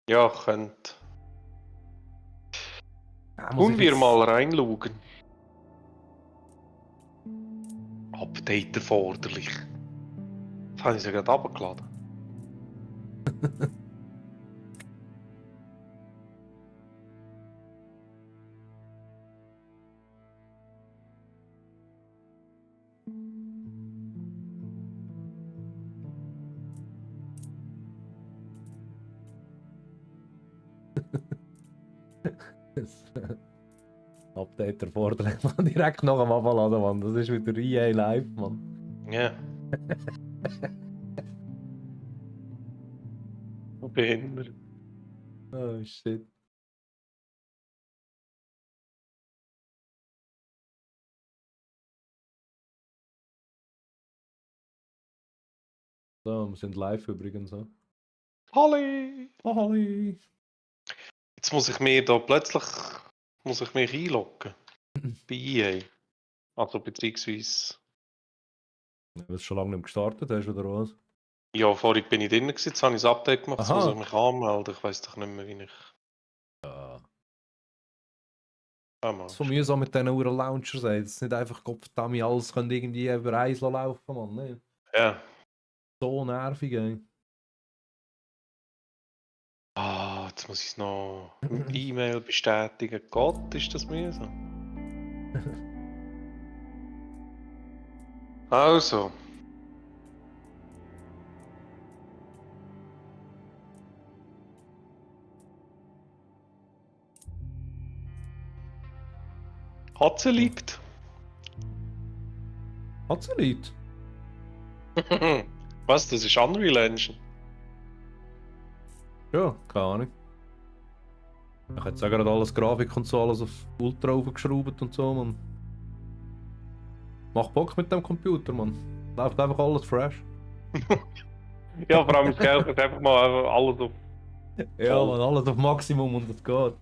Ja, könnte. Ja, muss Tun ich wir jetzt... mal reinschauen. Update erforderlich. Das habe ich ja gerade runtergeladen. Update erforderlich, man. Direkt nach dem Abladen, Mann. Das ist wieder EA Live, Mann. Ja. Behindert. Oh, shit. So, wir sind live übrigens. So. Halli! Oh, Holly! Jetzt muss ich mir da plötzlich mich einloggen. Bei EA. Also beziehungsweise. Weil du schon lange nicht mehr gestartet hast, oder was? Ja, vorhin bin ich drin gewesen, jetzt habe ich das Update gemacht, jetzt muss Aha. ich mich anmelden. Ich weiß doch nicht mehr, wie ich Ja. anmelde. Das von mir so mit diesen Uhren Launchers, ey. Das ist nicht einfach Gottverdammt alles können irgendwie über eins laufen, Mann. Ne? Ja. So nervig, ey. Ah, jetzt muss ich es noch mit E-Mail bestätigen. Gott, ist das mühsam. Also. Hat sie liegt. Hat sie nicht? Was? Das ist Unreal Engine? Ja, keine Ahnung. Ich hätte sagen, gerade alles Grafik und so, alles auf Ultra aufgeschraubt und so, man. Macht Bock mit dem Computer, man. Läuft einfach alles fresh. Ja, vor allem ist Geld einfach mal alles auf. Ja, man, alles auf Maximum und es geht.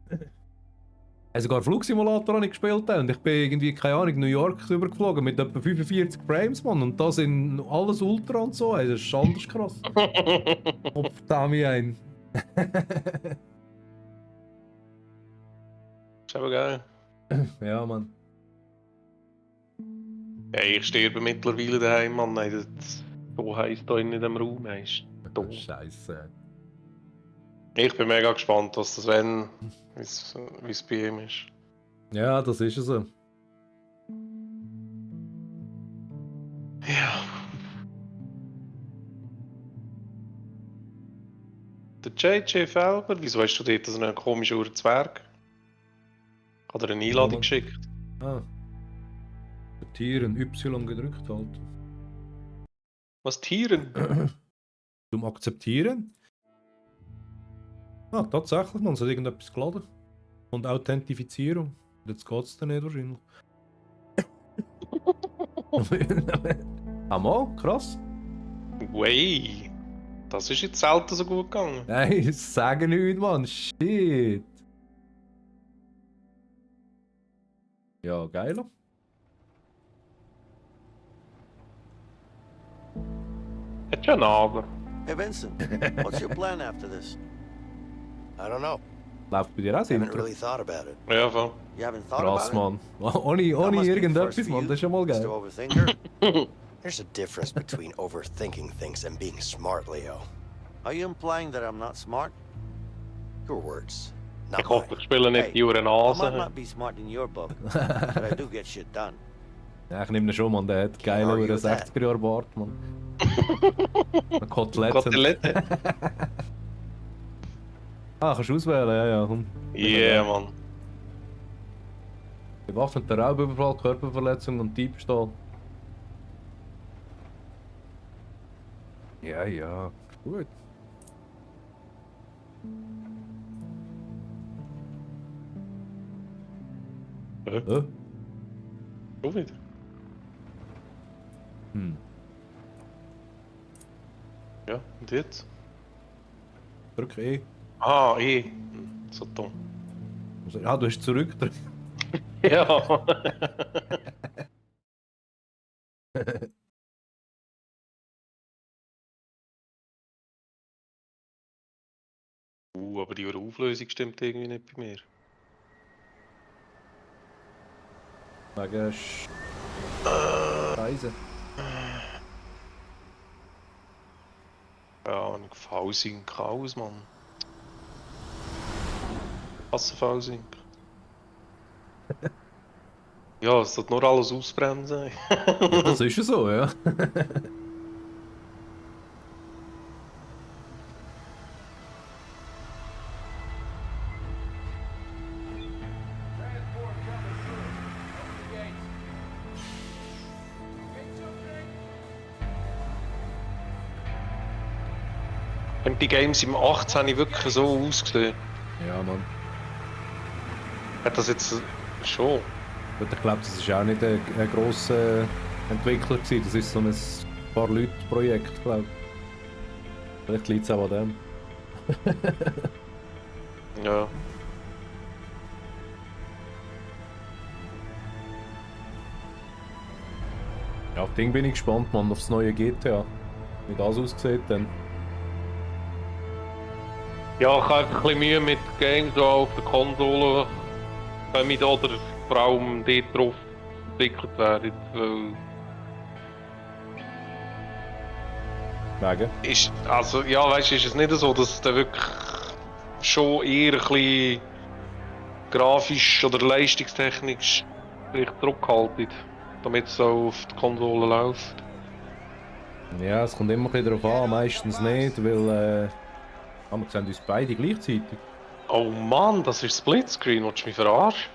Ich habe sogar Flugsimulator habe ich gespielt und ich bin irgendwie, keine Ahnung, New York rübergeflogen mit etwa 45 Frames, man. Und da sind alles Ultra und so, ey, das ist anders krass. Verdammt ein. Ist aber geil. Ja, man. Ja, ich sterbe mittlerweile daheim, Mann. Nein, das so heiß da in dem Raum ist. Scheiße. Ich bin mega gespannt, was das Rennen, wie es bei ihm ist. Ja, das ist es so. Ja. Der JJ Felber, wieso hast du dort so einen komischen Urzwerg? Hat er eine Einladung geschickt? Ah. Tieren Y gedrückt halt. Was, Tieren? Zum Akzeptieren? Ah, tatsächlich, man, es hat irgendetwas geladen. Und Authentifizierung. Jetzt geht's dann nicht wahrscheinlich. Ah, mal, krass. Wey, das ist jetzt selten so gut gegangen. Nein, sagen nicht, Mann. Shit. Ja, geil. Hat schon Nase. Hey, Vincent, what's your plan after this? I don't know. Läuft bei dir auch I haven't Intro? really thought about it. Ja, voll. You haven't thought Krass, about Mann. Ohne That must be a irgendetwas, first for Mann. you, Das ist schon mal Mr. geil. Overthinker. There's a difference between overthinking things and being smart, Leo. Are you implying that I'm not smart? Your words, Ich not hoffe, mine. ich spiele nicht Hey, die Uhren I might Nase. not be smart in your book, but I do get shit done. Ja, ich nehme ihn schon, Mann. Der hat geile argue Uhren with that. 60er-Jahre Bart, Mann. Koteletten. Kotelette. Ah, kannst du auswählen? Ja, ja. Komm. Yeah, Mann. Bewaffneter Raubüberfall, Körperverletzung und Diebstahl. Ja, ja. Gut. Äh? Schon wieder. Hm. Ja, und jetzt? Drück E. Ah, so dumm. Also, ja, du hast zurückgedrückt. Ja. Aber die Auflösung stimmt irgendwie nicht bei mir. Wegen Scheiße. Ja, ein V-Sync aus, Mann. Was ein V-Sync? Ja, es sollte nur alles ausbremsen. Das ist ja so, ja. Und die Games im 18 wirklich so ausgesehen? Ja, Mann. Hat das jetzt schon? Und ich glaube, das war auch nicht ein grosser Entwickler gewesen. Das ist so ein paar Leute Projekt, glaube ich. Vielleicht liegt es auch an dem. Ja. Ja, auf Ding bin ich gespannt, Mann, auf das neue GTA. Wie das aussieht dann. Ja, ich habe einfach ein bisschen Mühe mit Games, die auf der Konsole kommen oder vor allem dort drauf entwickelt werden. Weil Wegen? ist, also, ja, weißt du, ist es nicht so, dass der wirklich schon eher ein bisschen grafisch oder leistungstechnisch sich zurückhaltet, damit es so auf der Konsole läuft? Ja, es kommt immer ein bisschen darauf an, meistens nicht, weil wir sehen uns beide gleichzeitig. Oh Mann, das ist Splitscreen, willst du mich verarschen?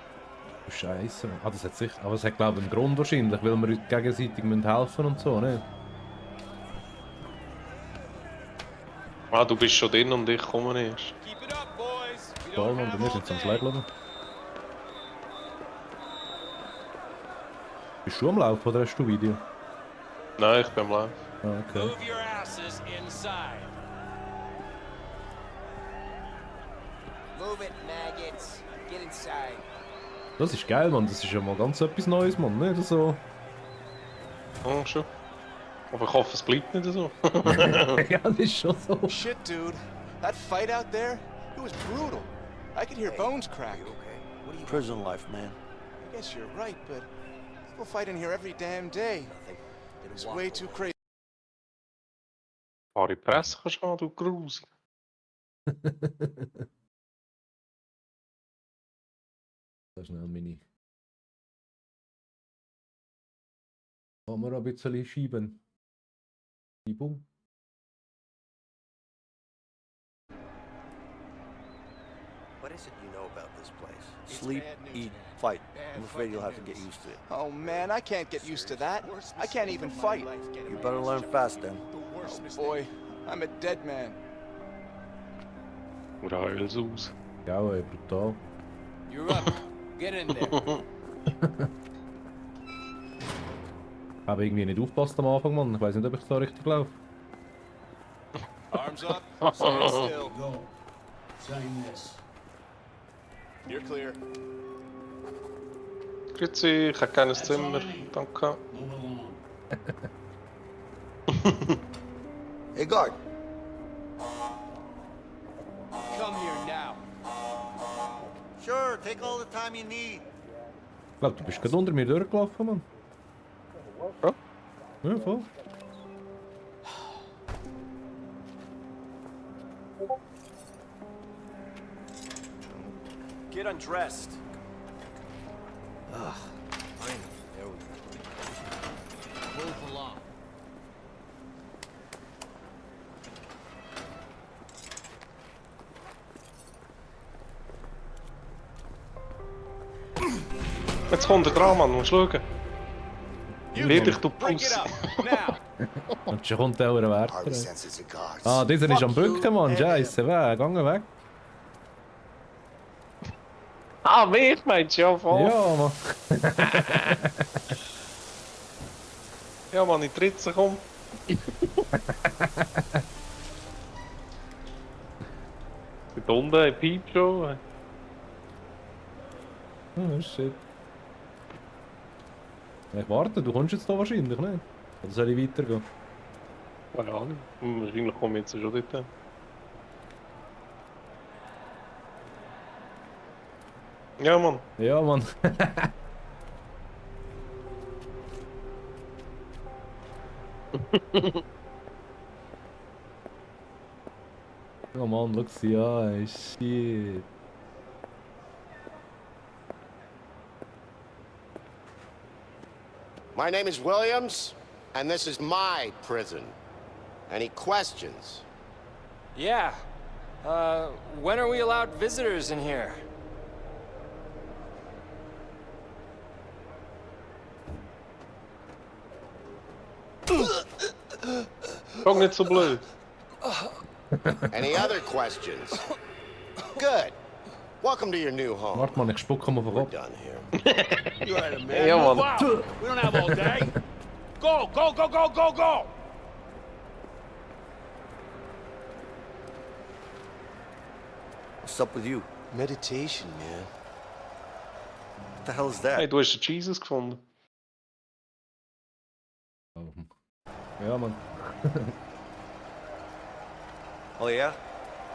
Oh, Scheiße. Ah, das hat sicher. Aber es hat, glaube ich, einen Grund wahrscheinlich, weil wir uns gegenseitig helfen und so, ne? Ah, du bist schon drin und ich komme erst. Toll, Mann, wir sind zum Schlägeln. Bist du am Laufen oder hast du Video? Nein, ich bin am Laufen. Ah, okay. Move your asses inside. Move it, maggots. Get inside. Das ist geil, Mann. Das ist ja mal ganz etwas Neues, Mann. Nicht so. Oh, schon. Aber ich hoffe, es bleibt nicht so. Ja, das ist schon so. Shit, dude. That fight out there, it was brutal. I could hear bones crack. Prison life, man. I guess you're right, but people fight in here every damn day. It's way too crazy. Fahr in die Presse kannst du haben, du Grusel. Das schnell meine Kamera ein bisschen schieben. Schiebung. What is it you know about this place? Sleep, eat, fight. I'm afraid you'll have to get used to it. Oh man, I can't get used to that. I can't even fight. You better learn fast then. Oh boy, I'm a dead man. Oder heul's aus. Ja, ey, brutal. You're up. Get in there. Habe irgendwie nicht aufgepasst am Anfang, Mann. Ich weiß nicht, ob ich da richtig laufe. Arms up, stand still. Go. Sign this. You're clear. Grüezi, ich hätte gerne ein Zimmer. Danke. Move along. Hey, guard. Come here now. Sure, take all the time you need. Ich glaube, du bist gerade unter mir durchgelaufen, Mann. Ja? Ja, voll. Get undressed. Finally, there we go. Move along. Jetzt kommt der dran, Mann, musst du schauen. You Red dich, du break it Puss. up, now. Und schon kommt der Harley Wärter. senses the guards. Ah, dieser ist am Fuck you Brücken, Mann. and Scheiße, weg. Gange weg. Ah, mich meinst du? Ja, voll. Ja, Mann. Ja, Mann, in die Ritze komm. Dort unten, ein Piep schon. Oh, shit. Ich warte, du kommst jetzt da wahrscheinlich, nicht? Oder soll ich weitergehen? Keine Ahnung. Wahrscheinlich komme ich jetzt schon dort hin. Ja, Mann. Ja, Mann. Oh Mann, look sie an, shit. My name is Williams, and this is my prison. Any questions? Yeah. When are we allowed visitors in here? Guck nicht so blöd. Any other questions? Good. Welcome to your new home. Warte mal, ich spuck mal auf den We're Kopf. done here. You had a man. Ja, Move Mann. out. We don't have all day. Go, go, go, go, go, go. What's up with you? Meditation, man. What the hell is that? Hey, du hast den Jesus gefunden. Ja, Mann. Oh yeah?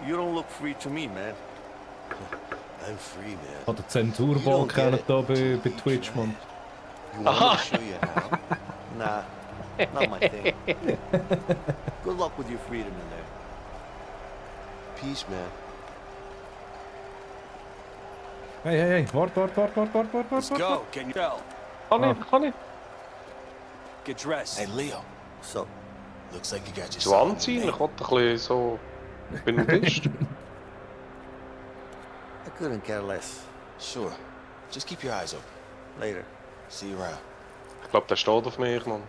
You don't look free to me, man. I'm free, man. Hat den Zensurball kennen da bei Twitch, Mann. You want me to show you how? Nah, not my thing. Good luck with your freedom in there. Peace, man. Hey, hey, hey, warte. Let's go. Can you tell? Kann ich. Get dressed. Hey, Leo. So, Looks like you got Du yourself a new anziehen, name. ich wollte ein bisschen so... Ich bin Nudist. I couldn't care less. Sure. Just keep your eyes open. Later. See you around. Ich glaube, der steht auf mich, Mann.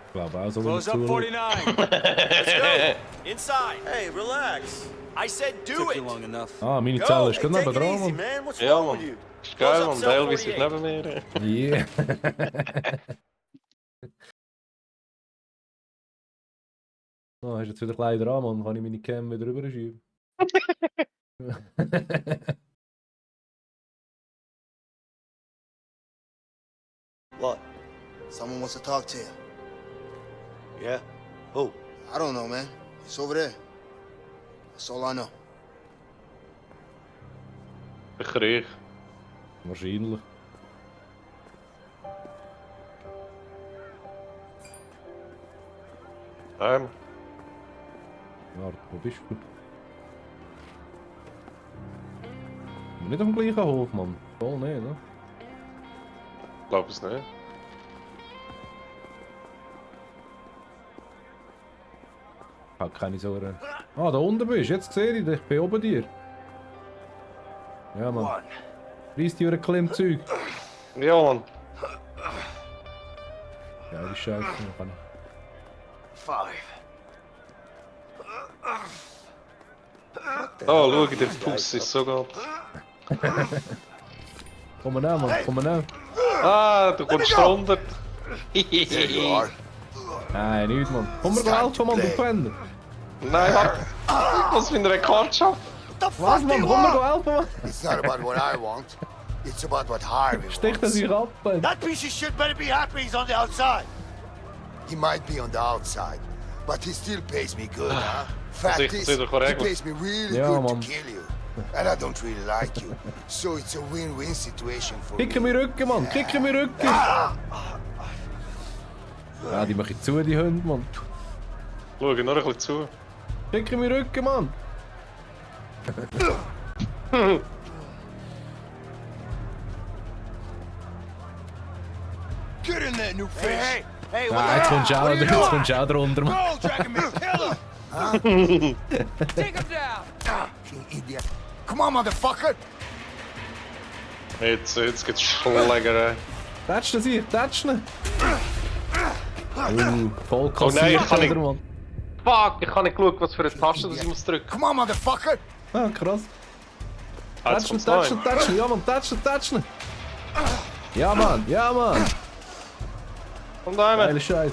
Ich glaube auch so, wie Close up es 49. Let's go. Inside. Hey, relax. I said do Took it. you long enough. Ah, meine Go. Zahl ist Hey, gerade take it neben easy, dran, Mann. man. What's Ja, wrong Mann. with you? Ist geil, Close up Mann. cell Elvis ist 48. neben mir. Yeah. Oh, hast jetzt wieder Kleider an, Mann. Kann ich meine Cam wieder rüberschieben? What? Someone wants to talk to you. Yeah? Who? I don't know, man. It's over there. That's all I know. Sicher ich. Wahrscheinlich. Nein. Warte, wo bist du? Nicht am gleichen Hof, Mann. Voll nicht, ne? Ich glaube es nicht. Ich habe keine Sorge. Ah, da unten bist du. Jetzt sehe ich dich. Ich bin oben dir. Ja, Mann. Reiss die Klimmzeug. Ja, Mann. Ja, die Scheiße. Kann ich. 5. Oh, schau, der Fuß ist so gut. Komm mal näher, Mann. Komm mal näher. Ah, du kommst runter. There you are. Nein, nicht, Mann. Komm mal helfen, Mann, du Penner. Nein, warte. Was für ein Rekord schaffen. Was, Mann? Komm mal helfen, Mann. It's not about what I want. It's about what Harvey Stech wants. das sich ab, Mann. That piece of shit better be happy he's on the outside. He might be on the outside, but he still pays me good, huh? Fact Sicher, is, sicher he korrekt. pays me really Ja, good Mann. to kill you. And I don't really like you. So it's a win-win situation for Kicke me. mir Rücken, Mann. Kicke mir Rücken. Ja, die machen zu, die Hunde, Mann. Schau, noch ein bisschen zu. Kicke mir Rücken, Mann. Get in there, new fish! Hey, hey, what Ja, jetzt kommst du auch, jetzt kommst du auch drunter, Mann. Go, dragging me, kill him! Take him down. You idiot. Come on, motherfucker! Jetzt geht's Schlägerei. Tätsch ihn sich, tätsch ihn. Voll Oh nein, ich kann nicht. wieder, Mann. Fuck, ich habe nicht geschaut, was für eine Taste das ich muss drücken. Come on, motherfucker! Ah, krass. Ah, jetzt Tätsch ihn, kommt's tätsch ihn, rein. tätsch ihn. Ja, Mann, tätsch ihn, tätsch ihn. Ja, Mann, ja, Mann. Komm da rein. Geile Scheiß.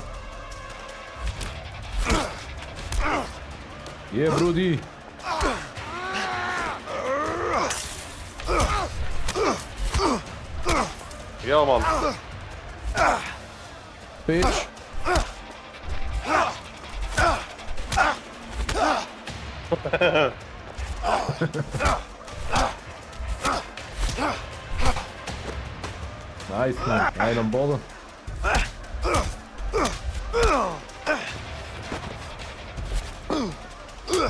Yeah, Brudi. Ja, Mann. Bitch. Nice, man. Einer am Boden.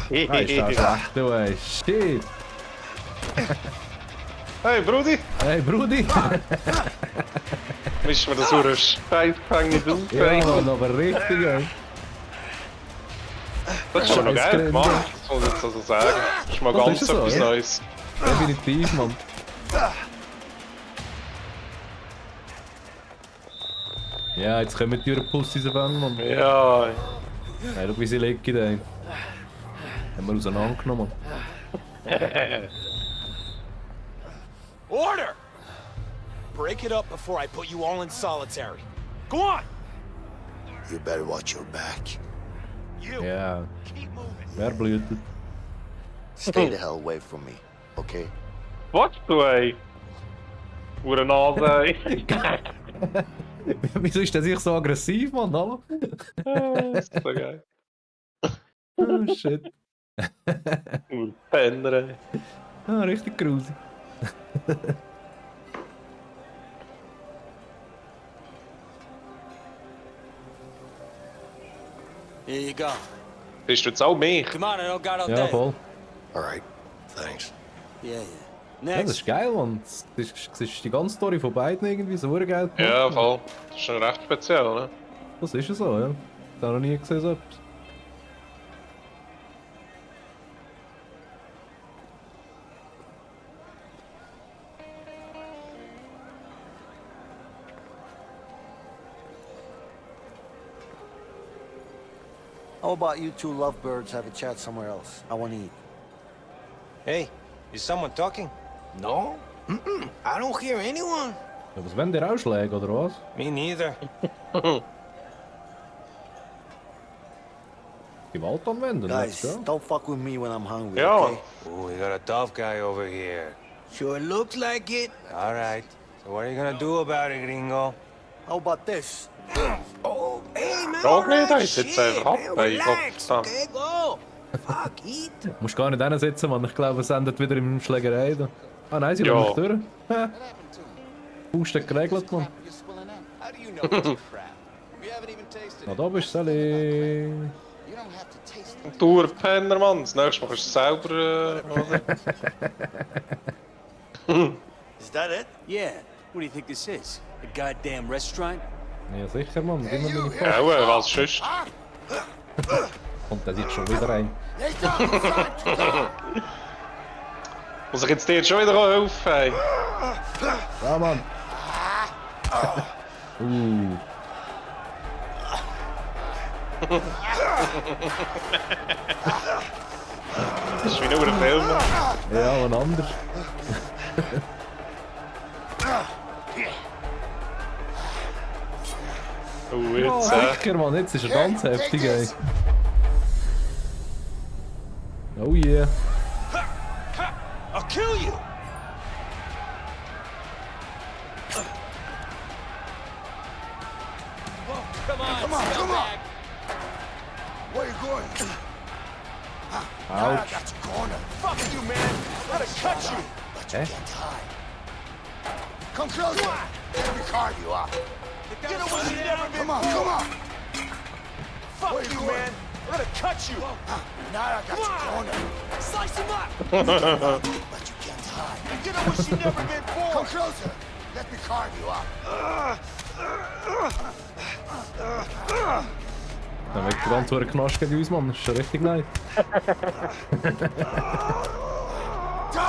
Ist das schlecht, du ey. Shit. Hey, Brudi! Hey, Brudi. Mist mir das hure Scheißgefängnis auf, Ja, ey. Mann, aber richtig, ey. Das ist schon noch geil Scheißgrenze. gemacht, das muss ich jetzt also sagen. Das ist mal Das ganz ist so, etwas ja. Neues. Definitiv, Mann. Ja, jetzt kommen die Pussys auf einmal, Mann. Ja, Hey, schau, wie sie liegen, ey. Haben wir auseinandergenommen. Order! Break it up before I put you all in solitary. Go on! You better watch your back. You! Ja, Keep moving! wer blühtet? Stay the hell away from me, okay? was du, ey? Hure Nase, ey. Wieso ist der sich so aggressiv, Mann? Hallo? Das ist so geil. Oh, shit. Penner, ey. Ah, richtig grusig. Here you go. Bist du jetzt auch mich? Come on, I don't got all Ja, day. voll. Alright, thanks. Yeah. Ja, Next. das ist geil, Mann. Das ist die ganze Story von beiden irgendwie so geil. Ja, voll. Das ist schon recht speziell, ne? Das ist ja so, ja. Das habe ich noch nie gesehen, so etwas. How about you two lovebirds have a chat somewhere else? I want to eat. Hey, is someone talking? No? I don't hear anyone. Ja, was wenn der ausschlägt, oder was? Me neither. Gewalt anwenden, let's Guys, go. don't fuck with me when I'm hungry, Ja, okay? Oh, we got a tough guy over here. Sure looks like it. All right. So what are you gonna do about it, gringo? How about this? Oh, hey, man. Frag nicht, alright, ey, sitz einfach ab, ey, ich relax, glaub, okay, go. Fuck, eat. Du musst gar nicht hinsitzen, Mann. Ich glaube, es endet wieder in Schlägerei. Da. Ah nein, sie Ja. lassen mich durch. Ha. Faust hat geregelt, Mann. You're swilling out. How do you know it's crap? We haven't even tasted Na, it. da bist du, Sally. You don't have to taste it. Du Penner, Mann. Das nächste Mal kannst du es selber machen. Is that it? Yeah. What do you think this is? A goddamn restaurant? Ja, sicher, Mann. Immer bin ich Ja, was sonst? Kommt der jetzt schon wieder rein. Muss ich jetzt dir schon wieder helfen, ey? Ja, Mann. Das ist wie nur ein Film. Ja, ein anders. Oh, Ja, jetzt, sicher, Mann. Jetzt ist er ganz heftig, ey. Oh yeah. I'll kill you. Come on, Come on, come on. Where you going? Now I Ouch. got you cornered. Fuck you, man. I'm gonna cut you. But you Eh? can't hide. Come closer. Let me carve you up. Get away from me. Come on, come on. Fuck Where you you, going? man. I'm gonna cut you. Now I got you cornered. Slice him up. But you can't hide. Get her where she never been Come born. closer. Let me carve you up. Dann wird der ganze Knast gegen uns, Mann. Das ist schon richtig nice. Die!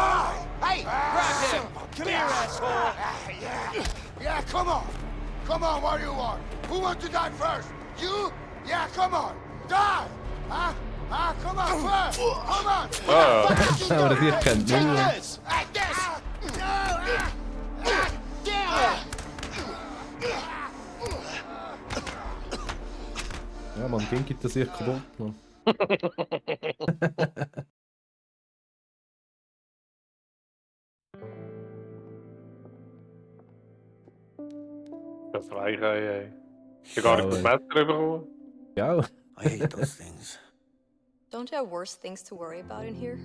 Hey, grab him. Come here, asshole. Yeah, come on. Come on, what do you want? Who wants to die first? You? Yeah, come on. Die! Huh? Huh? Come on, first. Come on. Ah, Aber die kennt Take mich. this. Like this. Ja, Mann, Ding gibt das sich kaputt, Mann. das reicht, ey. Ich hab gar nicht das Messer bekommen. Ja, I hate those things. Don't you have worse things to worry about in here?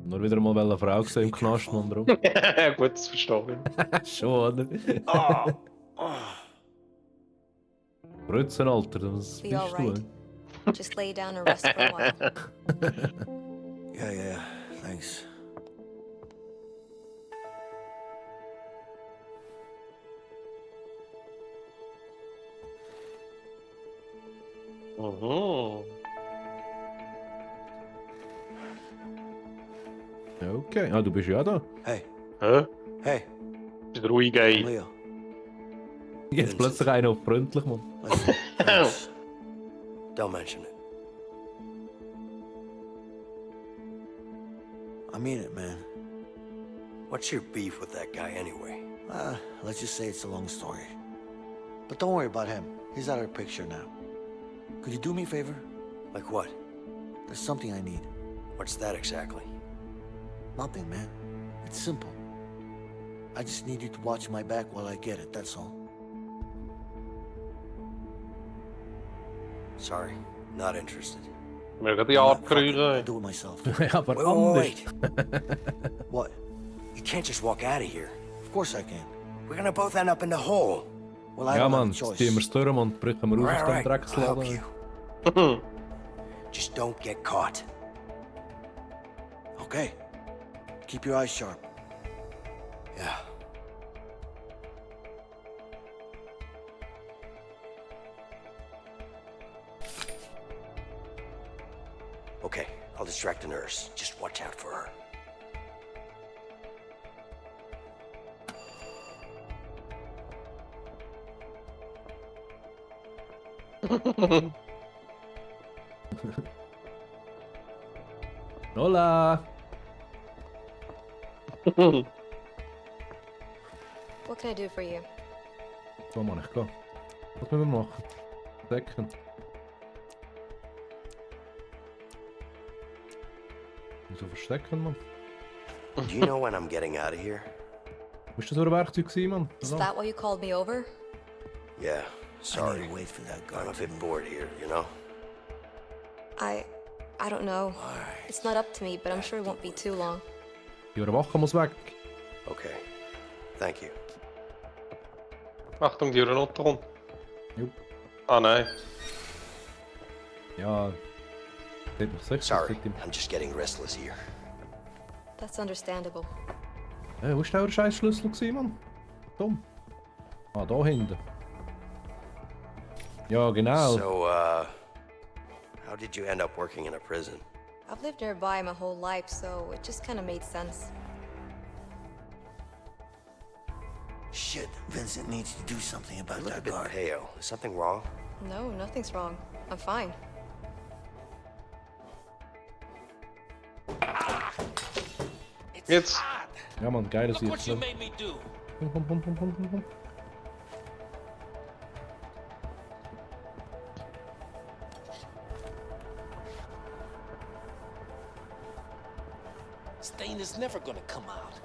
nur wieder mal eine Frau gesehen im Knast, Mann, drum. Gut, das verstehe ich. Schon, oder? Brötchen, Alter, was Be bist all du? right. Just lay down and rest for a while. Yeah, thanks. Mhm. Okay, ah, du bist ja da. Hey, Hä? hey, Ist ruhig, I'm ey. Leo. Jetzt plötzlich einer auf freundlich, Mann. Listen, thanks. Don't mention it. I mean it, man. What's your beef with that guy anyway? Let's just say it's a long story. But don't worry about him. He's out of the picture now. Could you do me a favor? Like what? There's something I need. What's that exactly? Nothing, man. It's simple. I just need you to watch my back while I get it, that's all. Sorry, not interested. Mögen die I'm Art not fucking- I'll kriegen. do it myself. Ja, aber Wait, anders. What? You can't just walk out of here. Of course I can. We're gonna both end up in the hole. Well, I Ja, don't have Mann, a jetzt choice. ziehen wir es durch, Mann. Brechen wir raus aus dem I'll help Drecksladen. you. Just don't get caught. Okay. Keep your eyes sharp. Yeah. Okay, I'll distract the nurse. Just watch out for her. Hola! What can I do for you? So, Mann, ich gehe. Was müssen wir machen? Decken. Wieso verstecken, Mann? Do you know when I'm getting out of here? Was das so ein Werkzeug gewesen, Mann? Is Also, that why you called me over? Yeah, I sorry. need to wait for that I'm guard a to bit move. bored here, you know? I don't know. It's not up to me, but I'm sure it won't be too long. die Wache muss weg. Okay. Thank you. Achtung, die Uhrenote kommt. Jupp. Ah, nein. Ja. Sieht mich sicher. Sorry, Sieht ihm. I'm just getting restless here. That's understandable. Wo war der scheiß Schlüssel gewesen, Mann? Dumm. Ah, da hinten. Ja, genau. So, how did you end up working in a prison? I've lived nearby my whole life, so it just kind of made sense. Shit, Vincent needs to do something about You look a that bit guard. pale. Is something wrong? No, nothing's wrong. I'm fine. Jetzt. Ja, Mann, geiles Look what you Lied. made me do. Komm, komm, komm, komm, komm, komm. Stain is never gonna come out.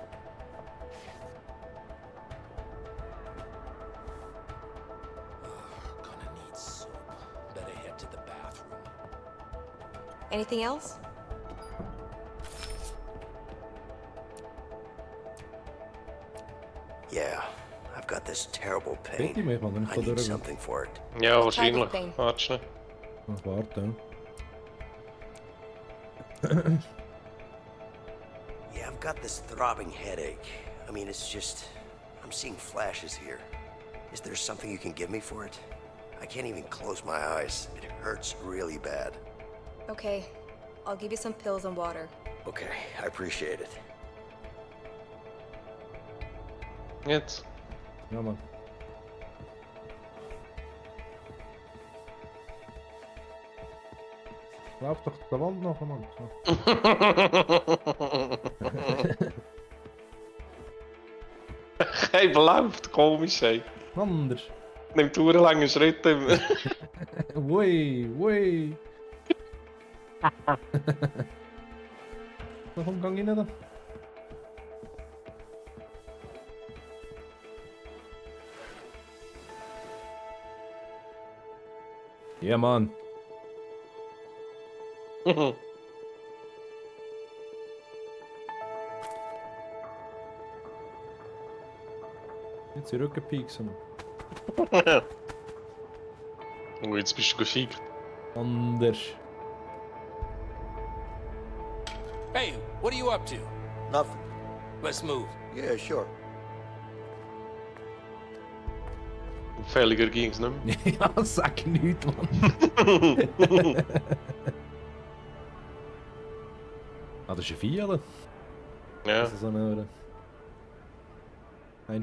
Gonna need soup. Better head to the bathroom. Anything else? Yeah, I've got this terrible Bitte pain. mich, Mann, wenn ich I da need durch. something for it. Ja, What type of wahrscheinlich. pain? Warte schnell. Ach, warte. Yeah, I've got this throbbing headache. I mean, it's just... I'm seeing flashes here. Is there something you can give me for it? I can't even close my eyes. It hurts really bad. Okay, I'll give you some pills and water. Okay, I appreciate it. Jetzt. Ja, Mann. Lauf doch der Wand nach, Mann. So. Hey, läuft komisch, ey. Anders. Nimmt lange Schritte. Wui, wui. So, komm, gang rein da. Ja, Mann. Jetzt die Rücken pieksen. Oh, jetzt bist du gefickt. Anders. Hey, what are you up to? Nothing. Let's move. Yeah, sure. Fälliger ging's nicht mehr. Ja, sag nichts, Mann. Ah, das ist ein Filet. Ja. Also so ein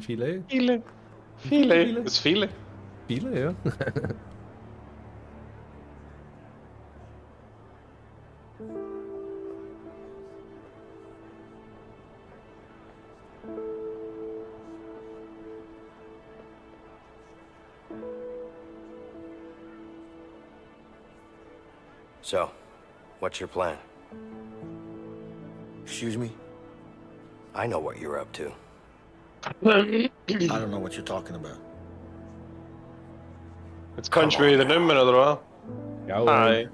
Filet. Viele. Viele. Das viele. Filet, ja. So, what's your plan? Excuse me? I know what you're up to. I don't know what you're talking about. Jetzt kannst du wieder nicht mehr, oder was? Ja, Nein.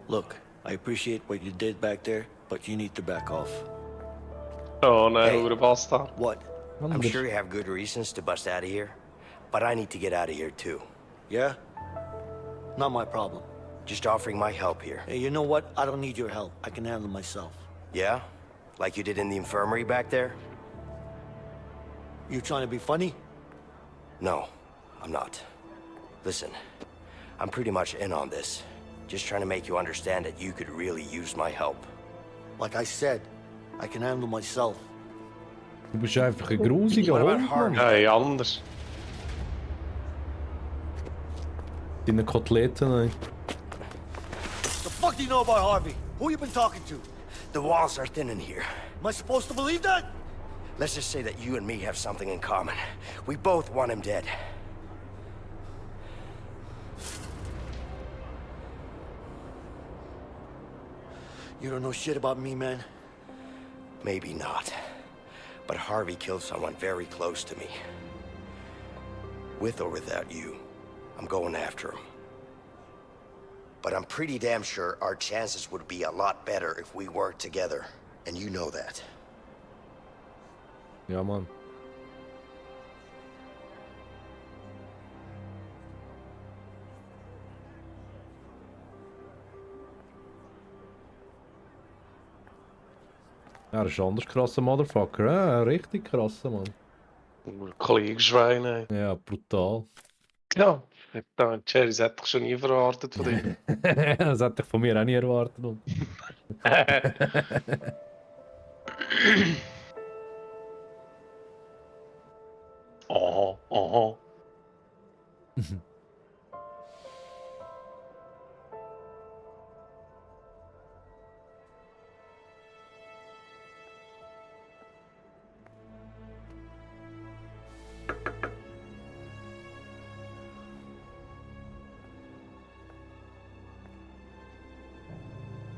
Look, I appreciate what you did back there, but you need to back off. Oh nein, Hey. hey. Bastard. What? I'm sure you have good reasons to bust out of here, but I need to get out of here too. Yeah? Not my problem. Just offering my help here. Hey, you know what? I don't need your help. I can handle myself. Yeah? Like you did in the infirmary back there? You trying to be funny? No, I'm not. Listen, I'm pretty much in on this. Just trying to make you understand that you could really use my help. Like I said, I can handle myself. Du bist einfach ein grusiger What about Hund, Harvey? Mann. Hey, anders. Deine Koteletten, ey. The fuck do you know about Harvey? Who you been talking to? The walls are thin in here. Am I supposed to believe that? Let's just say that you and me have something in common. We both want him dead. You don't know shit about me, man. Maybe not. But Harvey killed someone very close to me. With or without you, I'm going after him. But I'm pretty damn sure our chances would be a lot better if we worked together. And you know that. Ja, Mann. Ja, das ist ein anders krasser Motherfucker, ja, richtig krasser, Mann. Kollegenschwein, ey. Ja, brutal. Ja, Jerry, das hätte ich schon nie verwartet von dir. Das hätte ich von mir auch nie erwartet. Mann. Aha, aha.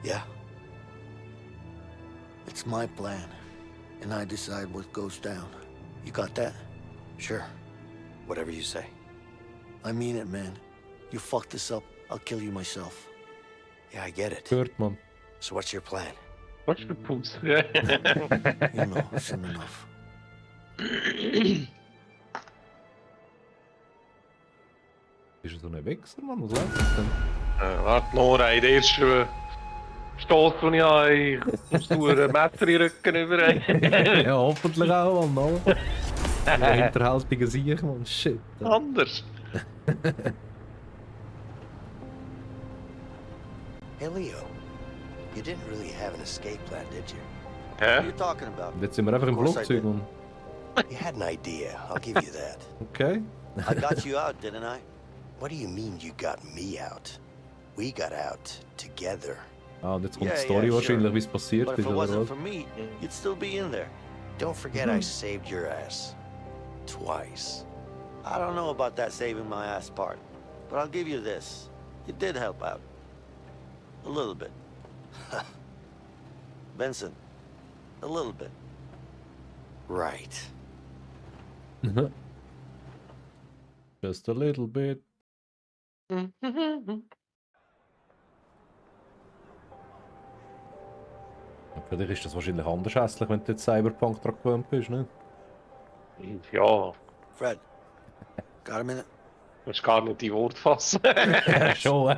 Yeah? It's my plan, and I decide what goes down. You got that? Sure. Whatever you say. I mean it, man. You fuck this up, I'll kill you myself. Yeah, I get it. Hört man. So what's your plan? Was für Puss. You know, soon enough. Ist er so ein Wichser, Mann? Was läuft das denn? Warte noch, ey, der erste Stoß, den ich habe, ich muss nur ein Messer in den Rücken über. Ja, hoffentlich auch, Mann. Oder? Ein hinterhältiger Sieg, Mann. Shit. Anders. Hey, Leo. You didn't really have an escape plan, did you? What are Hä? you talking about? Jetzt sind wir einfach im Of course I Flugzeug, did. Mann. You had an idea. I'll give you that. Okay. I got you out, didn't I? What do you mean you got me out? We got out together. Ah, und jetzt kommt Yeah, die Story yeah, wahrscheinlich, sure. wie es passiert But ist, if it oder wasn't was? for me, you'd still be in there. Don't forget I saved your ass. Twice. I don't know about that saving my ass part, but I'll give you this. You did help out. A little bit. Benson, a little bit. Right. Just a little bit. Für dich ist das wahrscheinlich anders hässlich, wenn du jetzt Cyberpunk dran gewöhnt bist, ne? Ja, Fred, got a minute? du musst gar nicht die Worte fassen. Ja, schon.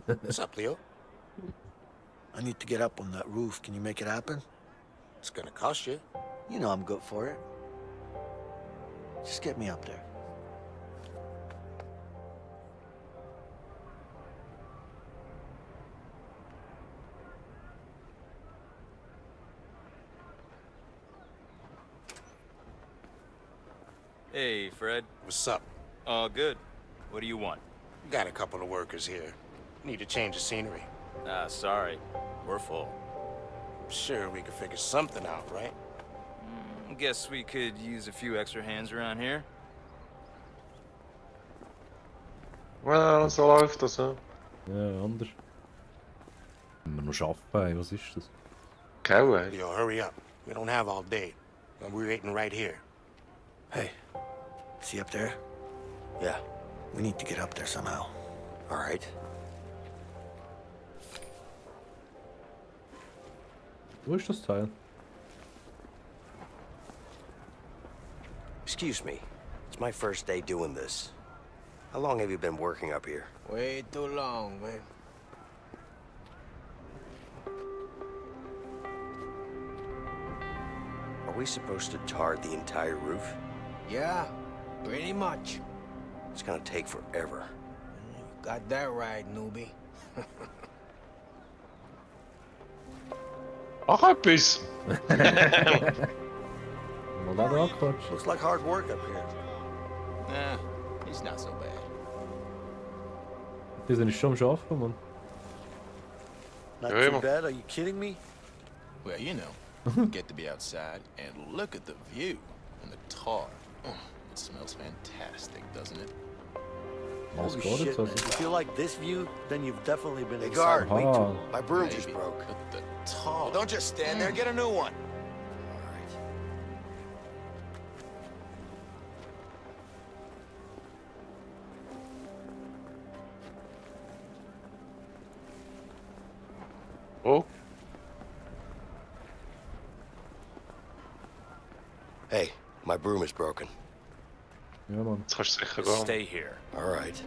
What's up, Leo? I need to get up on that roof. Can you make it happen? It's gonna cost you. You know I'm good for it. Just get me up there. Hey, Fred. What's up? All good. What do you want? Got a couple of workers here. Need to change the scenery. Ah, sorry. We're full. Sure, we could figure something out, right? Guess we could use a few extra hands around here. Ja, so läuft das, ja. Ja, anders. Wenn wir noch arbeiten, ey, was ist das? Gell, Leo, hurry up. We don't have all day. And we're waiting right here. Hey, see up there? Yeah, We need to get up there somehow. all right. Wo ist das Teil? Excuse me. It's my first day doing this. How long have you been working up here? Way too long, man. Are we supposed to tar the entire roof? Yeah, pretty much. It's gonna take forever. Got that right, newbie. Ach, etwas! Mal da anquatschen. Looks like hard work up here. Nah, it's not so bad. Die sind schon am Arbeiten, Mann. Not Yeah, too man. bad. Are you kidding me? Well, you know, get to be outside and look at the view and the tar. It smells fantastic, doesn't it? Was Holy geht shit, jetzt man. also? If you like this view, then you've definitely been Hey, inside guard. way Ah. too. My broom just Maybe, broke. but the tar. Well, don't just stand there. Get a new one. All right. Oh, Hey, my broom is broken. Ja, Mann. jetzt kannst du sicher gehen. Stay here. All right.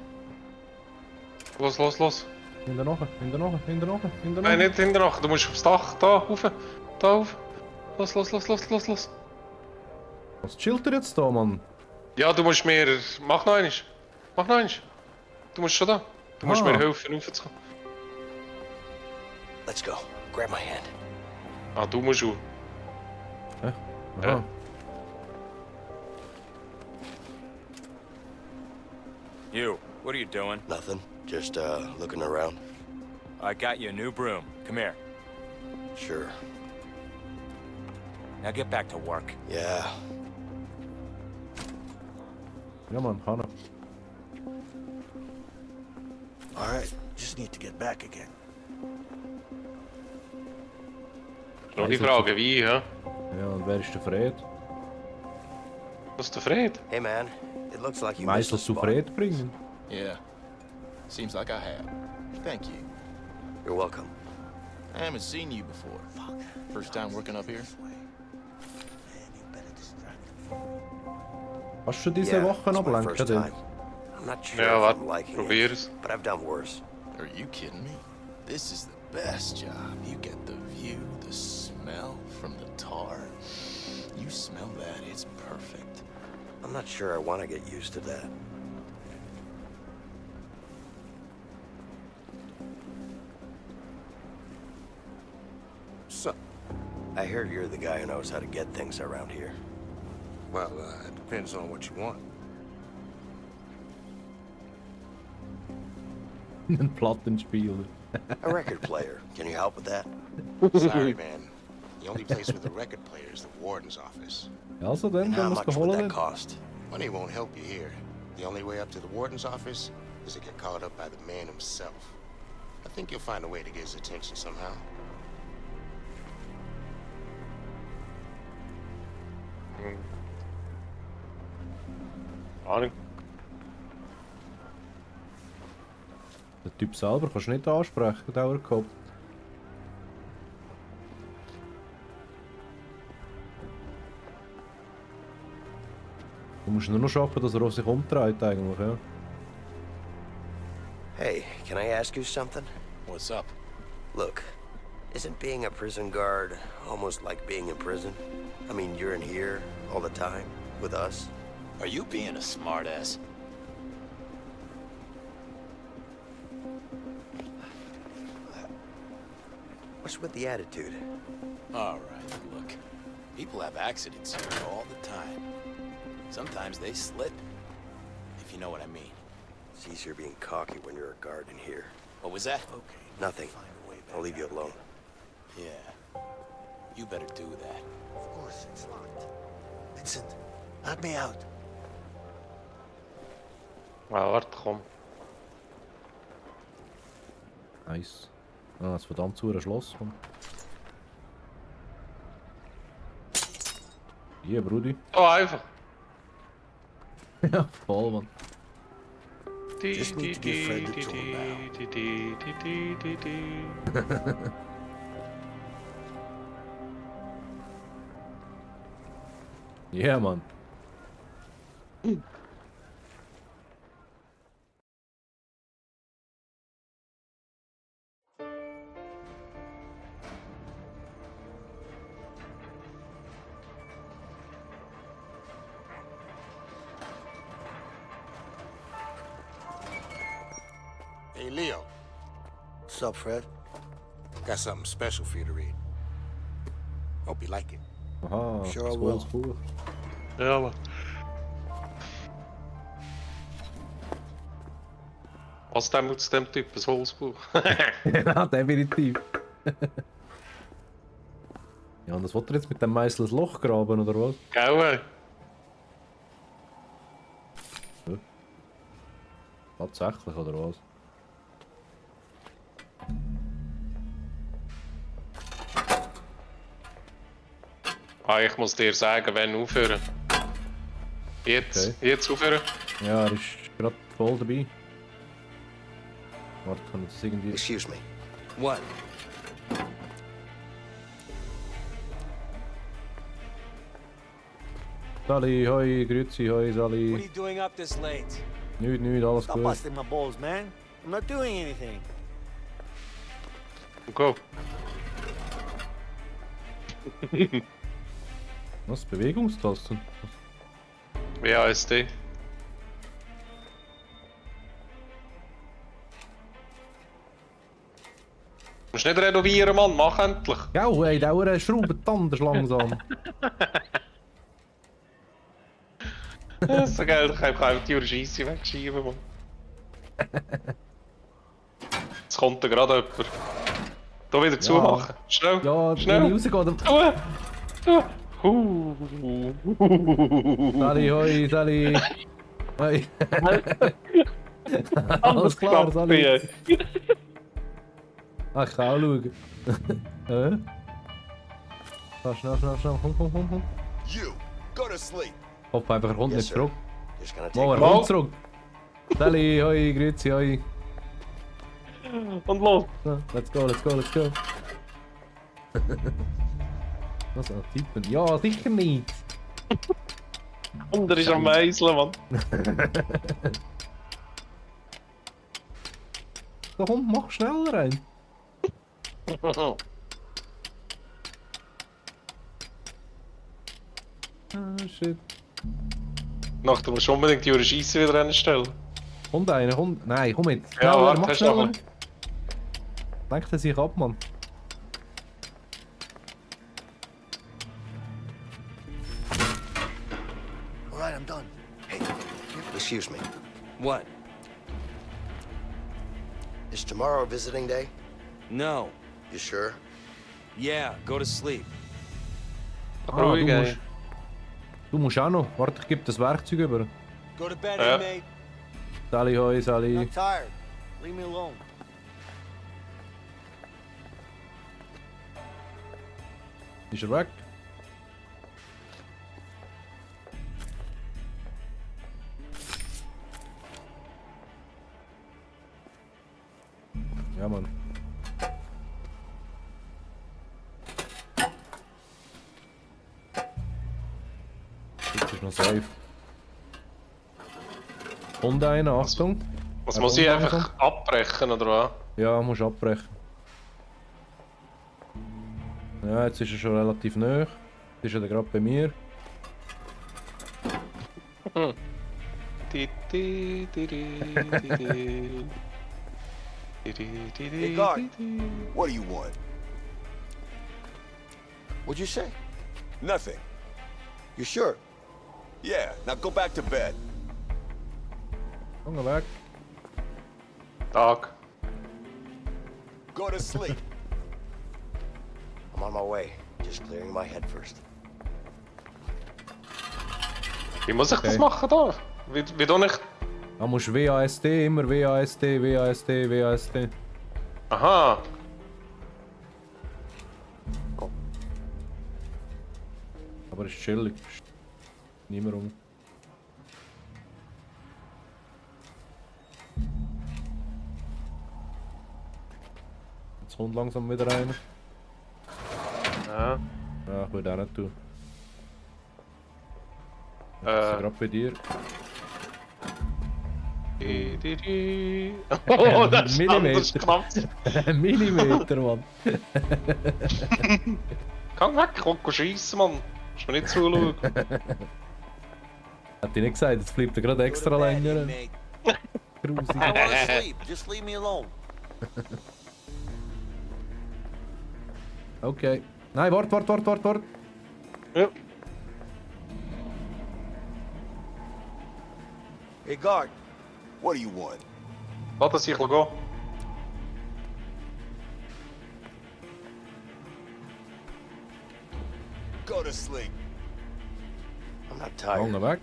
Los, los, los. Hinter nachher, hinter nachher, hinter nachher, hinter Nein, nachher. nicht hinterher. Du musst aufs Dach, da rauf. Da rauf. Los, los, los, los, los, los. Was chillt er jetzt da, Mann? Ja, du musst mir... Mach noch eins. Mach noch eins. Du musst schon da. Du musst Ah. mir helfen, raufzukommen. Let's go. Grab my hand. Ah, du musst auch. Aha. Ja. You, what are you doing? Nothing. Just looking around. I got you a new broom. Come here. Sure. Now get back to work. Yeah. Ja, Mann, Hanna. All right. Just need to get back again. Nur die Frage, wie, ja? Ja, und wer ist der Fred? Das ist der Fred. Hey, man. It looks like you missed a Meistens zu spot. Fred bringen. Yeah. Seems like I have. Thank you. You're welcome. I haven't seen you before. First time working up here? Man, you better distract him. Hast du diese Yeah, Woche it's noch my blank? first time. I'm not sure Ja, if warte. I'm liking Probier it, es. but I've done worse. Are you kidding me? This is the best job. You get the view, the smell from the tar. You smell that, it's perfect. I'm not sure I want to get used to that. So, I hear you're the guy who knows how to get things around here. well, it depends on what you want. Ein Plattenspieler. A record player. Can you help with that? Sorry, man. The only place with a record player is the warden's office. Also dann, And how dann musst du much would holen. that cost? Money won't help you here. The only way up to the warden's office is to get called up by the man himself. I think you'll find a way to get his attention somehow. Ahnung. Typ selber kannst du nicht ansprechen, Dauerkopf. Du musst nur noch schaffen, dass er sich umdreht eigentlich, ja. Hey, can I ask you something? What's up? Look, isn't being a prison guard almost like being in prison? I mean, you're in here all the time with us. Are you being a smartass? What's with the attitude? All right, look. People have accidents here all the time. Sometimes they slip, if you know what I mean. It's easier being cocky when you're a guard in here. What was that? Okay. Nothing. I'll leave you alone. Yeah. You better do that. Of course, it's locked. Vincent, let me out. Warte, komm. Nice. Ah, das verdammt zu einem Schloss. Mann. Hier, Brudi. Oh, einfach. Ja, voll, Mann. Just need to be friendly to him now. Yeah, Mann. Hey, Leo. What's up, Fred? Got something special for you to read. Hope you like it. Aha, Sure I das will. Wolfsbuch. Ja, aber. Was dem aus dem Typ ein Holzbuch? Ja, definitiv. Ja, und das wollt ihr jetzt mit dem Meißel ein Loch graben, oder was? Gell? Ja. Tatsächlich, oder was? Ah, ich muss dir sagen, wenn aufhören. Jetzt, Okay. jetzt aufhören. Ja, er ist gerade voll dabei. Warte, kann ich das irgendwie... Excuse me. What? Sally, hoi, grüezi, hoi, Sally. What are you doing up this late? Nicht, alles Stop gut. busting my balls, man. I'm not doing anything. Go. Was? Bewegungstasten? WASD. Du musst nicht renovieren, Mann. Mach endlich. Ja, ey, der schraubt anders langsam. Das ist so geil. Ich kann einfach die Scheisse wegschieben, Mann. Jetzt kommt da gerade jemand. Da wieder zumachen. Schnell. Ja, schnell. wenn ich rausgehe, Tu. Sally, hoi, Sally. Hoi. Alles klar, Sally. Ah, ich kann auch schauen. Schnell, komm. You, go to sleep. Hopp, einfach, er kommt Yes, nicht sir. zurück. Just gonna take Mal, er Mal. kommt zurück. Sally, hoi, grüezi, hoi. Und los. So, let's go. Was ein Typen? Ja, sicher nicht. Und er ist am Meißeln, Mann. So, komm, mach schneller rein. Ah, shit. Nachdem musst du unbedingt die Scheisse wieder hinstellen. Kommt einer, kommt. Nein, komm jetzt. Ja, Schneller, warte, mach hast du noch schneller. ein- Lenkt er sich ab, Mann. All right, I'm done. Hey, excuse me. What? Is tomorrow visiting day? No. You sure? Yeah, go to sleep. Ruhig, ey. Du musst auch noch. Warte, ich gebe das Werkzeug über. Go to bed, Ja. inmate. Sally, hoi, I'm Sally. not tired. Leave me alone. Ist er weg? Jetzt ist noch safe. Und einer, Achtung. Was muss ich einfach abbrechen, oder was? Ja, musst abbrechen. Ja, jetzt ist er schon relativ nah. Jetzt ist er gerade bei mir. Hey, guard. What do you want? What'd you say? Nothing. You sure? Yeah, now go back to bed. Komm mal weg. Tag. Go to sleep. I'm on my way. Just clearing my head first. Wie muss ich das machen da? Wie doch nicht? Da musst du WASD, immer WASD, WASD, WASD. Aha. Aber es ist chillig. Nicht mehr rum. Jetzt kommt langsam wieder einer. Ja. Ja, ich würde auch nicht tun. Gerade bei dir. Oh, das ist anders Millimeter. knapp. Millimeter, Mann. Komm weg, komm schiessen, Mann. Musst mir nicht zuschauen. Hat ich nicht gesagt, jetzt bleibt er gerade extra länger. Grusig. I wanna sleep. Just leave me alone. Okay. Nein, wart. Ja. Hey, guard. What do you want? Lass das sich gehen. Go to sleep. I'm not tired. Hang weg.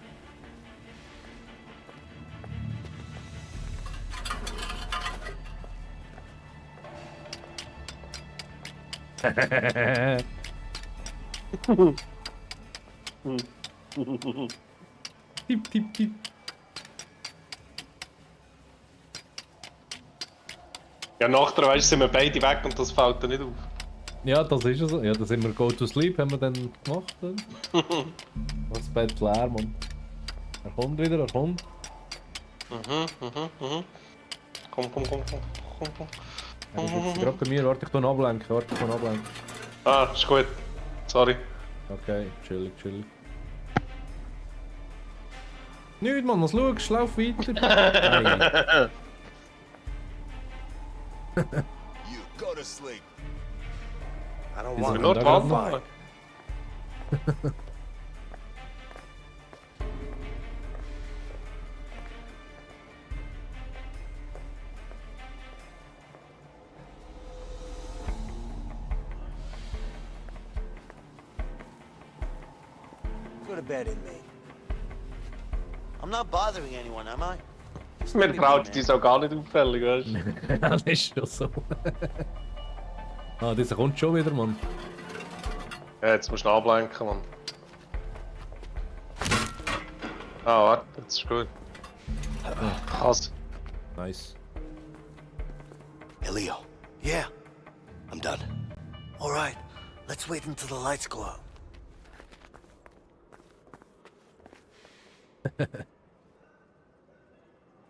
Tipp. Ja, nachher weißt du, sind wir beide weg und das fällt dir nicht auf. Ja, das ist es. Ja, da sind wir Go to Sleep, haben wir dann gemacht. Das Bett leer, Mann. Er kommt wieder, er kommt. Komm. Er ist jetzt gerade bei mir, warte, ich tue ihn ablenken, Ah, ist gut. Sorry. Okay, chillig. Nicht, Mann, was schaust, lauf weiter. Nein. You go to sleep. I don't Is want it to. Not Not one. Go to bed, inmate. I'm not bothering anyone, am I? Just Mir leave me traut be, die man. so gar nicht auffällig, weißt du? Das ist schon so. Ah, dieser kommt schon wieder, Mann. Ja, jetzt musst du ihn ablenken, Mann. Ah, warte, jetzt ist gut. Krass. Nice. Hey, Leo. Yeah, I'm done. all right. Let's wait until the lights go out.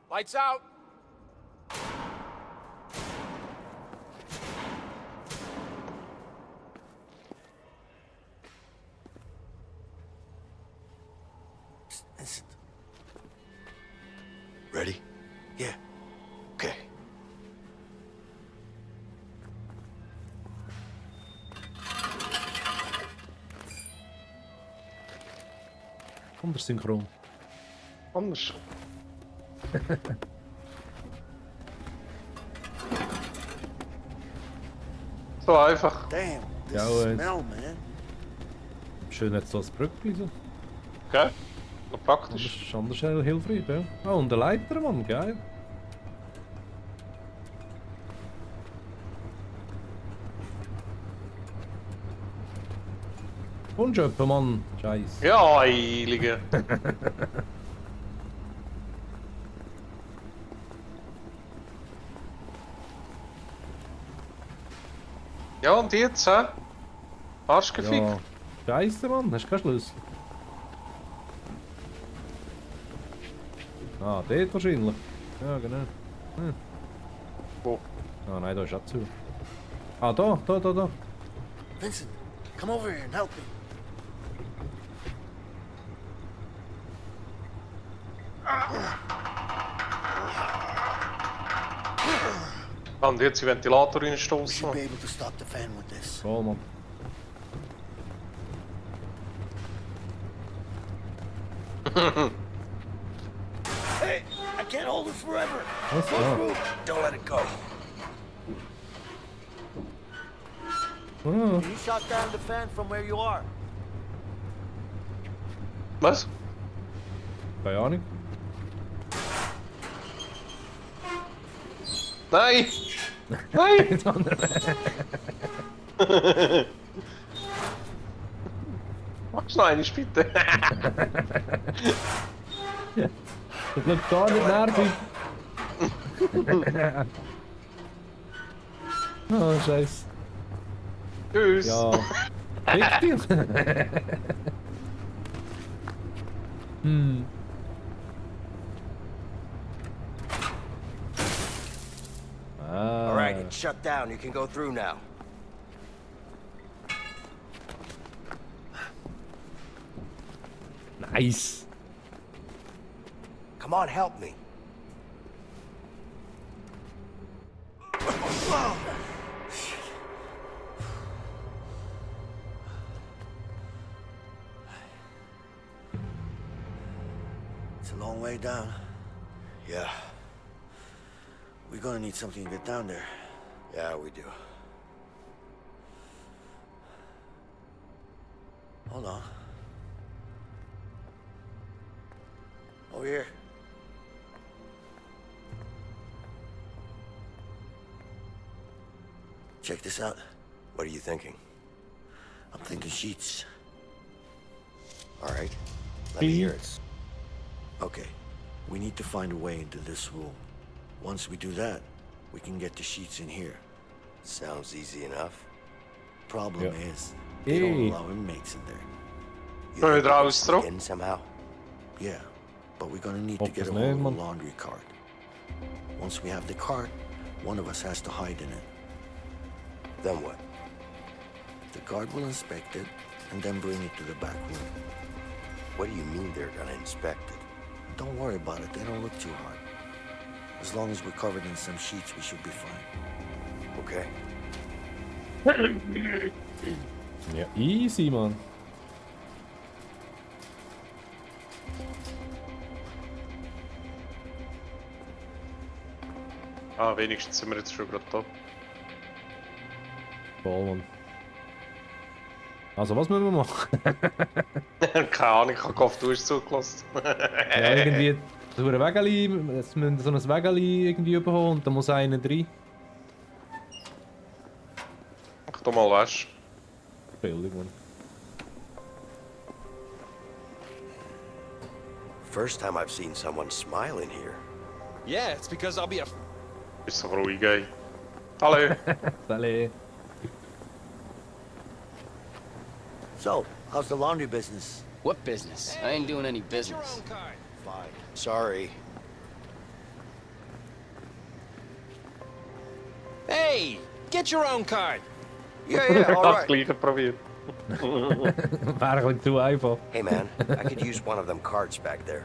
Lights out. Listen. Ready? Yeah. Okay. Anders synchron. Anders. So einfach. Damn, this Ja, ey. smell, man. Schön jetzt so das Brückli so. Okay. Noch praktisch. Anders hilfreich, ja. Ah, und der Leiter, Mann, geil. Und Schöpfe, Mann. Scheiße. Ja, Heilige. Ja, und jetzt, hä? Arschgefickt. Ja. Scheiße, Mann. Hast du keinen Schlüssel? Ah, dort wahrscheinlich. Ja, genau. Hm. Wo? Ah nein, da ist auch zu. Ah, da. Vincent, come over here and help me. Kann jetzt den Ventilator We reinstoßen? should be able to stop the fan with this. Voll, Mann. Hey, I can't hold it forever. Was? Go Ah. through. Don't let it go. Ah. You shot down the fan from where you are. Was? Keine Ahnung. Nein! Nein! Mach's noch einmal, bitte. Das wird gar nicht nervig. Oh, Scheiße. Tschüss. Ja. Fick dich. Hm. Ah. All right, it's shut down. You can go through now. Nice. Come on, help me. It's a long way down. Yeah, We're gonna need something to get down there. yeah, we do. Hold on. Over here. Check this out. What are you thinking? I'm thinking sheets. All right, let me hear it. Okay, we need to find a way into this room. Once we do that, we can get the sheets in here. Sounds easy enough. Problem Yeah. is, they don't Hey. allow inmates in there. You Kunnen we think we er can aus sneak erop? in somehow? Yeah, but we're gonna need to Hope get is a nee, hold of man. a laundry cart. Once we have the cart, one of us has to hide in it. Then what? The guard will inspect it and then bring it to the back room. What do you mean they're gonna inspect it? Don't worry about it, they don't look too hard. As long as we're covered in some sheets, we should be fine. Okay. Ja, easy, Mann. Ah, wenigstens sind wir jetzt schon gerade da. Voll, Mann. Also, was müssen wir machen? Keine Ahnung, ich habe gehofft, du hast zugelassen. Ja, irgendwie so ein Wägeli, es müssen so ein Wägeli irgendwie bekommen und da muss einer rein. Mach doch mal was. Billig, Mann. First time I've seen someone smile in here. Yeah, it's because I'll be a. Ist doch ruhig, ey. Hallo. Salut. So, how's the laundry business? What business? I ain't doing any business. Fine. Sorry. Hey, get your own card. Yeah, yeah, Ich all habe das right. gleiche probiert. Wäre ein bisschen zu einfach. Hey, man, I could use one of them cards back there.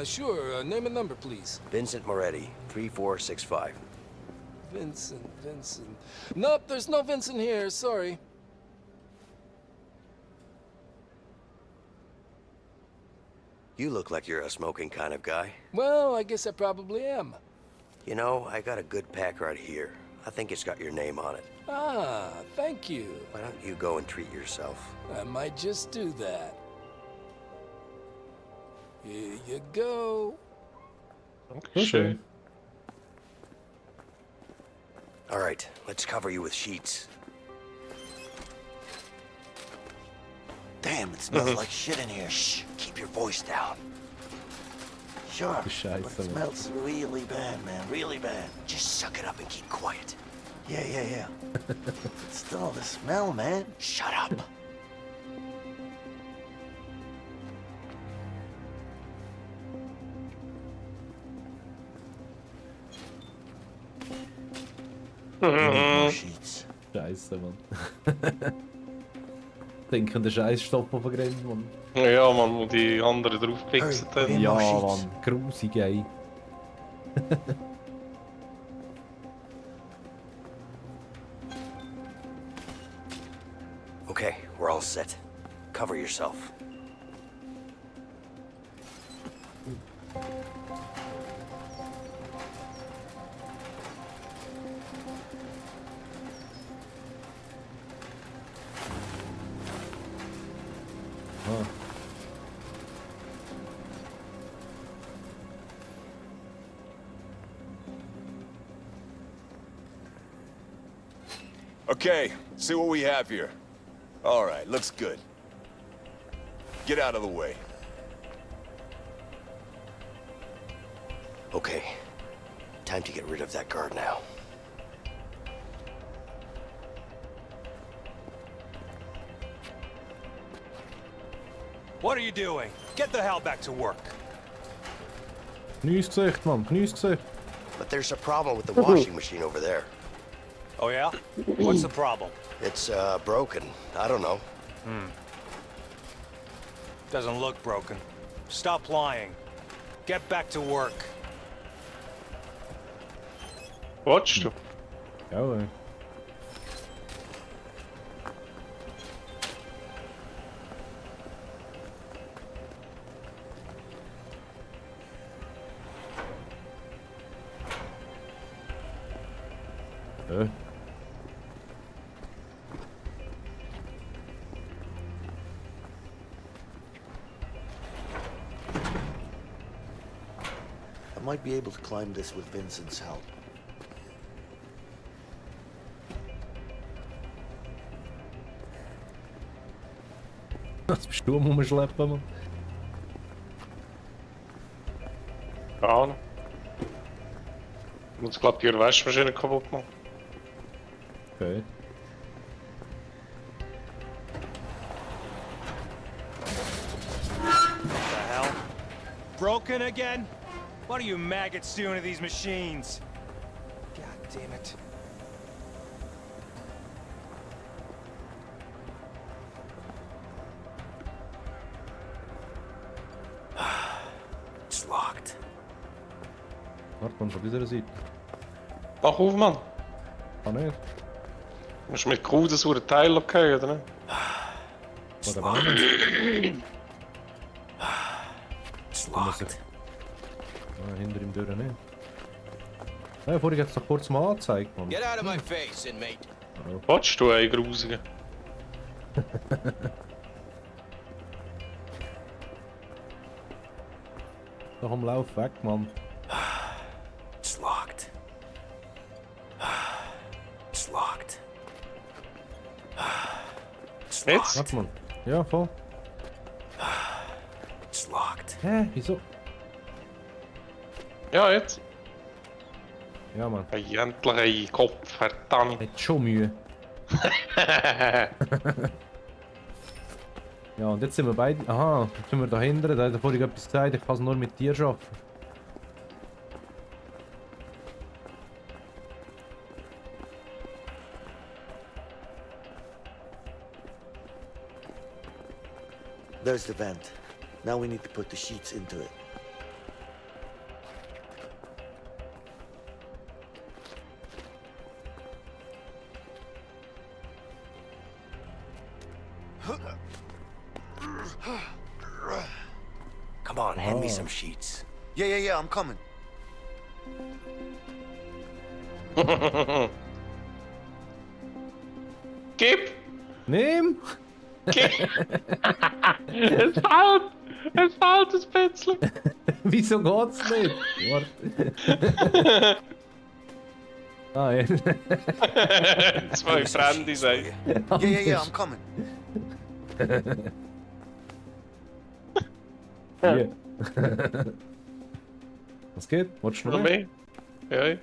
Sure. Name and number, please. Vincent Moretti, 3465. Vincent. Nope, there's no Vincent here. Sorry. You look like you're a smoking kind of guy. Well, I guess I probably am. You know, I got a good pack right here. I think it's got your name on it. Ah, thank you. Why don't you go and treat yourself? I might just do that. Here you go. Schön. All right, let's cover you with sheets. Damn, it smells like shit in here. Shh, keep your voice down. Sure, Scheiße, but it Mann. smells really bad, man. Really bad. Just suck it up and keep quiet. Yeah. Still, the smell, man. Shut up. more sheets. Scheiße, Mann. Denken der Scheißstopp auf der Grenze, Mann. Ja, man, wo die anderen draufgepixelt haben. Ja, Mann. Grusig, ey. Okay, we're all set. Cover yourself. Okay, see what we have here. All right, looks good. Get out of the way. Okay, time to get rid of that guard now. What are you doing? Get the hell back to work. Knie's Gesicht, Mann. Knie's Gesicht. But there's a problem with the washing machine over there. Oh yeah? What's the problem? It's, broken. I don't know. Doesn't look broken. Stop lying. Get back to work. Watchst du? Ja, ey. I might be able to climb this with Vincent's help. Was bist du am Rumschleppen, Mann? Keine Ahnung. Ich muss gerade die Waschmaschine kaputt machen. Okay. What the hell? Broken again? What are you maggots doing to these machines? God damn it. It's locked. Warte, man, von dieser Seite. Mach auf, Mann. Kann nicht. Musst du mit Crew das hure Teil okay, oder nicht? Oder war nicht? It's locked. Ah, hinter ihm durch nicht. Ja, vorhin hat es doch kurz mal angezeigt, Mann. Get out of my face, inmate. Watchst du, ey, Grusige? Doch am Lauf weg, Mann. It's locked. It's locked. It's Jetzt? Warte mal. Ja, voll. It's locked. Hä? Wieso? Ja, jetzt. Ja, Mann. Hey, endlich ein Kopf, verdammt. Hat schon Mühe. Ja, und jetzt sind wir beide. Aha, jetzt sind wir dahinter. Da hat er vorhin etwas gesagt, ich kann es nur mit dir schaffen. There's the vent. Now we need to put the sheets into it. Come on, hand me some sheets. Yeah, I'm coming. Gib! Nimm! Gib! Es fällt! Es fällt das Petzl! Wieso geht's nicht? Warte. Ah, ja. Zwei Fremde sein. Yeah, I'm coming. Hier. Was geht? Wolltest du Noch noch mehr? Ja, ja.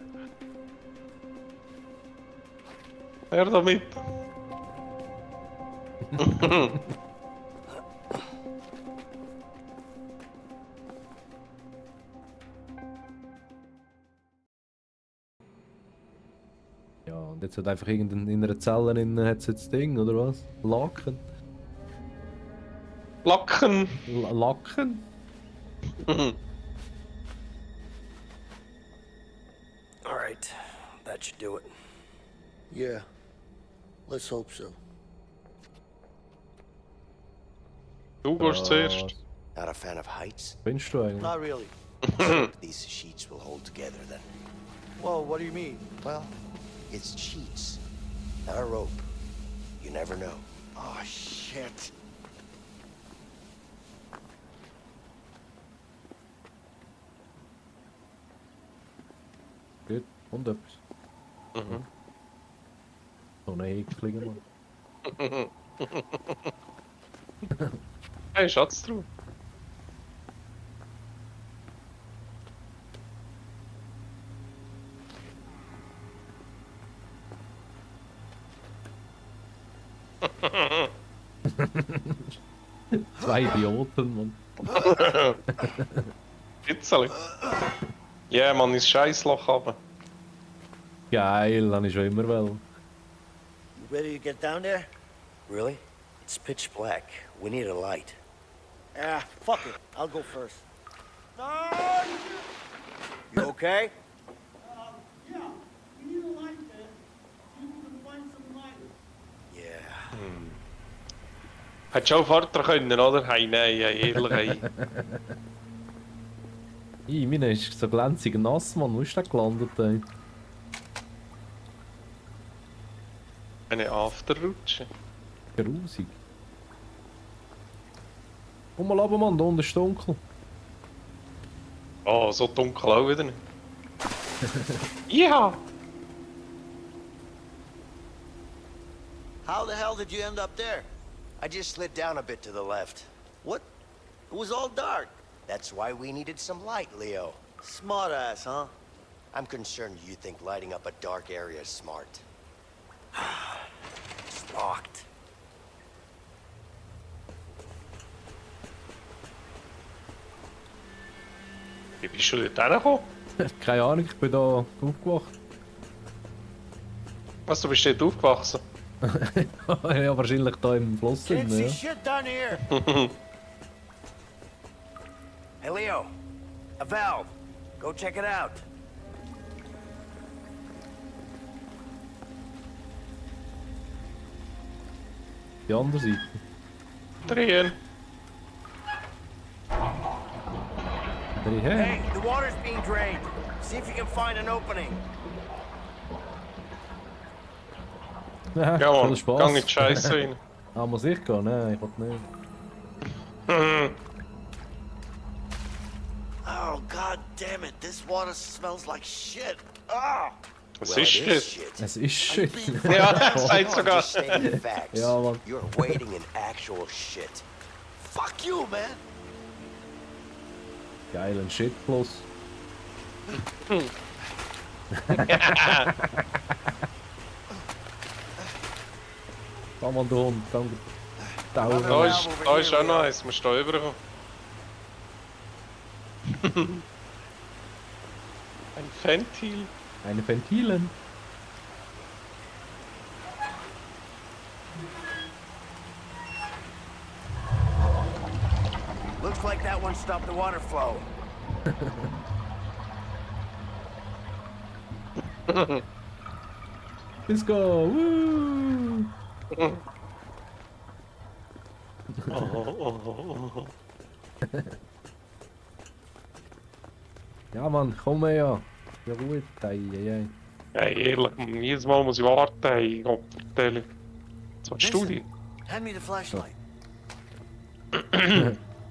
Hör damit. Ja, Jetzt hat einfach in einer Zelle innen hat's jetzt Ding, oder was? Laken? Lacken! Laken? All right, that should do it. Yeah. Let's hope so. Du gehst zuerst. Not a fan of heights? Findest du eigentlich? Not really. These sheets will hold together then. Well, what do you mean? Well, it's sheets, not a rope. You never know. Oh, shit. Gut, und etwas. Mhm. So ein ekliger Mann. Hey, Schatz drauf. Zwei Idioten, Mann. Pizzeli. Ja, man, ins Scheissloch runter. Geil, habe ich schon immer wollen. You ready to get down there? Really? It's pitch black. We need a light. Ah, fuck it. I'll go first. You okay? Yeah, we need a light there. You can find some light. Yeah. Hättest du auch Vater können, oder? Hey, nein, ehrlich, hey. Meine ist so glänzig nass, Mann. Wo ist der gelandet, ey? Eine Afterrutsche. Grusig. Komm mal runter, Mann. Da unten ist dunkel. Oh, so dunkel auch wieder nicht. Ja! How the hell did you end up there? I just slid down a bit to the left. What? It was all dark. That's why we needed some light, Leo. Smart ass, huh? I'm concerned you think lighting up a dark area is smart. It's locked. Wie bist du dort hergekommen? Keine Ahnung, ich bin da aufgewacht. Was, du bist dort aufgewachsen? Ja, wahrscheinlich da im Fluss. Can't see Ja. shit down here. Hey, Leo. A valve. Go check it out. Die andere Seite. Drehen. Dreh her. Hey, the water's being drained. See if you can find an opening. Ja, Ja, Mann, voll Spaß. gang in die Scheisse rein. Ah, muss ich gehen? Nein, ich will nicht. Oh, god damn it. This water smells like shit. Ah! Was Well, ist it das? shit. Es ist shit. Ja, das sagt I'm sogar. just stating facts. Ja, Mann. You're wading in actual shit. Fuck you, man. Geil, ein Shit plus. Komm an, du Hund, komm. Dauer. Da ist auch noch eins, musst du da rüberkommen. Ein Ventil. Eine Ventilen. Looks like that one stopped the water flow. Let's go! Woo! Ja, Mann, komm her. Ja gut, ei. Hey, ehrlich, jedes Mal muss ich warten. Hey, Gott, vertelle. Was willst du denn? Hand me the flashlight.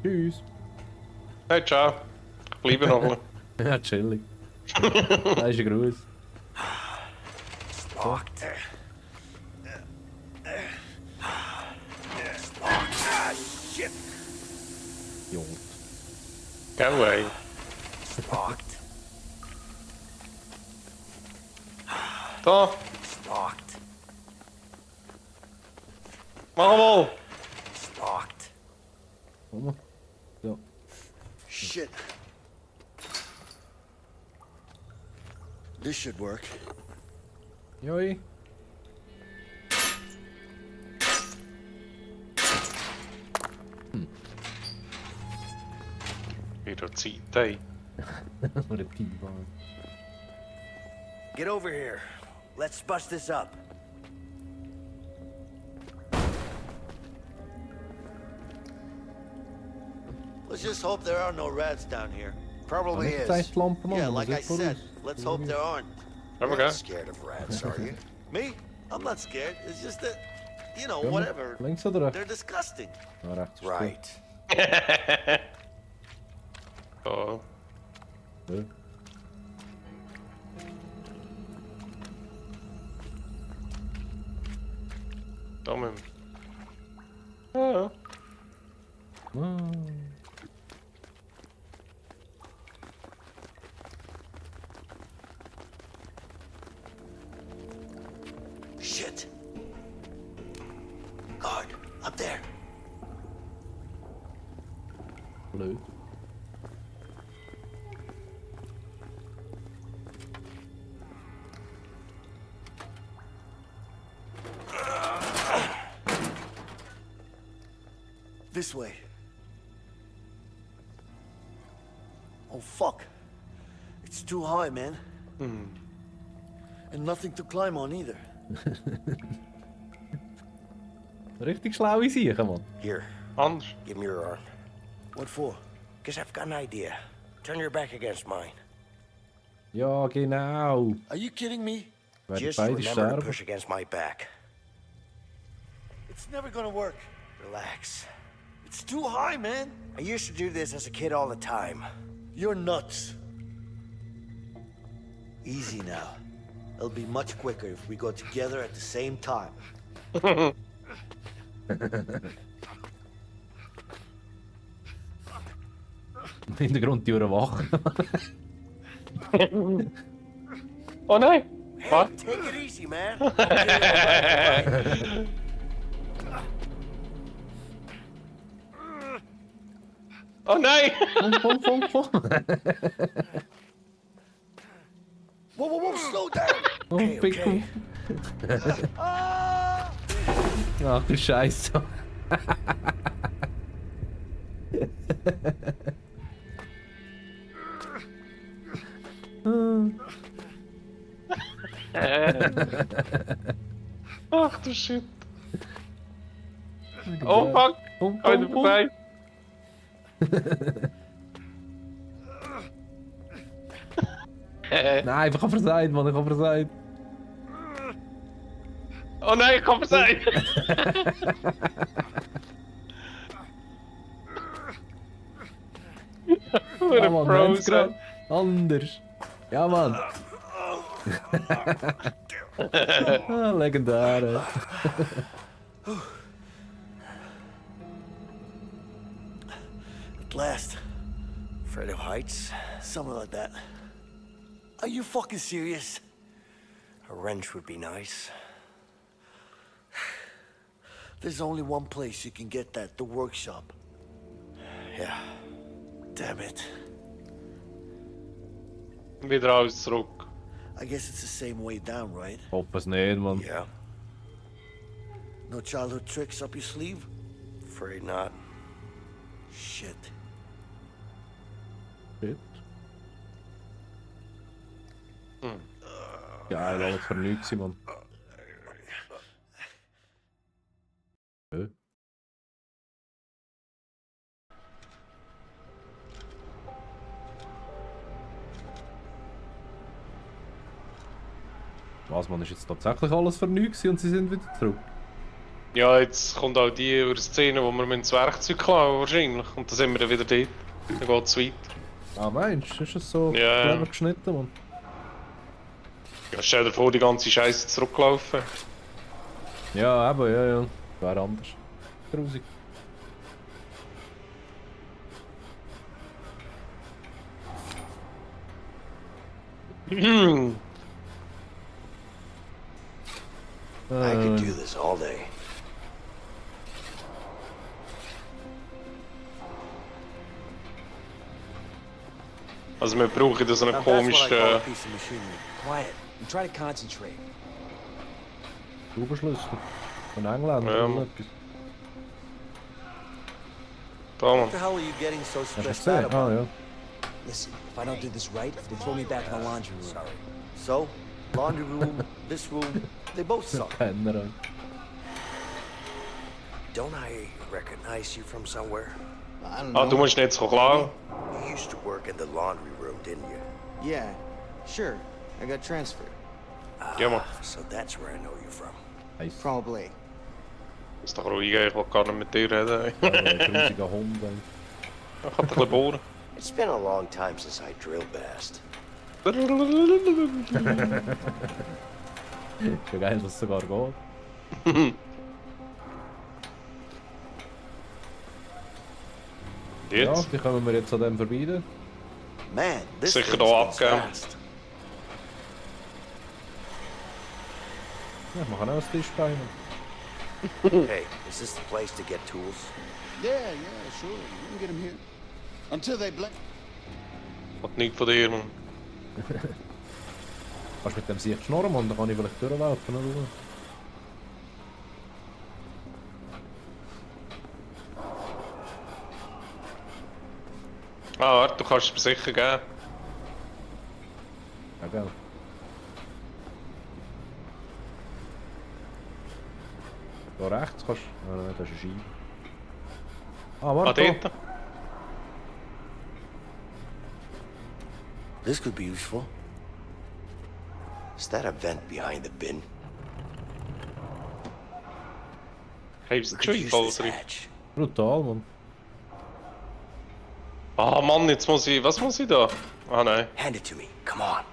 Tschüss. Hey, ciao. Ich bleibe noch ein bisschen. Ja, chillig. Das ist ein Gruß. Locked. Shit. Junge. Go away. Locked. Da, Locked. mach mal. Locked. Komm mal. Ja. Shit. This should work. Joi. Wieder Zeit, hey. Oder T-Bahn. Get over here. Let's bust this up. Let's just hope there are no rats down here. Probably is. Yeah, like I said, let's hope there aren't. Have a You're go. not scared of rats, are you? Me? I'm not scared. It's just that, you know, Ja, whatever. links oder rechts? They're disgusting. Ja, rechts ist Right. Oh. gut. Ja. Da mit dem. Ja. Ah. Shit. Guard, up there. Blöd. This way. Oh, fuck. It's too high, man. And nothing to climb on either. Richtig schlaue Sachen, Mann. Here, Anders. give me your arm. What for? Because I've got an idea. Turn your back against mine. Ja, genau. Are you kidding me? Werden Just beide remember to sterben. push against my back. It's never gonna work. Relax. It's too high, man. I used to do this as a kid all the time. You're nuts. Easy now. It'll be much quicker if we go together at the same time. Im Hintergrund die Uhr wach. Oh nein! Was? Take it easy, man. Oh nein! Whoa, whoa, whoa, slow down! Oh, Pickel. Ach du Scheiße. Ach du Shit. Oh fuck! Heute vorbei! Nein, ich hab versagt, Mann, ich hab versagt. Oh nein, ich hab versagt! Ja, Mann, wenn's grad anders. Ja, Mann. Ah, legendär. At last. Afraid of heights? Something like that. Are you fucking serious? A wrench would be nice. There's only one place you can get that, the workshop. Yeah. Damn it. Wieder alles zurück. I guess it's the same way down, right? Hopp es nicht, Mann. Yeah. No childhood tricks up your sleeve? Afraid not. Shit. Shit. Geil, alles für nichts, Mann. Ja. Was, man, ist jetzt tatsächlich alles für nichts und sie sind wieder zurück? Ja, jetzt kommt auch die Szene, wo wir das Werkzeug klauen wahrscheinlich. Und dann sind wir dann wieder dort. Dann geht's weiter. Ah, meinst du? Ist es so Ja. clever geschnitten, Mann? Ja, stell dir vor, die ganze Scheiße zurücklaufen. Ja, eben, ja. Wäre anders. Grusig. I could do this all day. Also wir brauchen da so einen Now that's what I komischen... call a piece of machinery. Quiet and try to concentrate. Schraubenschlüssel. Von England Ja. oder etwas. Da, What Mann. the hell are you getting so Hast du stressed gesehen? out Ah, about? ja. Listen, if I don't do this right, they throw me back in the laundry room. Sorry. So, laundry room, this room, they both suck. Penner. Don't I recognize you from somewhere? I don't Ah, know. du musst nicht so klar. You used to work in the laundry room, didn't you? Yeah, sure. I got transferred. Ja, Mann. So that's where I know you from. Probably. Ist doch ruhig, ich will gar nicht mit dir reden. Grusiger Hund. ey. Ich kann ein bisschen bohren. It's been a long time since I drill bassed. Ist ja geil, dass es sogar geht. Ja, Jetzt? wie kommen wir jetzt an dem vorbei? Man, this Sicher thing da spins abgeben. fast. Ja, wir können auch das Tischbein. Hey, is this the place to get tools? Yeah, sure. You can get them here. Until they blink. Und nichts von dir, Mann. Kannst du mit dem Sicht schnurren, Mann? Dann kann ich vielleicht durchlaufen, oder? Ah, warte, du kannst es mir sicher geben. Ja, geil. Da rechts kannst du... Ah, nein, das ist eine Scheibe. Ah, Ah, warte. dort. This could be useful. Is that a vent behind the bin? Heeft ze Could use Tree this drin? hatch. Brutal, Mann. Ah, Mann, jetzt muss ich... Was muss ich da? Ah, nein. Hand it to me. Come on.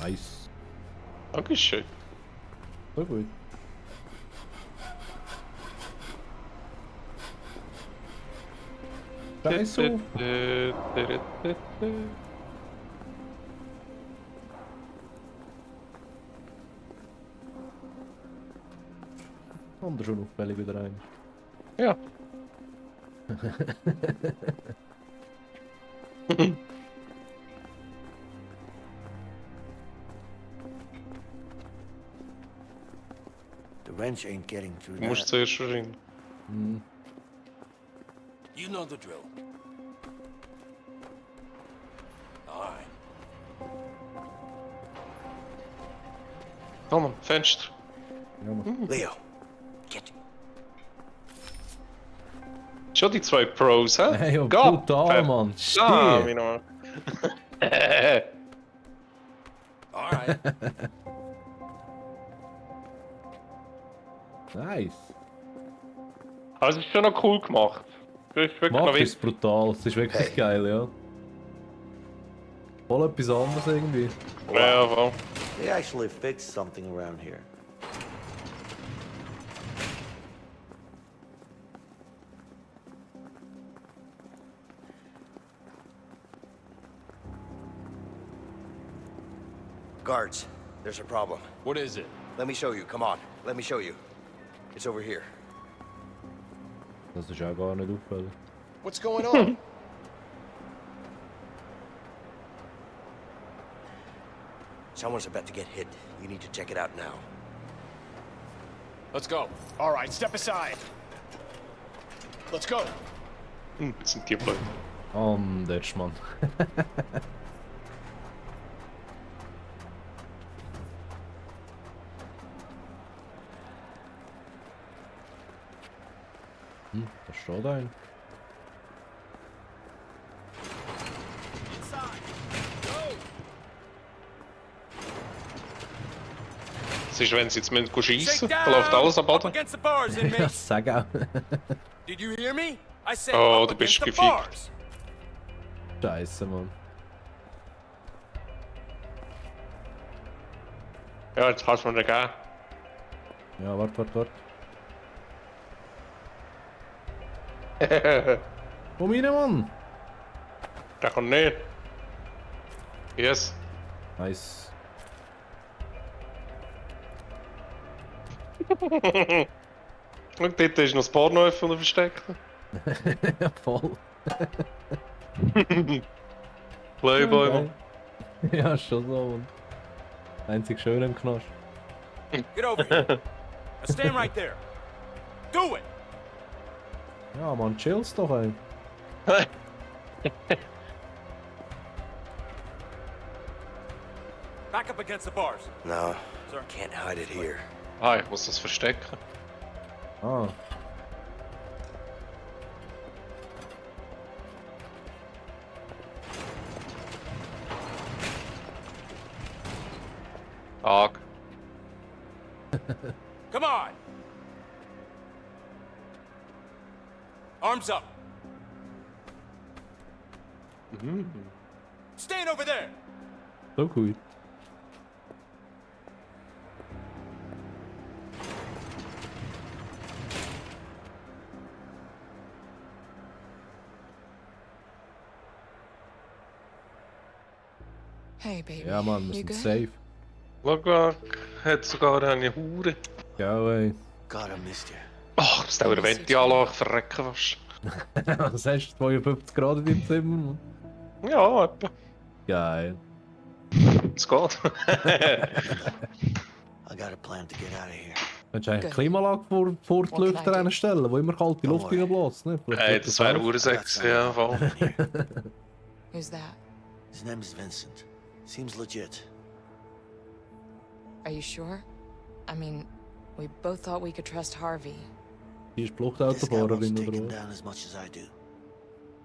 Nice. Dankeschön. So gut. Scheiße. Und schon auffällig wieder rein. Ja. The wrench ain't getting through Du musst that. zuerst rein. You know the drill. All right. Komm, Mann, Fenster. Ja, Mann. Leo, get. Schon die zwei Pros, hä? Hey, ja, Gott, brutal, Mann. Ah, Shit. wie noch. All right. Nice. Also, es ist schon noch cool gemacht. Das ist wirklich noch Macht ist wichtig. brutal. Es ist wirklich geil, ja. Voll etwas anderes irgendwie. Ja, voll. They actually fixed something around here. Guards, there's a problem. What is it? Let me show you. Come on. Let me show you. It's over here. Das ist auch gar nicht auffällig. What's going on? Someone's about to get hit. You need to check it out now. Let's go. All right, step aside. Let's go. Sind die blöd. Anders, Mann. Da steht ein. Es ist, wenn sie jetzt müssen schiessen, dann läuft alles am Boden. Against the bars, inmate. Sag auch. Did you hear me? I said Oh, up du bist against the gefickt. bars. Scheiße, Mann. Ja, jetzt kannst du mir den geben. Ja, warte. Komm rein, Mann! Der kommt nicht. Yes. Nice. Und dort ist noch das Porno versteckt. Ja, voll. Playboy, Ja, Mann. geil. Ja, schon so, Mann. Einzig schön im Knast. Get over here. Now stand right there. Do it! Ja, man, chill's doch, ey. Back up against the bars. No, Sir. can't hide it here. Ah, ich muss das verstecken. Ah. Arg. Come on! Arms up. Stand over there! So gut. Hey, baby. Ja, Mann, wir you sind good? safe. Schau, hat sogar eine Hure. Ja, ey. God, I missed you. Ach, das dauert Venti anlagen, verrecken fast. Was hast du? 52 Grad in deinem Zimmer, Mann? Ja, etwa. Geil. Es geht. I got a plan to get out of here. Könntest du eigentlich eine Klimaanlage vor die Lüfter stellen, wo immer kalte Luft reinbläst, ne? Hey, das wäre ursexy, ja, voll. Who's that? His name is Vincent. Seems legit. Are you sure? I mean, we both thought we could trust Harvey. Die ist This guy wants Fluchtautofahrerin to take oder him was? down as much as I do.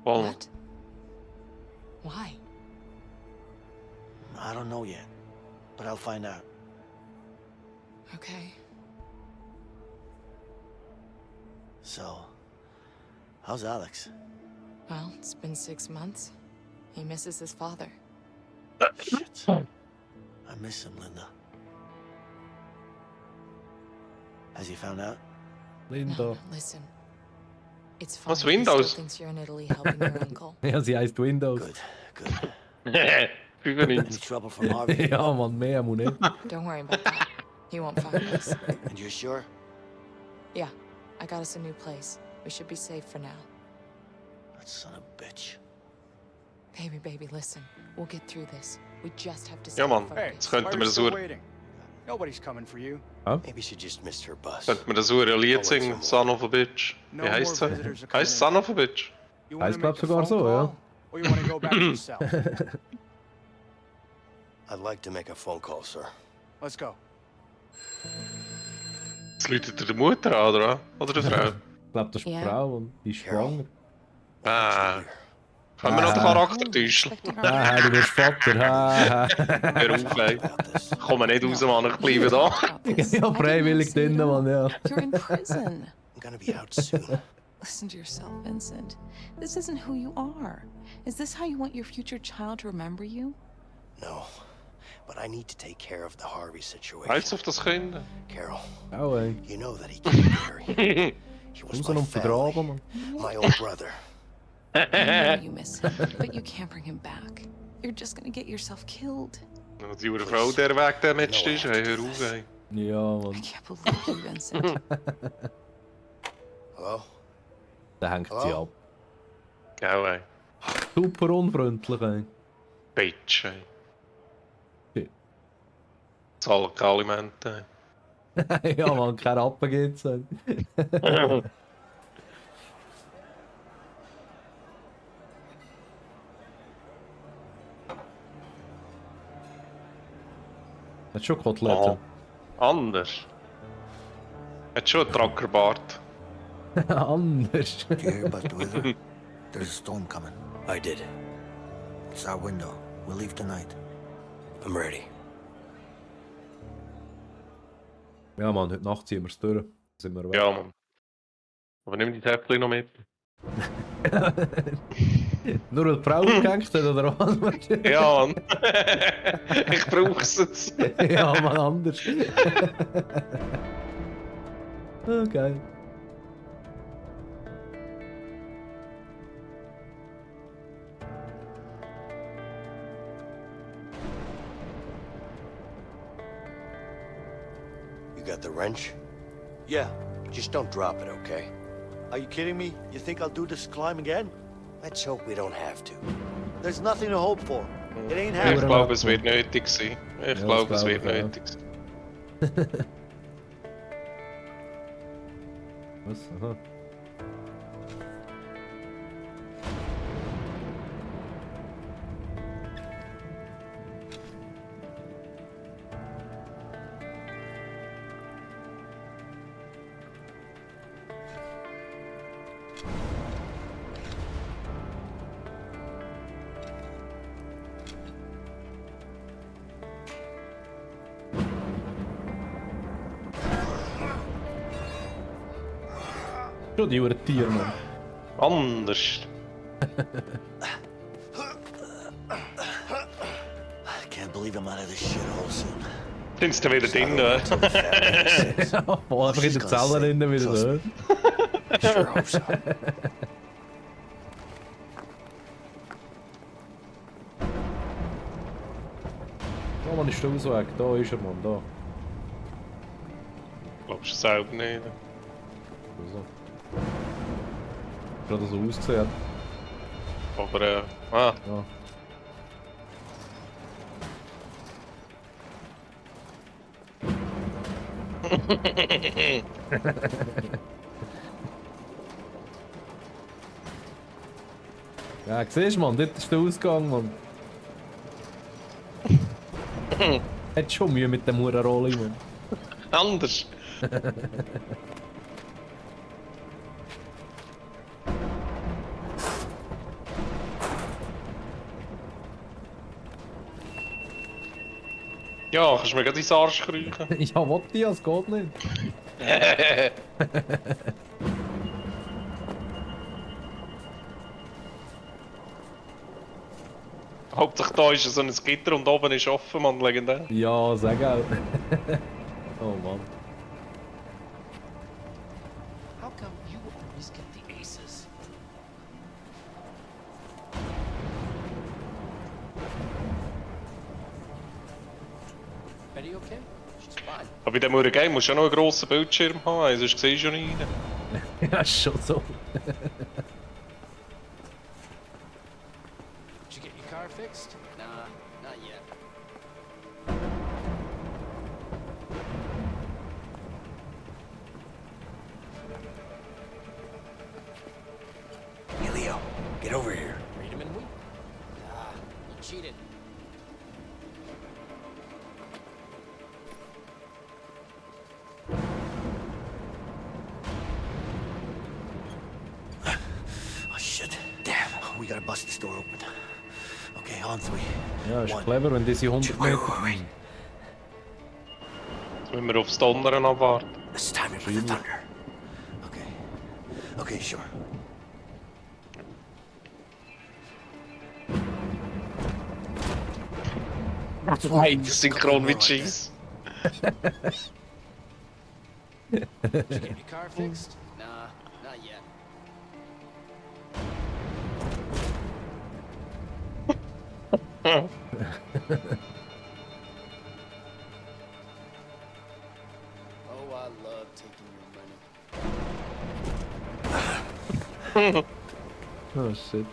Voll. What? Why? I don't know yet, but I'll find out. Okay. So, how's Alex? Well, it's been 6 months. He misses his father. Shit. I miss him, Linda. Has he found out? Linda. No, listen. It's fine. Was, He still Windows? thinks you're in Italy helping your uncle. Ja, sie heisst Windows. Good. 95. Any trouble from Harvey? Ja, Mann, mehr muss nicht. Don't worry about that. He won't find us. And you're sure? Yeah, I got us a new place. We should be safe for now. That son of a bitch. Baby, listen. We'll get through this. We just have to stay Ja, Mann. focused. Jetzt könnten wir das still Ur... waiting? Nobody's coming for you. Maybe she just missed her bus. Könnten wir das Ur Lied singen? Son of a Bitch. Wie heisst more es? visitors are coming Heißt in. Son of a Bitch? You want Heißt to glaub make a sogar phone so, ja. call, or you want to go back to your cell? I'd like to make a phone call, sir. Let's go. Das läutet der Mutter an, oder? Oder der Frau? Ich glaube, das ist die Ja. Frau und die ist schwanger. Ah. Können wir noch den Charakter täuschen? Ah, du bist Vater. Ha, Hör auf, ey. Komm nicht raus, Mann, ich bleibe da. ja, freiwillig drinnen, Mann, ja. You're in prison. I'm gonna be out soon. Listen to yourself, Vincent. This isn't who you are. Is this how you want your future child to remember you? No, but I need to take care of the Harvey situation. Heißt auf das Kind? Carol, Auch, ey. you know that he killed Gary. He was Raus my und vergraben, family, Mann. my old brother. I know you miss him, but you can't bring him back. You're just gonna get yourself killed. Die junge Frau, der Weg der Match ist, hey, hör auf, ey. Ja, Mann. I can't believe you, Vincent. Hello? Da hängt sie ab. Gell, ey. Super unfreundlich, ey. Bitch, ey. Shit. Zahlen keine Alimente, ey. ja, Mann, kein Rappen geht's, ey. Hat schon Koteletten. Anders. Hat schon einen Trackerbart. Anders. Did you hear about the weather? There's a storm coming. I did. It's our window. We'll leave tonight. I'm ready. Ja, Mann, heute Nacht ziehen wir es durch. Sind wir weg. Ja, Mann. Aber nimm die Täppchen noch mit. Nur weil die Frau gehängt hat, oder was? Ja, Mann. Ich brauch's jetzt. ja, Mann, anders. oh, geil. You got the wrench? Yeah. Just don't drop it, okay? Are you kidding me? You think I'll do this climb again? Let's hope we don't have to. There's nothing to hope for. It ain't Ich happening. glaube, es wird nötig sein. Ich Ja, glaube, das es wird glaube ich, ja. nötig sein. Was? Aha. Schon die Uhren Tier, Mann. Anders. I can't believe I'm out of this shithole soon. Sind sie wieder drin, ne? Boah, einfach in der Zelle drin wieder so. I sure hope so. Oh Mann, ist der Ausweg. Da ist er, Mann, da. Glaubst du selber nicht? Also. Gerade so ausgesehen. Aber ah. Ja. Ja, siehst du, Mann, dort ist der Ausgang, Mann. Hat schon Mühe mit dem Hurenrolli, Mann. Anders. Ja, kannst du mir gerade ins Arsch kriechen? Ja, wollte ich, es geht nicht. Hauptsache da ist so ein Gitter und oben ist offen, Mann, legendär. Ja, sag auch. Oh Mann. How come you always get the aces? Betty okay? She's fine. Aber bei dem Game musst du ja noch einen grossen Bildschirm haben, sonst siehst du ja nicht rein. Ja, ist schon so. Did you get your car fixed? Nah, not yet. Hey, Leo, get over here. Read him and weep. Ah, you cheated. Oh shit. Damn. We gotta bust this door open. Okay, on three. Ja, ist One. clever, wenn diese 100 Meter... Jetzt müssen wir aufs Donnern abwarten. This time for the thunder. Okay. Okay, sure. Synchron mit Cheese. Did you get your car fixed? Nah, not yet. Oh, I love taking your money. Oh shit.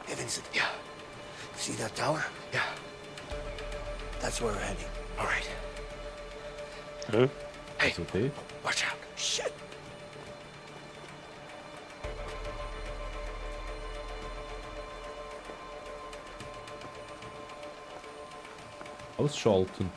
Hey, Vincent. Yeah. See that tower? Yeah. That's where we're heading. All right. Huh? Hey, Ist okay. watch out. Shit. Ausschalten.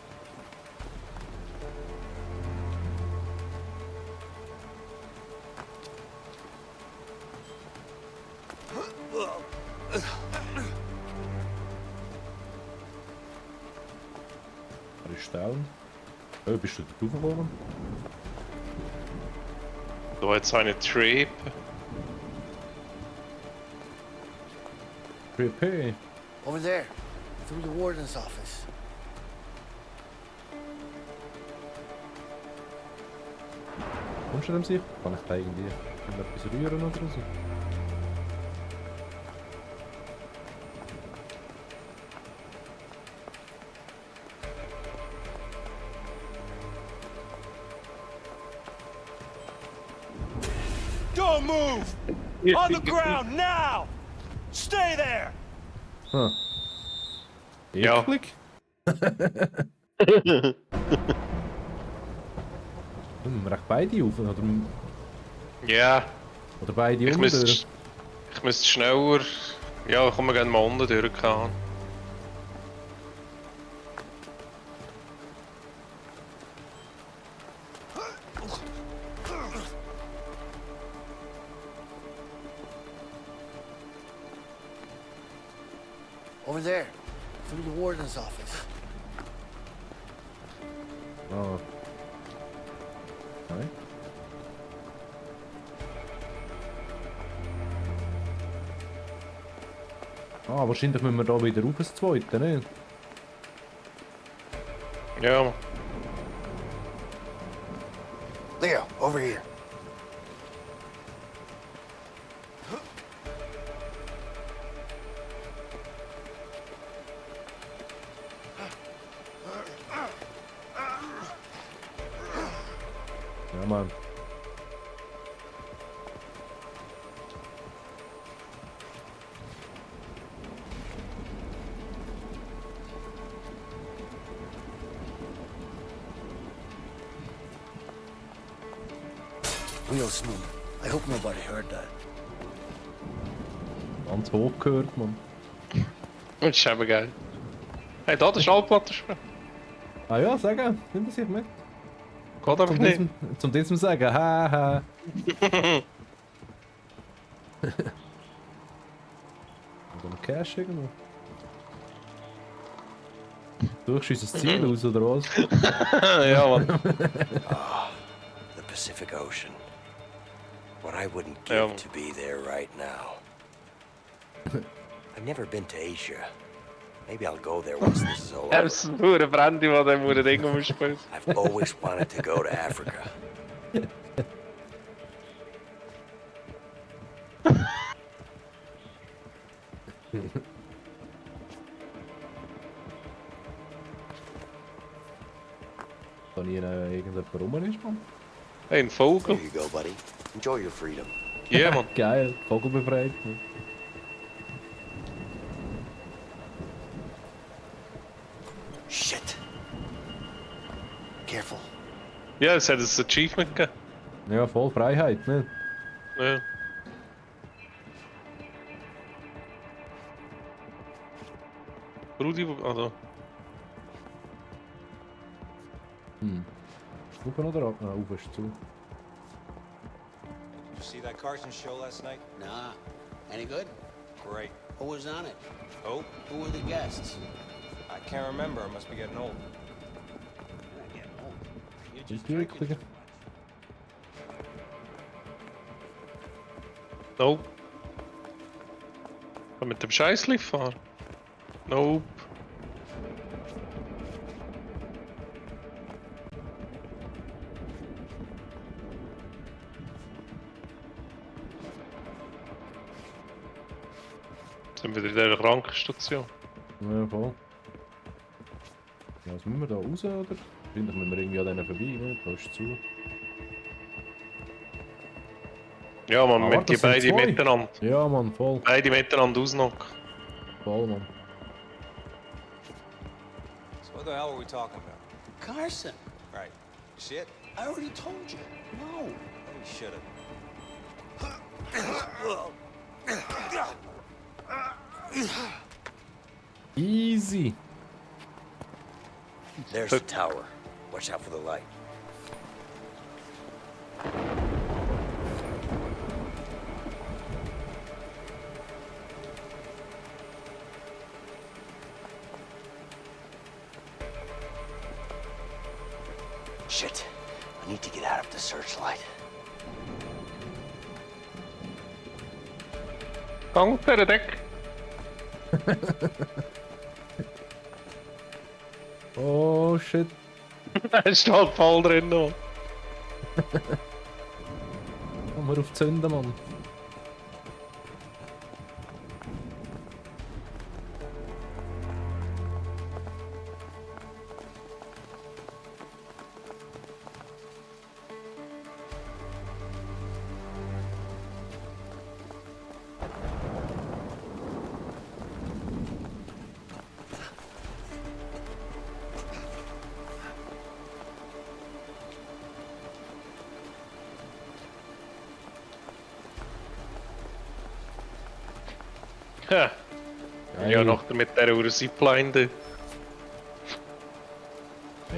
Stellen. Oh, bist du da draufgekommen? Da jetzt eine Trip. Creepy. Over there. Through the warden's office. Kommst du dem sicher? Kann ich da irgendwie etwas rühren oder so? Don't move! On the ground now! Stay there! Huh. Ja. Eklig. Müssen wir echt beide auf? Oder, Ja. oder beide Ich unten müsste durch? schneller. Ja, komm, wir gehen mal unten durch. Keine Ahnung. Over there, through the warden's office. Ah. Nein. Ah, wahrscheinlich müssen wir da wieder rauf ins Zweite, ne? Ja. Leo, over here. Ja, Mann. Real smooth. I hope nobody heard that. Ganz hoch gehört, Mann. Das ist eben geil. Hey, da der Schallplatte spielen. Ah ja, sagen, nimm das sich mit. Geht einfach nicht. Zum diesem sagen, haha. So ein Cash irgendwo. Durchschießt das Ziel aus, oder was? Ja, Mann. The Pacific Ocean. What I wouldn't give to be there right now. I've never been to Asia. Maybe I'll go there once this is over. Er ist nur ein Brandy, der dem muss Ding umspielt. I've always wanted to go to Africa. Da nie irgendjemand rum ist, Mann. Hey, ein Vogel. Here you go, buddy. Enjoy your freedom. Ja, Mann. Geil, Vogel befreit. Mann. Shit. Careful. Ja, es hat ein Achievement gegeben. Ja, voll Freiheit, ne? Ja. Rudi, also. Rauf oder ab? Ah, rauf ist zu. Did you see that Carson show last night? Nah. Any good? Great. Who was on it? Oh, Who were the guests? I can't remember. I must be getting old. You're not getting old. You're Ist just drinking wirklich? too much. Nope. Kann mit dem Scheißlift fahren? Nope. Sind wir in dieser Krankenstation? Ja, voll. Ja, was müssen wir da raus, oder? Wahrscheinlich müssen wir irgendwie an denen vorbei, ne? Da ist zu. Ja, man, Ah, mit warte, die das sind beiden zwei. miteinander. Ja, Mann, voll. Beide miteinander ausnocken. Voll, Mann. So what the hell are we talking about? Carson, Right. You see it? I already told you. No. Oh, you should have. Easy. There's the tower. Watch out for the light. Shit. I need to get out of the searchlight. Gang auf dieser Decke. Oh shit. Er steht voll drin noch. Komm mal auf die Zünden, Mann. Ja, ja noch mit der Zipline da.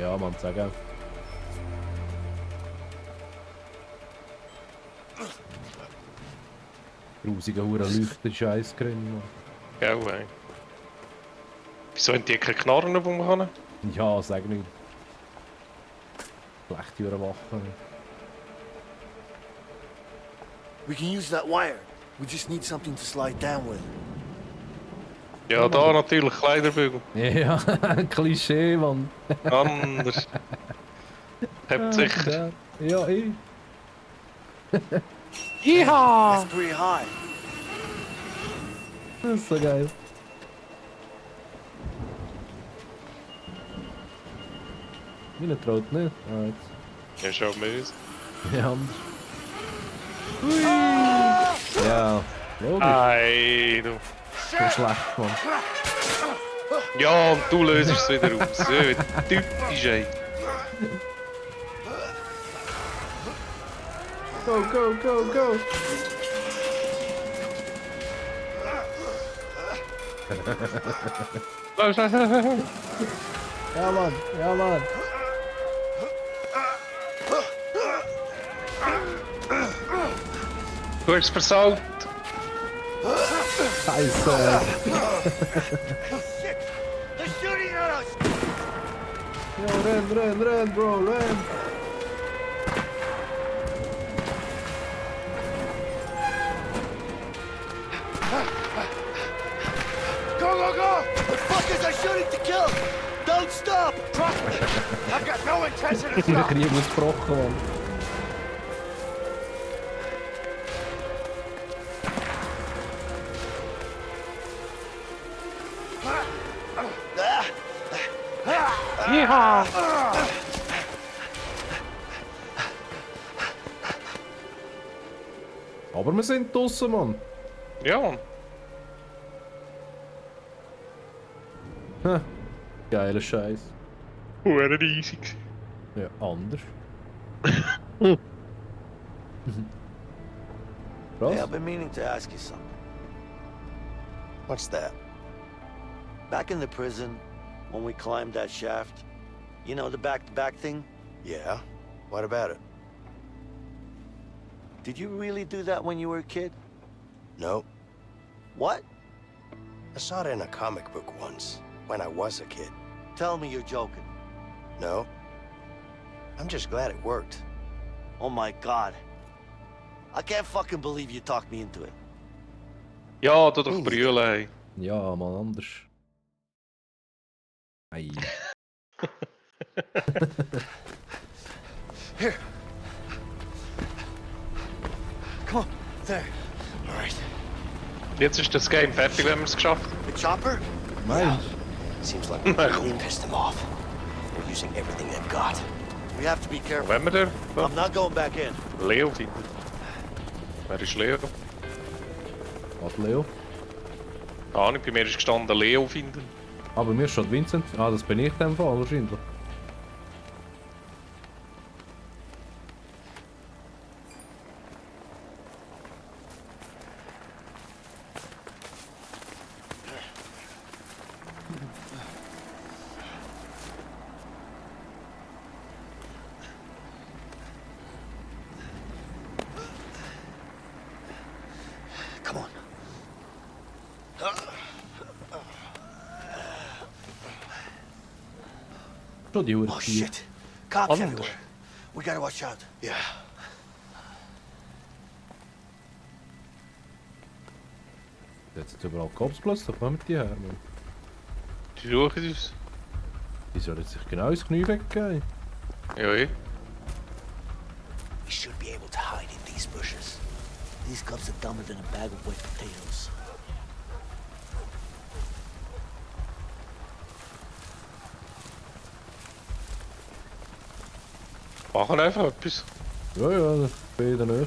Ja, man, sag auch. Grusiger Huren-Leuchten-Scheiß drin. Gell, ey. Wieso haben die keine Knarren, die man kann? Ja, sag nicht. Schlechte Überwachung. We can use that wire. We just need something to slide down with. Ja, da natürlich Kleiderbügel. Ja, Klischee, Mann. Anders. Habt sicher. Ja, ich. That's pretty high. Das ist so geil. Meine traut nicht. Ah, jetzt. Ja, schau mal aus. Ja, anders. Ja, logisch. Ei, du. So schlecht, Mann. Ja, und du löst es wieder aus. So, typisch, ey. Go, go, go, go! Los, los, los, los. Ja, Mann, ja, Mann. Du hast es versaut. Scheiße. They're shooting at us! Ja, renn, Bro, renn. Go, go, go! The fuckers are shooting to kill! Don't stop! Trust me! I've got no intention of Der stopping! Krieg ausgebrochen, Mann. Ja. Aber wir sind draussen, Mann. Ja. Hm. Geiler Scheiß. Hure riesig. Ja, anders. Hey, I've been meaning to ask you something. What's that? Back in the prison, when we climbed that shaft, you know, the back-to-back thing? Yeah? What about it? Did you really do that when you were a kid? No. What? I saw it in a comic book once, when I was a kid. Tell me you're joking. No. I'm just glad it worked. Oh my god. I can't fucking believe you talked me into it. Ja, tu doch brüllen, ey. Ja, mal anders. Ei. Here. Come on. There. All right. Jetzt ist das Game fertig, wenn wir es geschafft haben. The chopper? Nein. Seems like we really pissed them off. They're using everything they've got. We have to be careful. Wenn wir den I'm not going back in. Leo finden. Wer ist Leo? Was, Leo? Keine Ahnung, bei mir ist gestanden Leo finden. Aber mir steht Vincent. Ah, das bin ich in dem Fall wahrscheinlich. Come on. Schon die Uhr. Oh shit. Cops everywhere. We gotta watch out. Yeah. Jetzt sind überall Cops plötzlich. Wo kommen die her, Mann? Die suchen uns. Die sollen sich genau ins Knie weggeben. Ja, eh. We should be able to hide in these bushes. These cops are dumber than a bag of wet potatoes. Machen einfach etwas. Ja, ja, ich bin in der Nähe.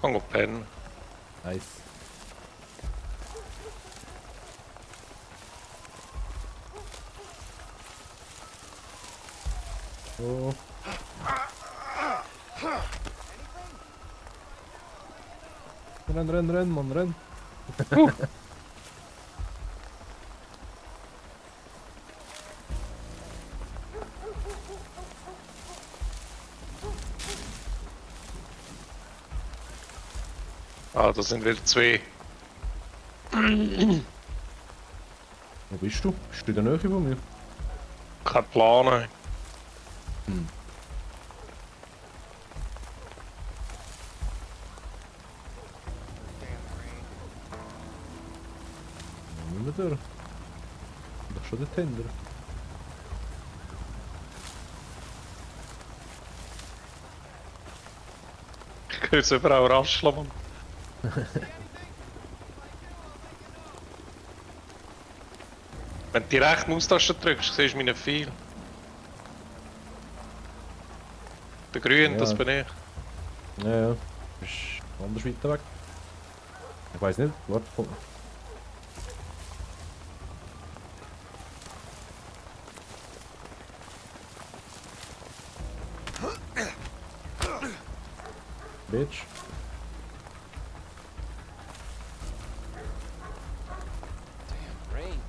Kann gut pennen. Nice. So. Renn, Mann, renn. Ah, da sind wieder zwei. Wo bist du? Bist du in der Nähe von mir? Kein Plan. Hm. Nicht mehr durch. Doch schon der Tender. Ich höre es überall rascheln, Mann. Wenn du die rechte Maustaste drückst, siehst du meine Pfeil. Der grüne, Ja. das bin ich. Ja. Bist anders weiter weg. Ich weiß nicht. Warte, komm. Bitch. Rain.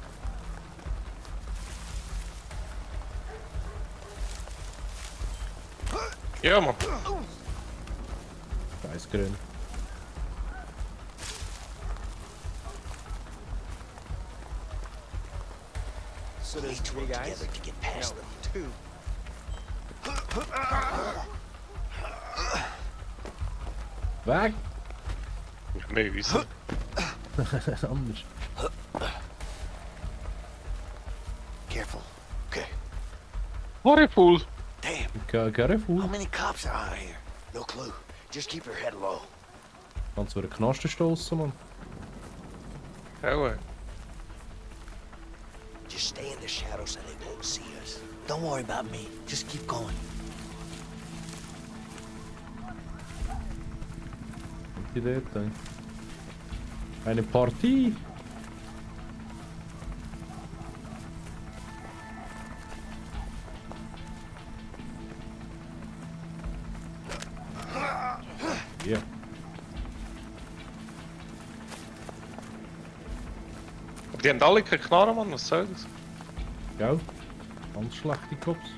Ja, Mann. Weißgrün. So there's three guys together to get past them. Two. Weg! Mäuse. Anders. Careful. Okay. Horrible. Damn. Careful. How many cops are out here? No clue. Just keep your head low. Kannst du einen Knasten stoßen, Mann? Auch. Just stay in the shadows so they won't see us. Don't worry about me. Just keep going. Die dort. Eine Partie. Ja. Aber die haben alle keine Knarre, Mann. Was soll das? Gell? Ganz schlechte Cops.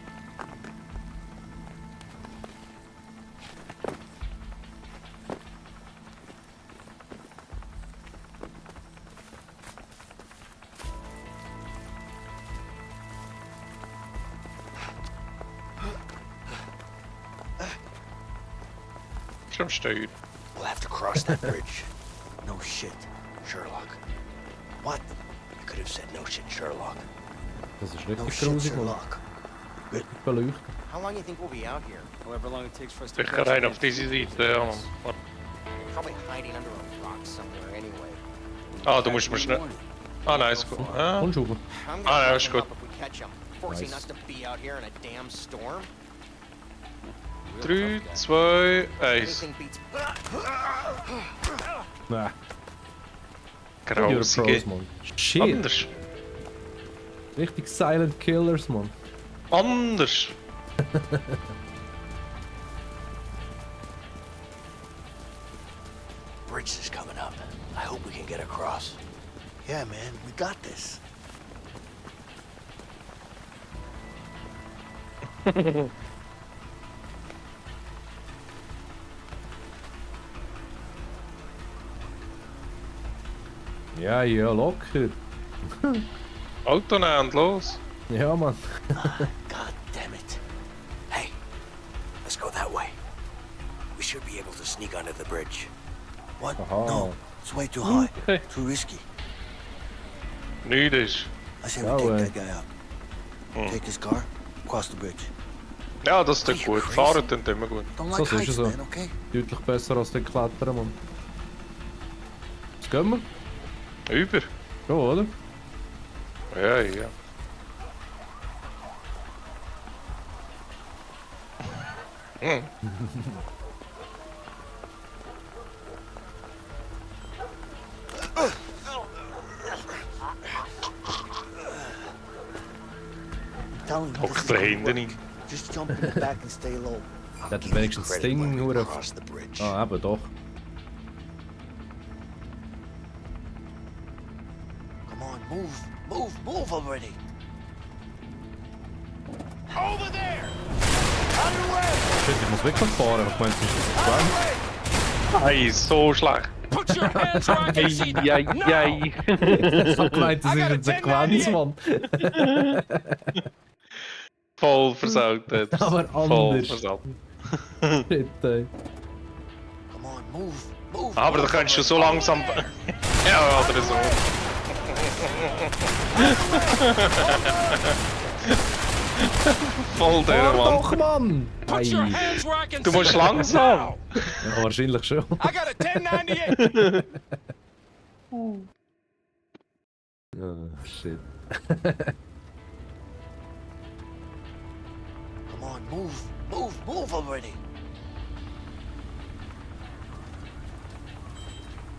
Schon steuern. We'll have to cross that bridge. No shit, Sherlock. What? You could have said no shit, Sherlock. Das ist No richtig shit, grusig, Mann. Sherlock. Richtig beleuchtet. How long do you think we'll be out here? However long it takes for us to Sicher rein auf diese Seite, ja, Mann. Warte. Probably hiding under a rock somewhere anyway. Ah, du musst mir schnell. Ah, nein, ist gut. Ah, Komm schon. I'm Ah, ja, gonna ist fuck 'em gut. up if we catch 'em. Forcing Nice. us to be out here in a damn storm. 3, 2, 1. Anything beats. Nah. Grausige. Pros, Mann. Shit. Anders. Richtig Silent Killers, Mann. Anders. Bridge is coming up. I hope we can get across. Yeah, man, we got this. Ja, ja, locker. Auto nehmen und los. Ja, Mann. God damn it. Hey, let's go that way. We should be able to sneak onto the bridge. What? Aha. No, it's way too high. Okay. Too risky. Nichts ist. I say we Ja, take ey. that guy out. Take his car, cross the bridge. Ja, das tut gut. Fahren tut immer gut. Don't So like ist heights, es so. man, okay? Deutlich besser als der Klettern, Mann. Was gehen wir? Über. Ja, oder? Ja, ja. Telling you, Hock this is er gonna hinten work. rein. Just jump in the back and stay low. Der hat wenigstens das Ding nur auf... Across the bridge. Ah, eben doch. Come on, move already. Over there! Out of the way! Shit, ich muss wirklich fahren. Ich meine, es ist ein Hey, so schlecht. Put your hands where I can see them. Jei. Ich hab gemeint, das ist eine Sequenz, Mann. Voll versaut jetzt. Aber Voll anders. versaut. Shit, ey. Come on, move. Aber da kannst du so langsam... ja, oder so. Voll der Fahr Mann. doch, Mann! Put your Ei. hands where I can Du see musst them. langsam. Ja, wahrscheinlich schon. I got a 1098! Oh, shit. Come on, move already.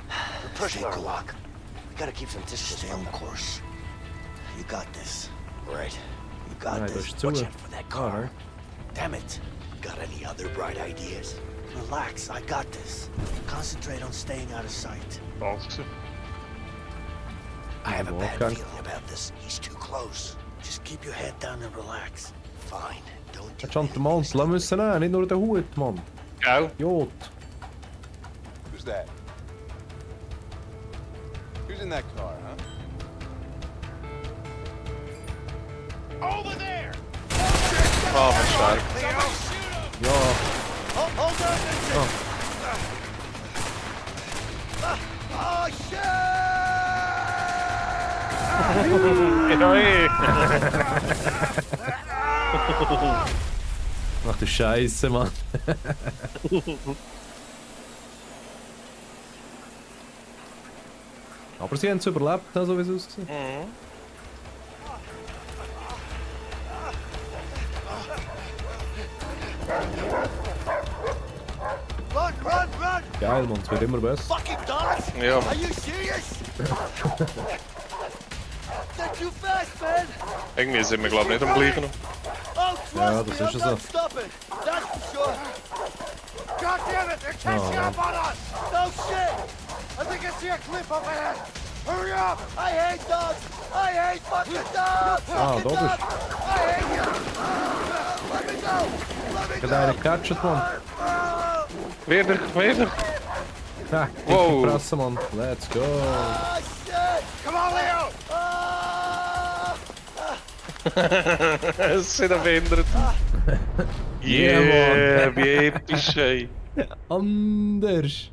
We're pushing our luck. We gotta keep some distance. Stay on course. You got this. Right. You got Nein, this. das ist zu. Watch out for that car. Damn it. Got any other bright ideas? Relax, I got this. Concentrate on staying out of sight. I have a bad Okay. feeling about this. He's too close. Just keep your head down and relax. Fine. Don't do Hättest du den Mantel müssen nehmen, nicht nur den Hut, Mann. Gell? Jod. Who's that? Who's in that car, huh? Over there! Ah, wat stark. Ja. Hold on, Oh. Oh, shit! Ach du Scheiße, Mann. Aber sie haben es überlebt, so wie es aussieht. Run! Geil, Mann, es wird immer besser. Fucking dogs! Ja. Are you serious? They're too fast, man! Irgendwie sind wir, glaube ich, nicht am gleichen. Oh, Ja, trust das me, ist I'm es not auch. stopping! That's for sure! God damn it! They're catching Oh, up on us! No shit! I think I see a cliff up ahead! Hurry up! I hate dogs! I hate fucking dogs! Ah, Fucking dat is- dogs! I hate you! Let me go! Let me Ik heb go! eigenlijk gecatcht, man. Weer. Ja, Wow. wow. Pressen, man. Let's go. Ah, shit! Come on, Leo! Ze zijn er verhinderd. Yeah, Yeah, man. wie episch, ey. Anders.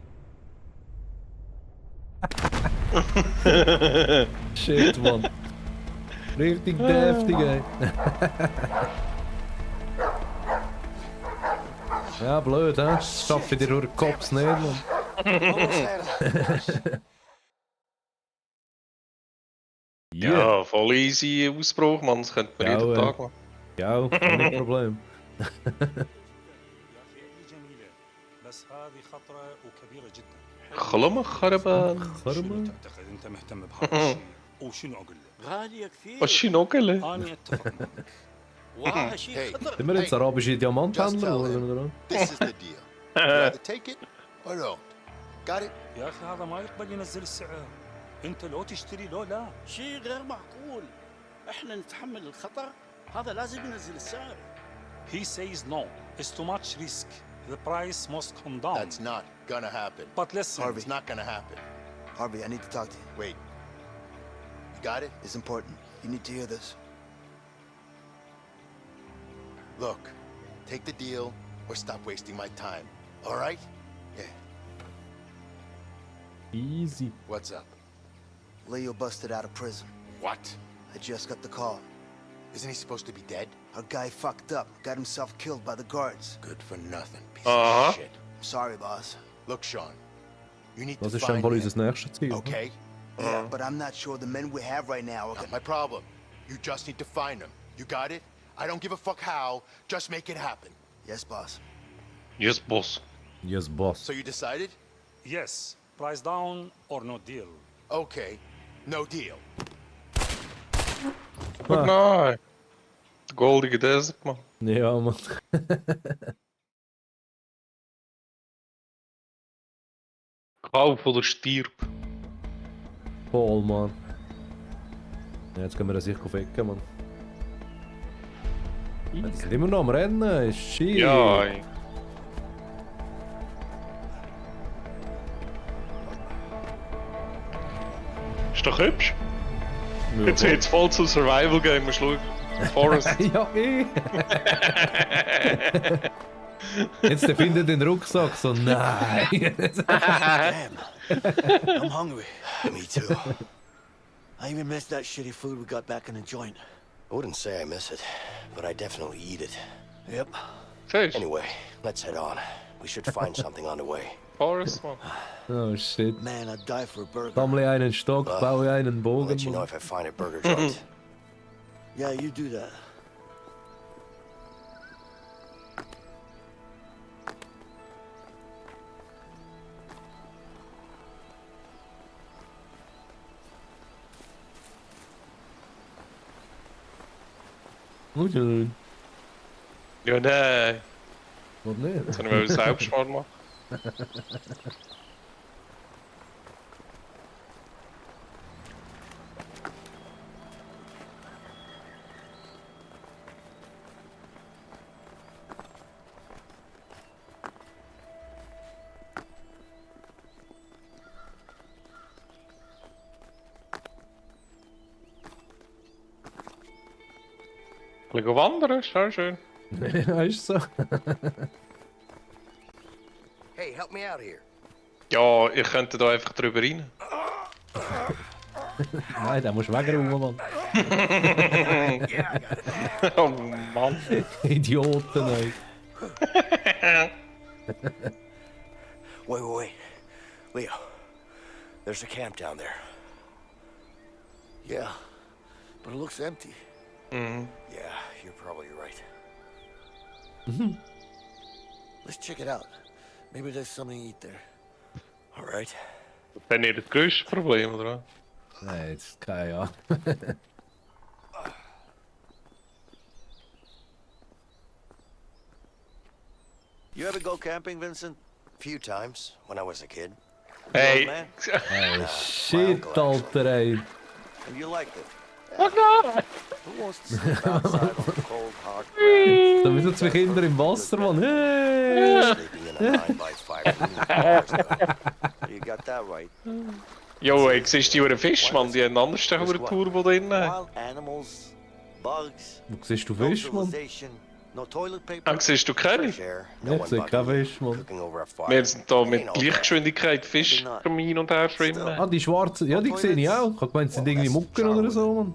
Shit, man. Richtig deftig, ey. Ja, blöd, hè? Schaffe dir door de kops niet, man. Ja, voll easy Ausbruch, man. Das könnte man jeden Tag machen. Ja, geen probleem. بس هذه خطرة وكبيرة جدا. خلما خربان. خربان؟ تعتقد انت مهتم بهذا الشيء وشنو اقول لك؟ غالية كثير. وشي نوكله؟ انا اتفق معك. والله شيء خطر. Sind wir jetzt arabische Diamanthandel oder? This is the deal. You either take it or don't. Got it? يا اخي هذا ما يقبل ينزل السعر. انت لو تشتري لو لا. شيء غير معقول. احنا نتحمل الخطر. هذا لازم ينزل السعر. He says no. It's too much risk. The price must come down. That's not gonna happen. But listen. It's not gonna happen. Harvey, I need to talk to you. Wait. You got it? It's important. You need to hear this. Look, take the deal or stop wasting my time. All right? Yeah. Easy. What's up? Leo busted out of prison. What? I just got the call. Isn't he supposed to be dead? Our guy fucked up, got himself killed by the guards. Good for nothing, piece Uh-huh. of shit. I'm sorry, boss. Look, Sean. You need Das to ist dann find wohl him, unser nächstes Ziel. okay? Yeah, but I'm not sure the men we have right now are Not gonna... my problem. You just need to find him. You got it? I don't give a fuck how. Just make it happen. Yes, boss. Yes, boss. Yes, boss. So you decided? Yes. Price down or no deal. Okay. No deal. Maar nee. Goldige Desert, man. Ja, man. Kauf oder stirb. Voll, man. Ja, jetzt können wir das sicher aufwecken, man. Die sind immer noch am Rennen, ist shit. Ja, ey. Ist doch hübsch. Ja, Jetzt wird's voll zu Survival Game, musst du schauen. Forest. Ja, Jetzt der findet den Rucksack so, nein. Damn. I'm hungry. Me too. I even missed that shitty food we got back in the joint. I wouldn't say I miss it, but I definitely eat it. Yep. Anyway, let's head on. We should find something on the way. Forest, man. Oh shit. Man, I'd die for a burger. Sammle einen Stock, baue einen I'll Bogen. let you know if I find a burger joint. Yeah, you do that. Gut. Ja, nein. Was nicht? Jetzt können wir Selbstmord machen. Ein bisschen wandern, ist auch schön. Ja, ist so. Hey, help me out here. Ja, ihr könnt da einfach drüber rein. Nein, da musst du wegräumen, Mann. Oh Mann. Idioten, ey. Wait. Leo, there's a camp down there. Yeah, but it looks empty. Yeah, you're probably right. Let's check it out. Maybe there's something to eat there. All right. Das ist nicht das grösste Problem, oder? Nein, jetzt keine Ahnung. You ever go camping, Vincent? Few times when I was a kid. Hey. Man? Hey, shit, Alter, ey. And you liked it? Oh no! Who wants to sleep outside on the cold, hard Da müssen zwei Kinder im Wasser, Mann. ground? Hey! Sleeping in a 9x5 room though. You got that right. Jo, ey, siehst du die Fisch, Mann? Die haben einen anderen Tour, wo drin. Wild animals, bugs, Wo siehst du no Fisch, Mann? civilization, no toilet paper. Ah, siehst du keine? Jetzt sehe ich keinen Fisch, Mann. Wir sind da mit Lichtgeschwindigkeit Fisch hin und her schwimmen. Ah, die schwarzen, ja, die sehe ich auch. Ich hab gemeint, es sind irgendwie Mucken oder so, Mann.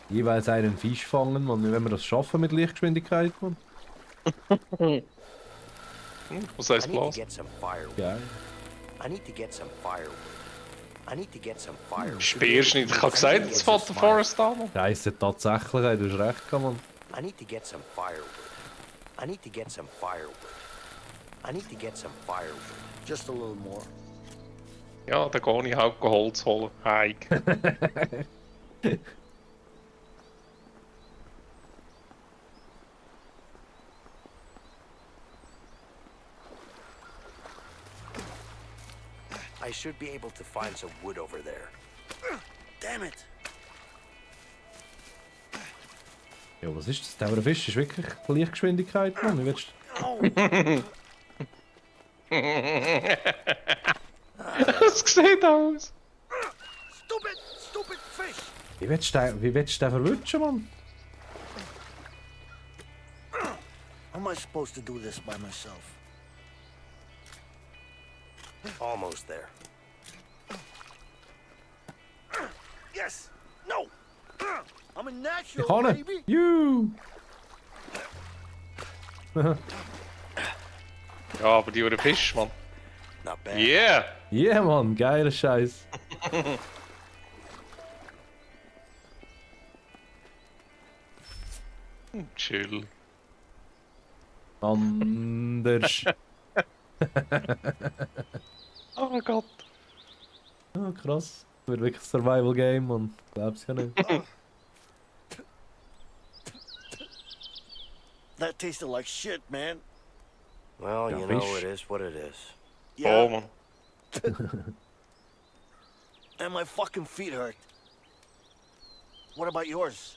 Jeweils einen Fisch fangen, Mann. Wie wenn wir das schaffen mit Lichtgeschwindigkeit, Mann. Was heißt I need to Glas? get some firewood. Geil. I need to get some firewood. I need to get some firewood. Speerschnitt, ich hab gesagt, es fährt der Forest an. Scheisse, tatsächlich, ey, du hast recht, Mann. I need to get some firewood. I need to get some firewood. I need to get some firewood. Just a little more. Ja, da gehe ich auch Holz holen. Heik. I should be able to find some wood over there. Damn it! Ja, was ist das? Der Fisch ist wirklich Lichtgeschwindigkeit, Mann. Wie willst Das sieht aus. Stupid fish! Wie willst du den verwutschen, Mann? How am I supposed to do this by myself? Almost there. Yes! No! I'm a Ich natural, kann ihn! baby! Juhu! Ja, aber die waren Fisch, Mann. Not bad. Yeah! Yeah, Mann, geiler Scheiß. Chill. Anders. Oh Gott. Ah, krass. Wird wirklich ein Survival Game, man. Glaub's ja nicht. That tasted like shit, man. Well, Yeah, you know, fish. it is what it is. Yeah. Oh man. And my fucking feet hurt. What about yours?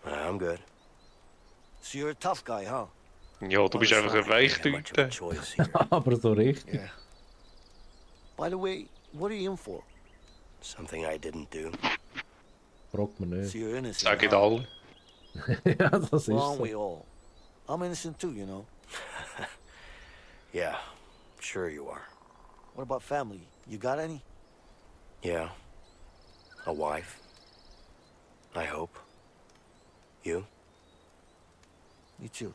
I'm good. So you're a tough guy, huh? Ja, du bist einfach ein Weichdeute. Choice here. Aber so richtig. Yeah. By the way, what are you in for? Something I didn't do. Fragt man So nicht. you're innocent. Sag it huh? alle. Ja, das ist Well, aren't we so. all? I'm innocent too, you know. Yeah, sure you are. What about family? You got any? Yeah. A wife. I hope. You? Me too.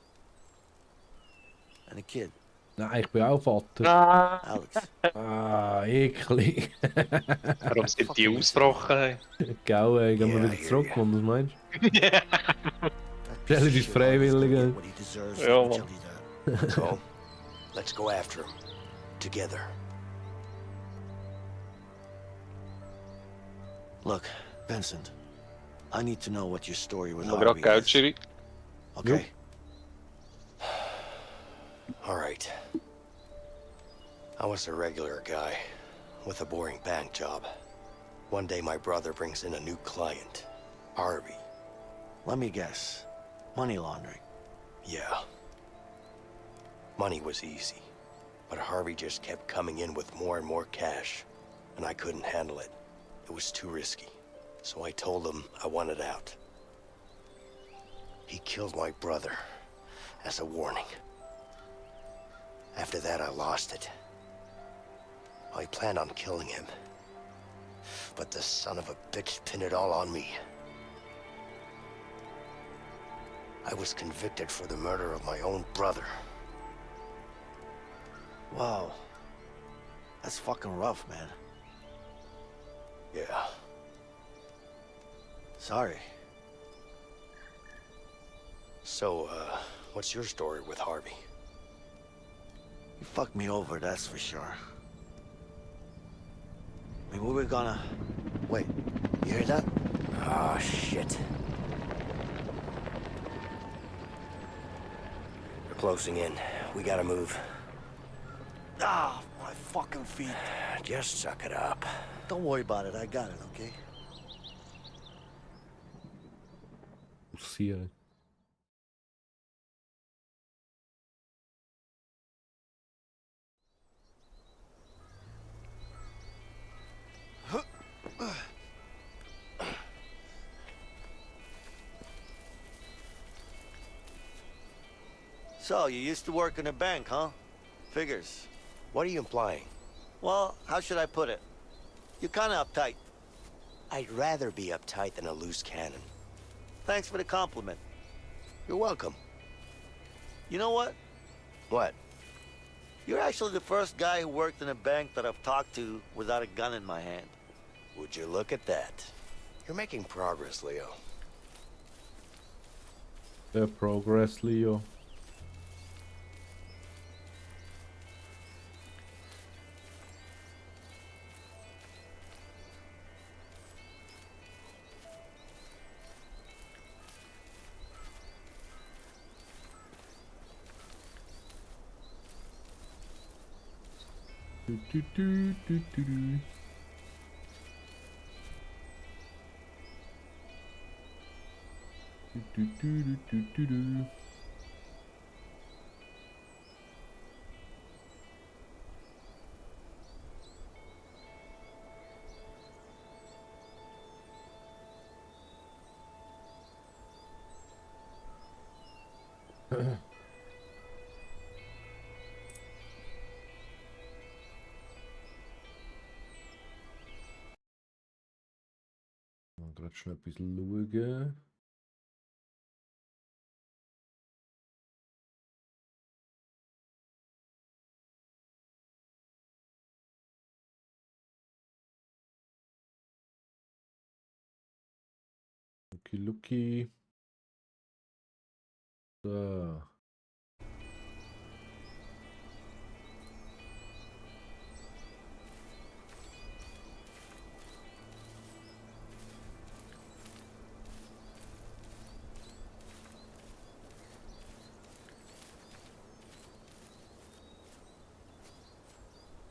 And a kid. Nein, ich bin auch Vater. Alex. Ah, eklig. Warum sind die ausgebrochen? Gau, ey, gehen wir Yeah, I wieder hear zurück, ya. Mann, was meinst du? Stell dich freiwillig ein. What he deserves. Ja, let me man. tell you that. So, let's go after him. Together. Look, Vincent. I need to know what your story with Maar gerade Harvey Geld, is. Chiri. Okay? All right. I was a regular guy with a boring bank job. One day my brother brings in a new client, Harvey. Let me guess. Money laundering. Yeah. Money was easy, but Harvey just kept coming in with more and more cash, and I couldn't handle it. It was too risky, so I told him I wanted out. He killed my brother as a warning. After that, I lost it. I planned on killing him, but the son of a bitch pinned it all on me. I was convicted for the murder of my own brother. Wow. That's fucking rough, man. Yeah. Sorry. So, what's your story with Harvey? You fucked me over, that's for sure. I mean, we were gonna... Wait, you hear that? Ah, shit. We're closing in. We gotta move. Ah, my fucking feet. Just suck it up. Don't worry about it, I got it, okay? Forcieren. So, you used to work in a bank, huh? Figures. What are you implying? Well, how should I put it? You're kinda uptight. I'd rather be uptight than a loose cannon. Thanks for the compliment. You're welcome. You know what? What? You're actually the first guy who worked in a bank that I've talked to without a gun in my hand. Would you look at that? You're making progress, Leo. Der Progress, Leo. Du, du, du, du, du, du. Du, du, du, du, du, du, du. Gerade schnell ein bisschen schauen. Lucky, Lucky. So.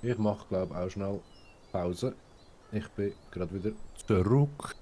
Ich mache, glaube ich, auch schnell Pause. Ich bin gerade wieder zurück.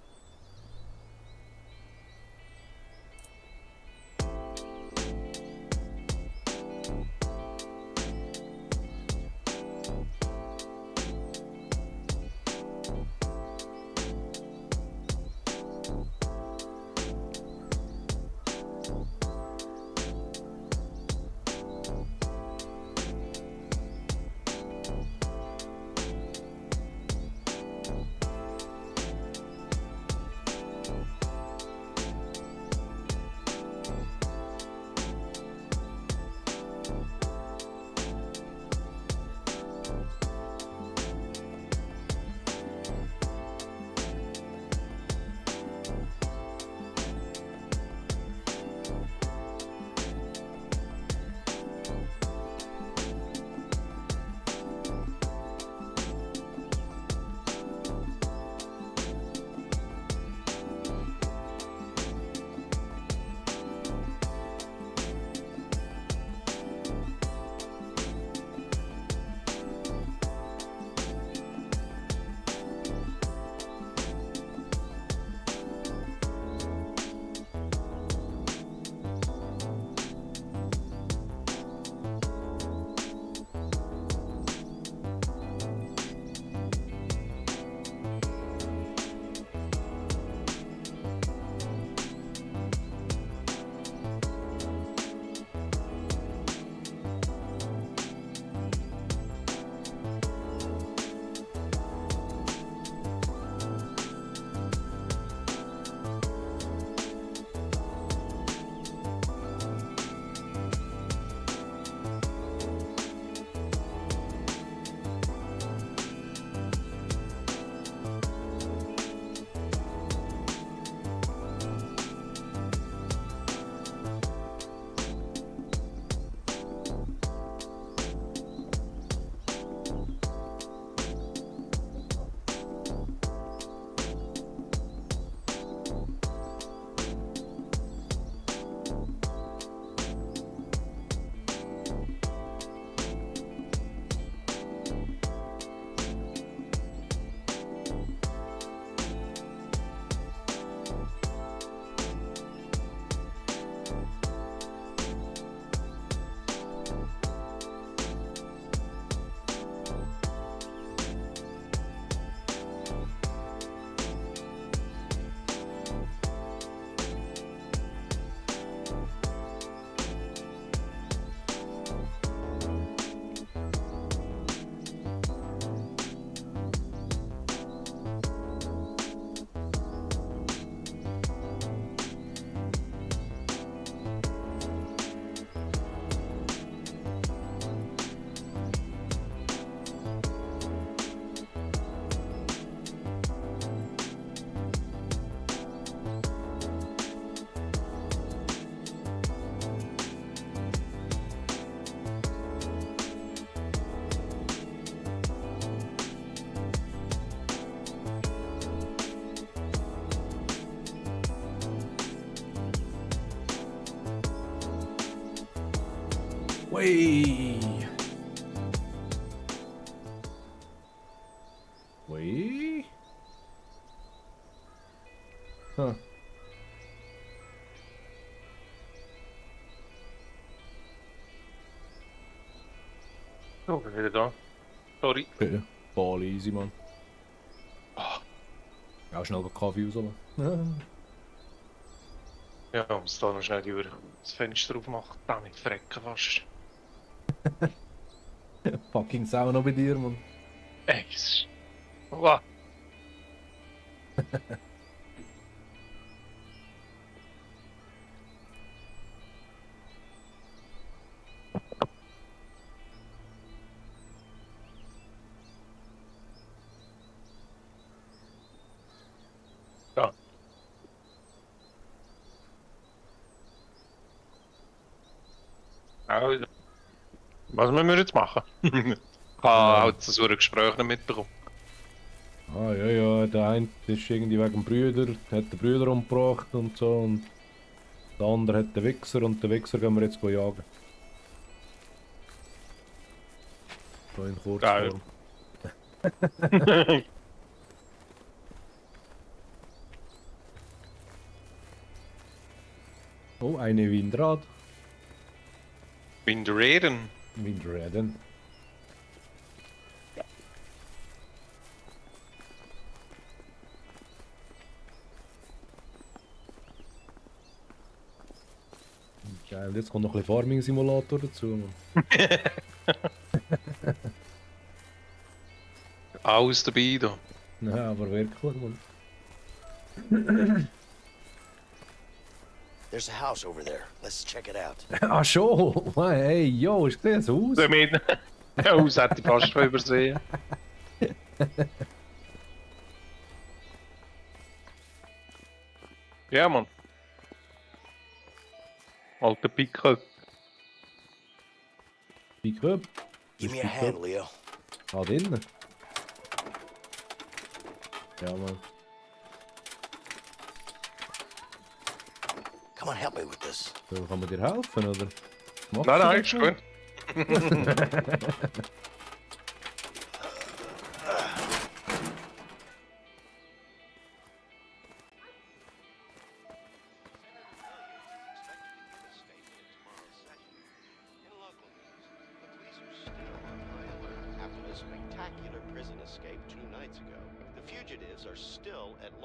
Whey! Whey? Huh. Oh, bin wieder da. Sorry. Ja, voll easy, Mann. Auch schnell Kaffee rauslassen. Ja, muss da noch schnell über das Fenster aufmachen. Dann nicht frecken fast. Fucking Sau noch bei dir, Mann. Ey, es ist... Wow. Ja. Was müssen wir jetzt machen? Ich habe halt so ein Gespräch nicht mitbekommen. Ah, ja, der eine ist irgendwie wegen dem Brüder, hat den Brüder umgebracht und so. Und der andere hat den Wichser und den Wichser gehen wir jetzt jagen. So in Kurzform. Oh, eine Windrad. Windraden. Windraden. Geil, jetzt kommt noch ein bisschen Farming-Simulator dazu. Man. Alles dabei da. Ja, aber wirklich, man. There's a house over there. Let's check it out. Ah schon! Hey, yo, ist das aus? Damit. Ja, aus hätte ich fast schon übersehen. Ja, Mann. Alter Pickup. Pickup? Give me a hand, Leo. Ah, drinnen? Ja, Mann. Come on, help me with this. So, kann man dir helfen, oder? Nein, ist gut.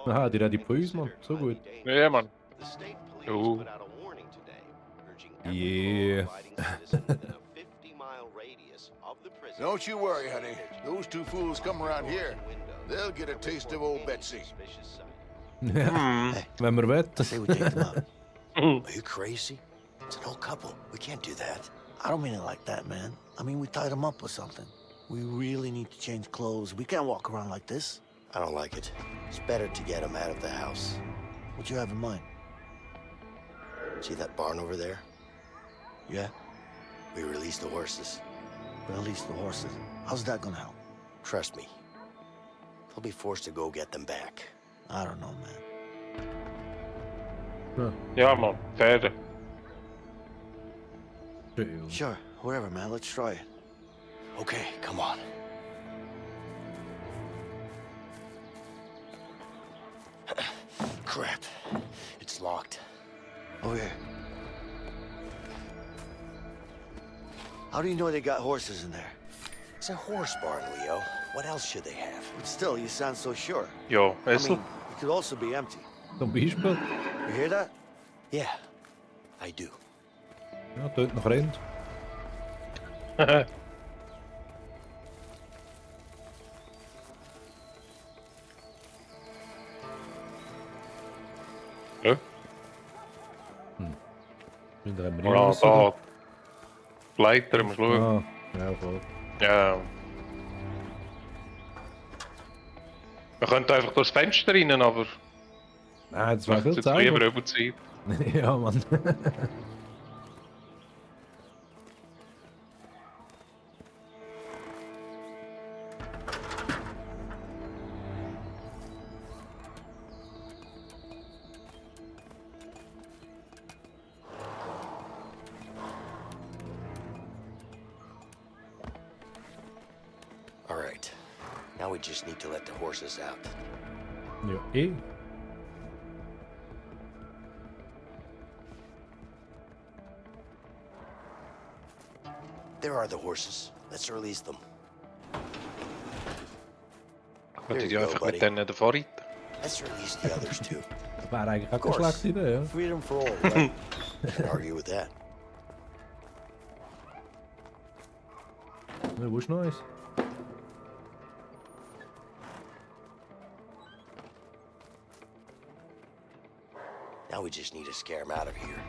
Aha, die reden von uns, Mann. So gut. Ja, Mann. Oh. Yeah. Don't you worry, honey. Those two fools come around here. They'll get a taste of old Betsy. Ja, wenn wir wetten. Say we take them out. Are you crazy? It's an old couple. We can't do that. I don't mean it like that, man. I mean, we tied them up or something. We really need to change clothes. We can't walk around like this. I don't like it. It's better to get him out of the house. What you have in mind? See that barn over there? Yeah? We release the horses. Release the horses. How's that gonna help? Trust me. They'll be forced to go get them back. I don't know, man. Ja, Mann. Pferde. Sure, whatever, man. Let's try it. Okay, come on. Crap. It's locked. Over here. How do you know they got horses in there? It's a horse barn, Leo. What else should they have? But still, you sound so sure. Jo, I Essel. mean, it could also be empty. Zum Beispiel. You hear that? Yeah, I do. Ja, tönt nach Rind. Ja. Da haben wir Ja, raus, da. oder? Die Leiter, musst du schauen. Ah, ja, voll. Ja. Wir könnten einfach durchs Fenster rein, aber... Nein, das war viel jetzt Zeit. lieber überziehen. Ja, Mann. All right. Now we just need to let the horses out. Ja, eh. There are the horses. Let's release them. Könnte you die go, einfach buddy. mit denen davor reiten. Let's release the others too. Das wäre eigentlich auch Of keine course. schlechte Idee, ja. Freedom for all, right? Can't argue with that. Ja, wo ist nice? Now we just need to scare them out of here.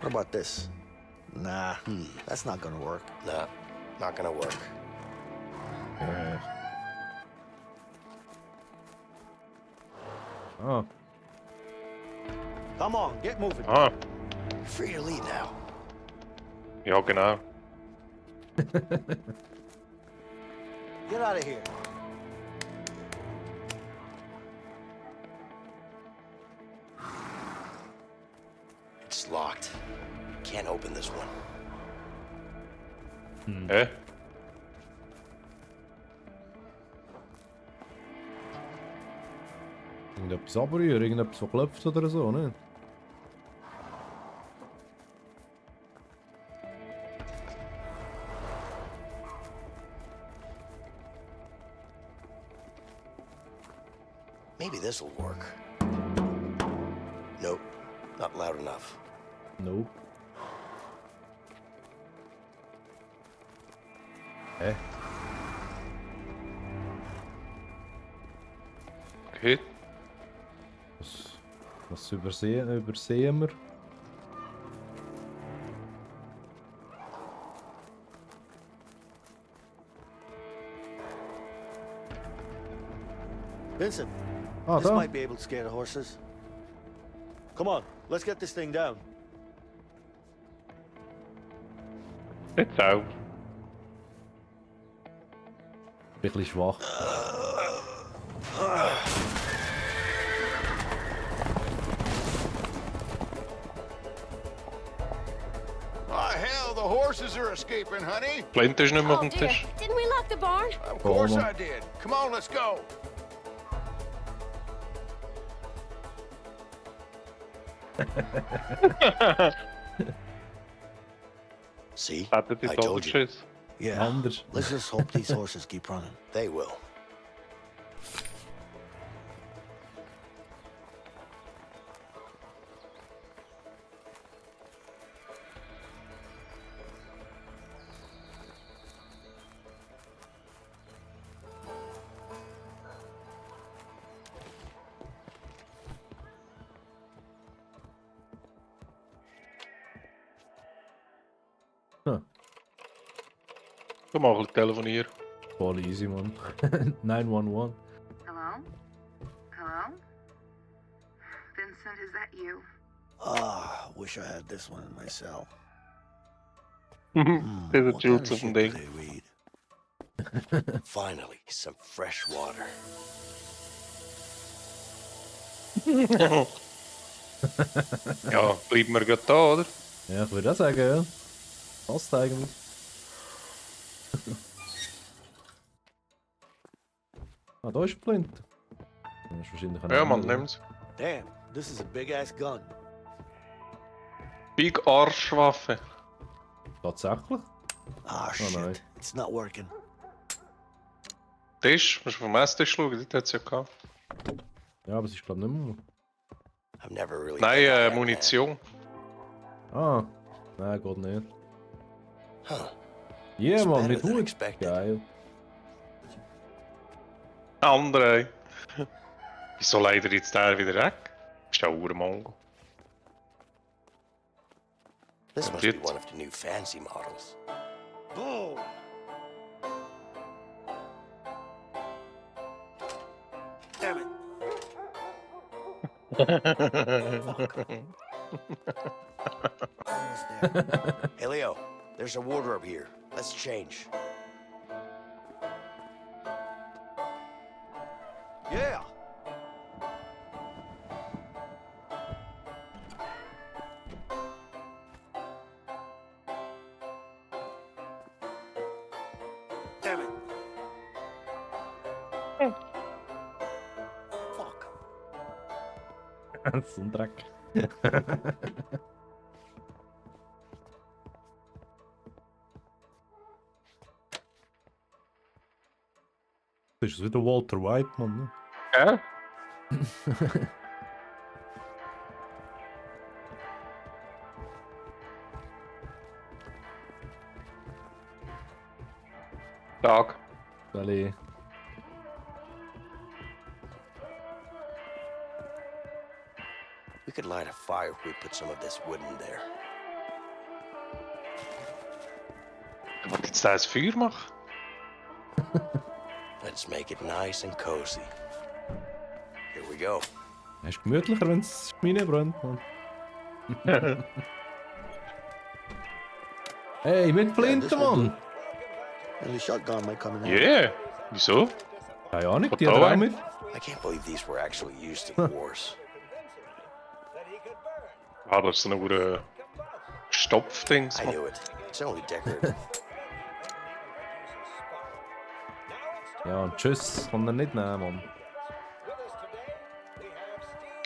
What about this? Nah, that's not gonna work. Nah, not gonna work. Ja. Ah. Come on, get moving. Ah, free to leave now. Ja, genau. Get out of here. It's locked. Can't open this one. Hä? Irgendetwas abrühren, irgendetwas, was klopft oder so, ne? Maybe this'll work. Nope, not loud enough. Nope. Hä? Okay. Was übersehen wir? Vincent, Ah, this da. might be able to scare the horses. Come on, let's get this thing down. Jetzt auch. Bisschen schwach. Oh, hell, the horses are escaping, honey. Flint ist nicht mehr auf Oh dem dear, Tisch. didn't we lock the barn? Of course Mama. I did. Come on, let's go. See? Hatte die I told you. Doppelschiss. Yeah. Anders. Let's just hope these horses keep running. They will. Komm mal ein telefonieren. Voll easy, man. 911. Hello? Hello? Vincent, is that you? Ah, wish I had this one in my cell. There's a What juice kind of of shit thing. do they read? Finally, some fresh water. Ja, bleiben wir gerade da, oder? Ja, ich würde auch sagen, ja. Passt eigentlich. Ah, da ist Flint. Das ist wahrscheinlich ein Ja, Mann, anderer. nimm's. Damn, this is a big ass gun. Big Arschwaffe. Tatsächlich? Ah, Oh shit. nein. It's not working. Tisch, musst du vom Esstisch schauen, dort hat's ja gehabt. Ja, aber es ist glaube ich nicht mehr. I've never really. Nein, Munition. Ah, nein, geht nicht. Huh. Ja, It's Mann, better mit than Hut. expected. Geil. Andere. Wieso leider jetzt der wieder weg? Ist ja Urmongo. This must be Jetzt. one of the new fancy models. Boom! Damn it. Almost there. Hey, Leo, there's a wardrobe here. Let's change. Yeah! Damn it. Fuck. So ein Dreck. Das ist wieder Walter White, Mann. Ne? Ja? Tag. Sally. We could light a fire if we put some of this wood in there. Was jetzt da ein Feuer machen? Let's make it nice and cozy. Here we go. Es ist gemütlicher, wenn es Schmine brennt, Mann. Hey, mit Flinten, Mann! And the shotgun might come in Yeah. Wieso? Keine Ahnung, Kommt die da hat er auch ein? mit. I can't believe these were actually used in wars. Ah, das ist so ein Stopfdings. I knew it. It's only decorative. Ja, und tschüss, kann er nicht nehmen, Mann.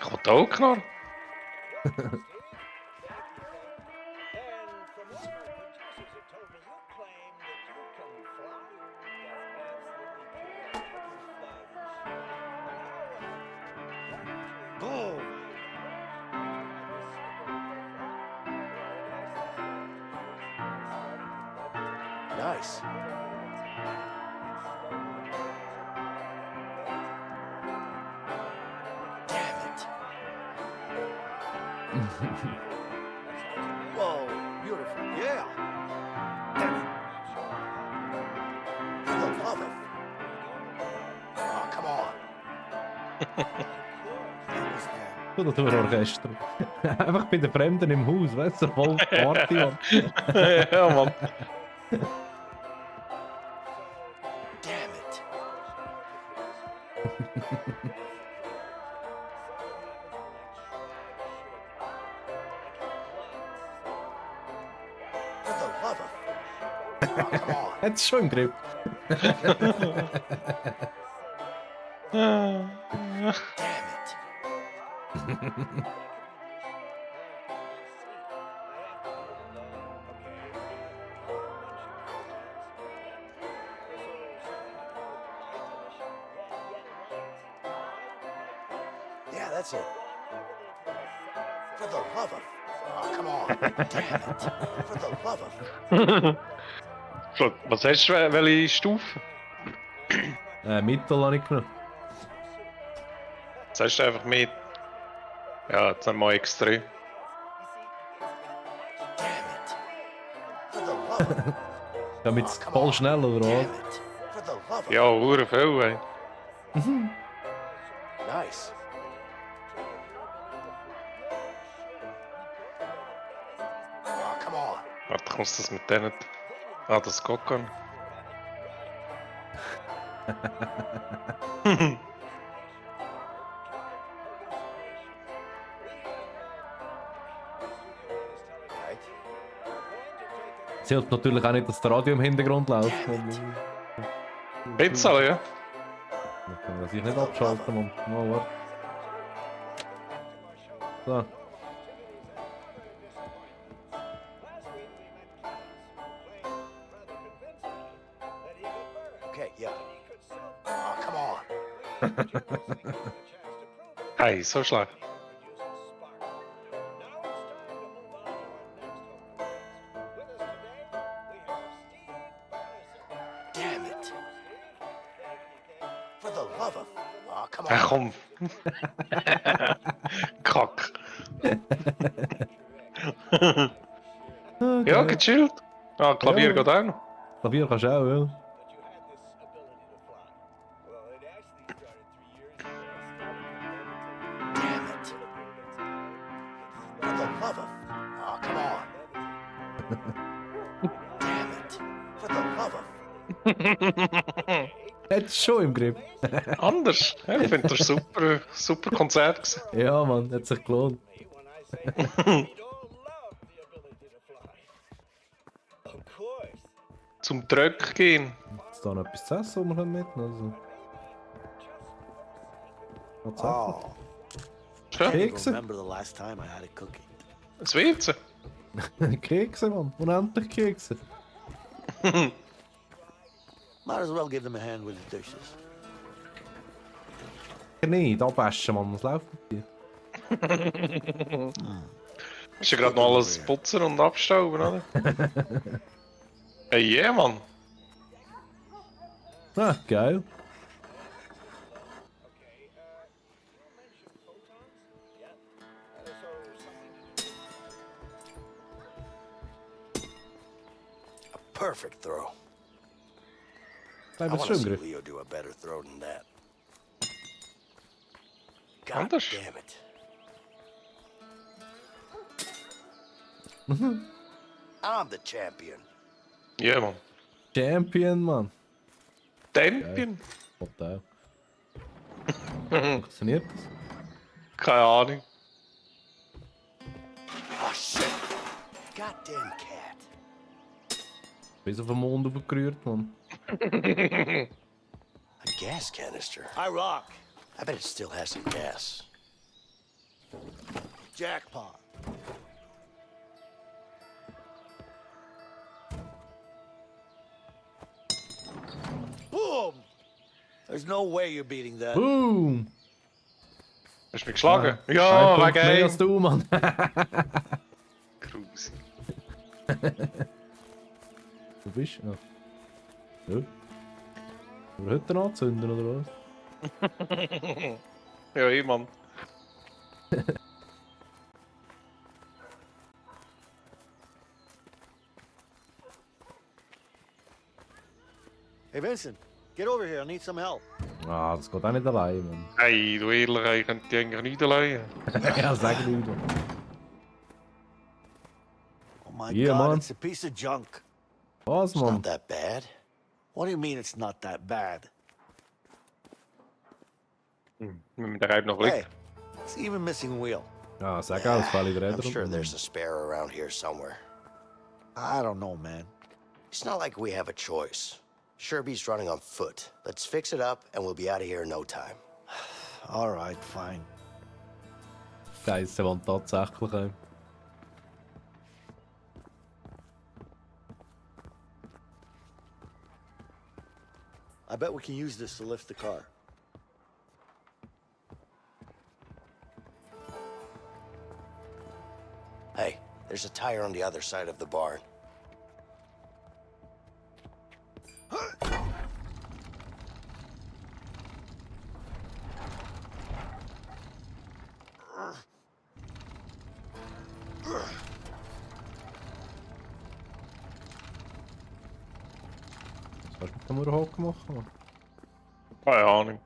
Kommt auch Knarr? Boom! Nice. Damn it. Whoa, beautiful. Yeah. For the love of... Oh, come on. So, das Orchester. Einfach bei den Fremden im Haus, weißt du, voll Party, Mann. Ja, Mann. Damn it. For the love of... Oh, come on. Hat's schon im Griff. Damn it. Yeah, that's it. For the love of... Oh, come on. Damn it. For the love of... So, was hast du, welche Stufe? Mittel habe ich genommen. Jetzt hast du einfach mit. Ja, jetzt haben wir extra. Damit es voll schnell, oder was? Ja, hure viel, ey. Nice. Oh, come on. Warte, kommst du das mit denen? Ah, das geht gar nicht. Es hilft natürlich auch nicht, dass das Radio im Hintergrund läuft. Pizza, ja? Das kann man sich nicht abschalten, Mann. Mal warte. So. Okay, yeah. Oh, come on. Hey, so schlecht. Damn it. For the love of... Oh, come on. Ach komm. Kack. Ja, gechillt. Ah, Klavier geht auch noch. Klavier kannst du auch, ja. Damn it. For the love of... Oh, come on. Damn it. For the love of... Hat's schon im Griff. Anders. Ja, ich finde das super, super Konzert gewesen. Ja, Mann, hat sich gelohnt. Zum Drück gehen. Ist da noch etwas zu essen, was wir mitnehmen? Also. Oh. Kekse? I remember the last time I had a cookie. Das Wirze. Kekse, Mann. Unendlich Kekse. Might as well give them a hand with the dishes. Nicht abwaschen, Mann. Was läuft mit dir? Ist ja gerade noch alles putzen und abstauben, oder? Hey, yeah, Mann. Ah, geil. Perfect throw. I Blijf het want to zo see Griff. Leo do a better throw than that. God Anders. damn it. I'm the champion. Ja, Mann. Champion, Mann. Champion? Hotel. Funktioniert das? Keine Ahnung. Oh shit! Goddamn cat. Bis auf den Mond aufgerührt, Mann. A gas canister. I rock. I bet it still has some gas. Jackpot. Boom! There's no way you're beating that. Boom! Hast du mich geschlagen? Ah, Ja, ein Punkt wegen mehr als du, Mann. Grusig. Du bist? Ja. Ja. Wir heute anzünden, oder was? Ja, eh, Mann. Hey Vincent, get over here. I need some help. Ah, das geht auch nicht allein, Mann. Hey, du ehrlich, ich könnte die eigentlich nicht allein. Ja, sag nicht, Mann. Oh my Yeah, God, man. it's a piece of junk. Was, It's Mann? not that bad. What do you mean it's not that bad? Mit der Reib noch Hey, liegt. it's even missing a wheel. Ah, sag auch, es fallen die Räder I'm sure runter. there's a spare around here somewhere. I don't know, man. It's not like we have a choice. Sherby's running on foot. Let's fix it up and we'll be out of here in no time. All right, fine. Scheiße, Mann, tatsächlich. I bet we can use this to lift the car. Hey, there's a tire on the other side of the barn. Was hast du mit dem Murhock gemacht, Mann? Keine Ahnung.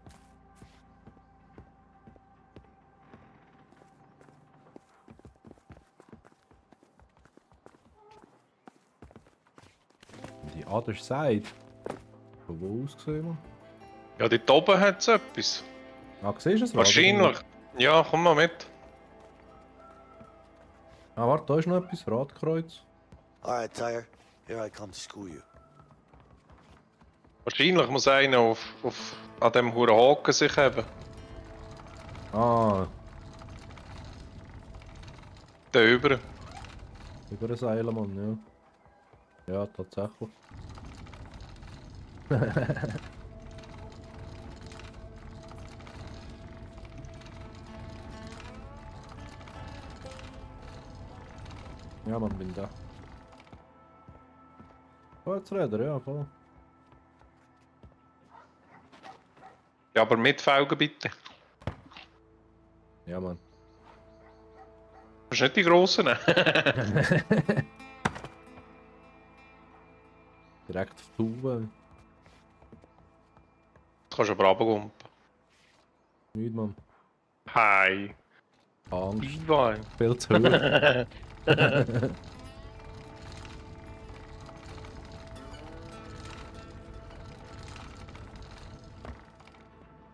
Die other side? Von wo aus gesehen, Mann? Ja, dort oben hat es etwas. Ah, siehst du es? Wahrscheinlich. Ja, komm mal mit. Ah, warte, da ist noch etwas. Radkreuz. All right, tire. Here I come to school you. Wahrscheinlich muss einer an dem Huren Haken sich haben. Ah, Der über. über ein Seil, Mann, ja. Ja, tatsächlich. Ja, Mann, bin da. Oh, jetzt Räder, ja, voll. Ja, aber mit Felgen bitte. Ja, Mann. Das ist nicht die grossen. Direkt auf die Haube. Das kannst du aber runtergumpen. Nicht, Mann. Hi. Angst. Ivan. Viel zu hoch.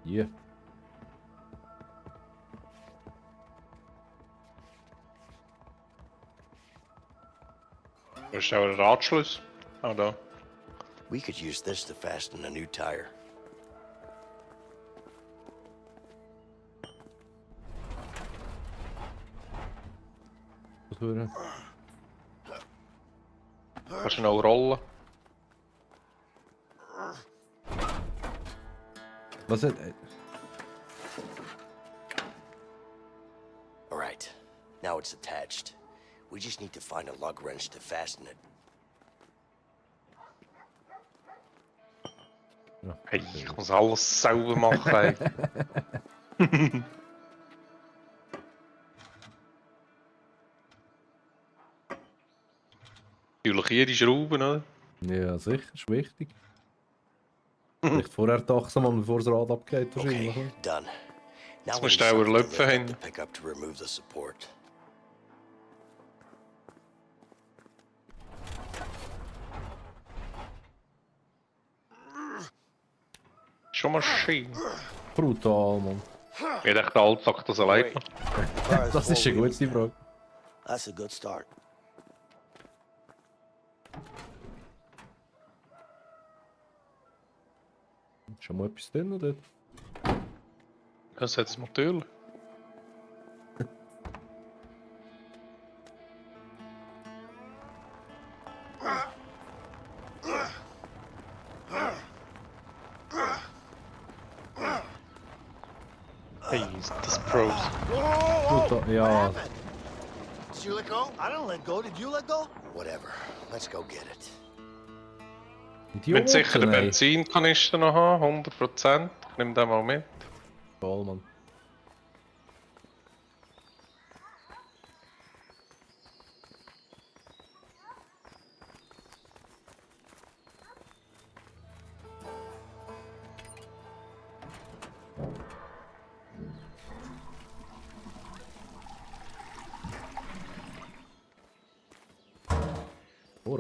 Yeah. Wo ist der Radschluss? Ah, da. We could use this to fasten a new tire. Was hören? Kannst du noch rollen? Was hat... All right, now it's attached. We just need to find a lug wrench to fasten it. Hey, ich muss alles selber machen. Ey. Natürlich jede Schraube, oder? Ja, sicher, ist wichtig. Vielleicht vorher taxen, Mann, bevor das Rad abgeht, wahrscheinlich. Okay, done. Now Jetzt we musst need du auch something to Löpfe lift up hin. the pickup to remove the support. Schon Maschine. Brutal, Mann. Ich dachte, der Alltag das allein noch. Das ist eine gute Frage. That's a good start. Schon mal etwas drin dort? Das hat es natürlich. Hey, das Pros. Brutal, ja. Did you let go? I didn't let go. Did you let go? Whatever. Let's go get it. Ich will sicher den ey. Benzinkanister noch haben, 100%. Ich nehme den mal mit. Voll, Mann.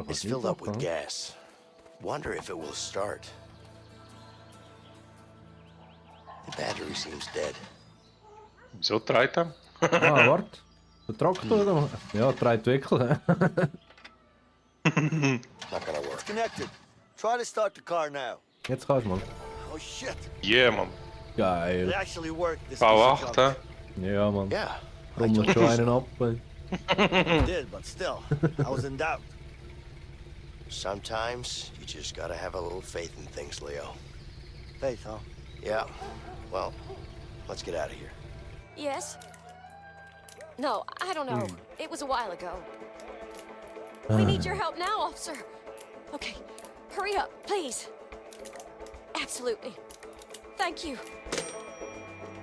It's filled up with gas. Wonder if it will start. The battery seems dead. Wieso dreht er? Ah, warte. Der Traktor oder? Ja, dreht wirklich. Not gonna work. It's connected. Try to start the car now. Jetzt kannst du mal. Oh shit. Yeah, man. Geil. It actually worked. This V8, hä? Ja, Mann. Yeah. Rummelt schon einen ab. Ey. It did, but still, I was in doubt. Sometimes you just gotta have a little faith in things, Leo. Faith, huh? Yeah. Well, let's get out of here. Yes? No, I don't know. It was a while ago. Ah. We need your help now, officer. Okay, hurry up, please. Absolutely. Thank you.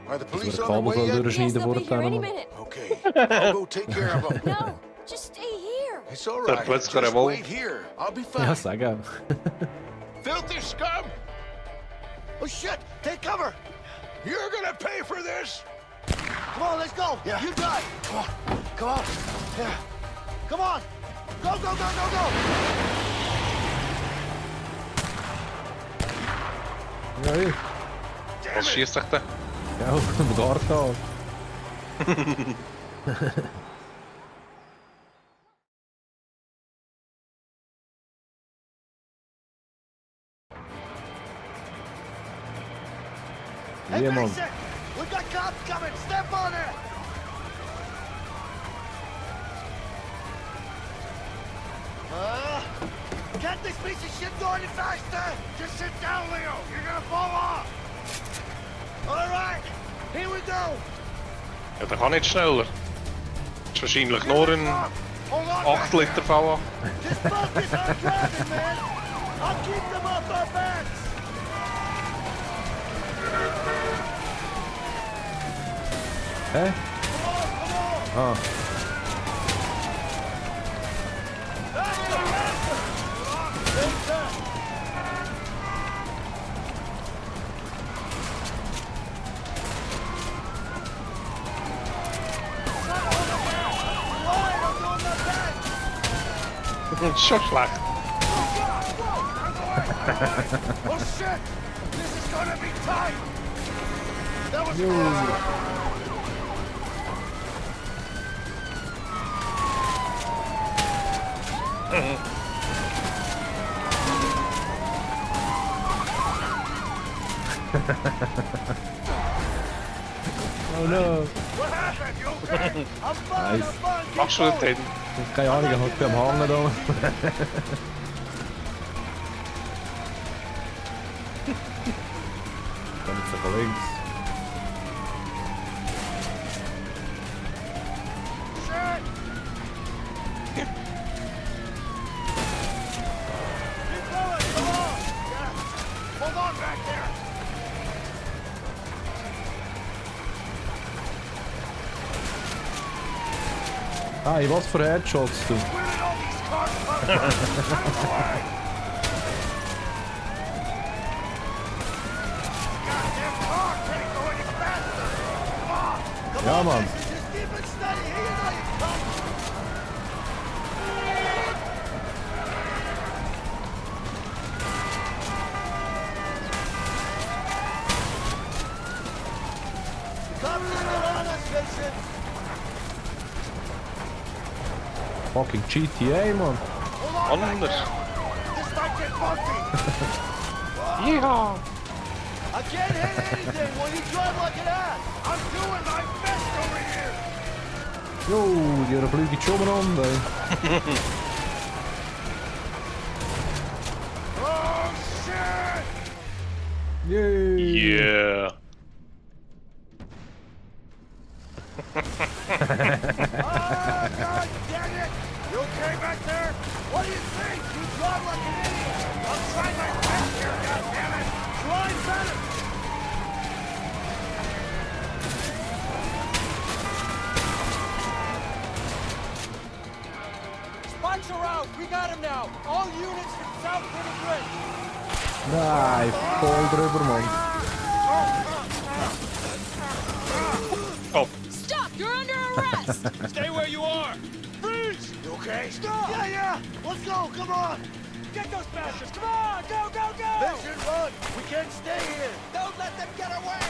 Are the Das police wird on the Kabel way soll yet? durchschneiden They'll be here any vorher. minute. Okay, I'll go take care of them. No, just stay here. It's all Der right. plötzlich Just Revolt. wait here. I'll be Ja, fine. sag auch. Filthy scum! Oh shit! Take cover! You're gonna pay for this! Come on, let's go! Yeah. You drive! Come on, come on. Yeah. Come on! Go, go, go, go, go! Ja, hier. Was schießt sich der? Ja, und Garten an. Hey, Ja, Mann. Mason! We got cops coming! Step on it! Can't this piece of shit go any faster? Just sit down, Leo! You're gonna fall off! Alright! Here we go! Ja, der kann nicht schneller. Das ist wahrscheinlich nur ein Hold on! 8 Liter V8. Just focus on driving, man! I'll keep them off our backs! Hä? Ah. Schon schlecht. Oh shit! This is gonna be tight! That was Oh no. What happened? You okay? I'm fine, Nice. I'm fine! Keep Machst du das going. denn? Keine Ahnung, ich hocke am Hangen da. Dann jetzt aber links. Shit! Keep going, come on! Yeah. Hold on back there! Hey, was für Headshots, du. Where did all these cars come from? Out of the way! Goddamn car can't go any faster! Come on! Come Ja, on, Mann. Mason, just keep it steady! Here you know you come! Jason. Fucking GTA, man. Anders. This might get bumpy. Yeehaw! I can't hit anything when you drive like an ass. I'm doing my best over here. Jo, die hebben een vliegje umeinander. Oh shit! Yay! Yeah. Ah, God damn it! You okay back there? What do you think? You drive like an idiot. I'm trying my best here, God damn it! Drive better. Spikes are out. We got him now. All units from South City Bridge. Nee, voll drüber, man. Oh. Stop! You're under arrest! Stay where you are. Freeze! You okay? Stop! Yeah. Let's go. Come on. Get those bastards. Come on. Go, go, go. Mission run. We can't stay here. Don't let them get away.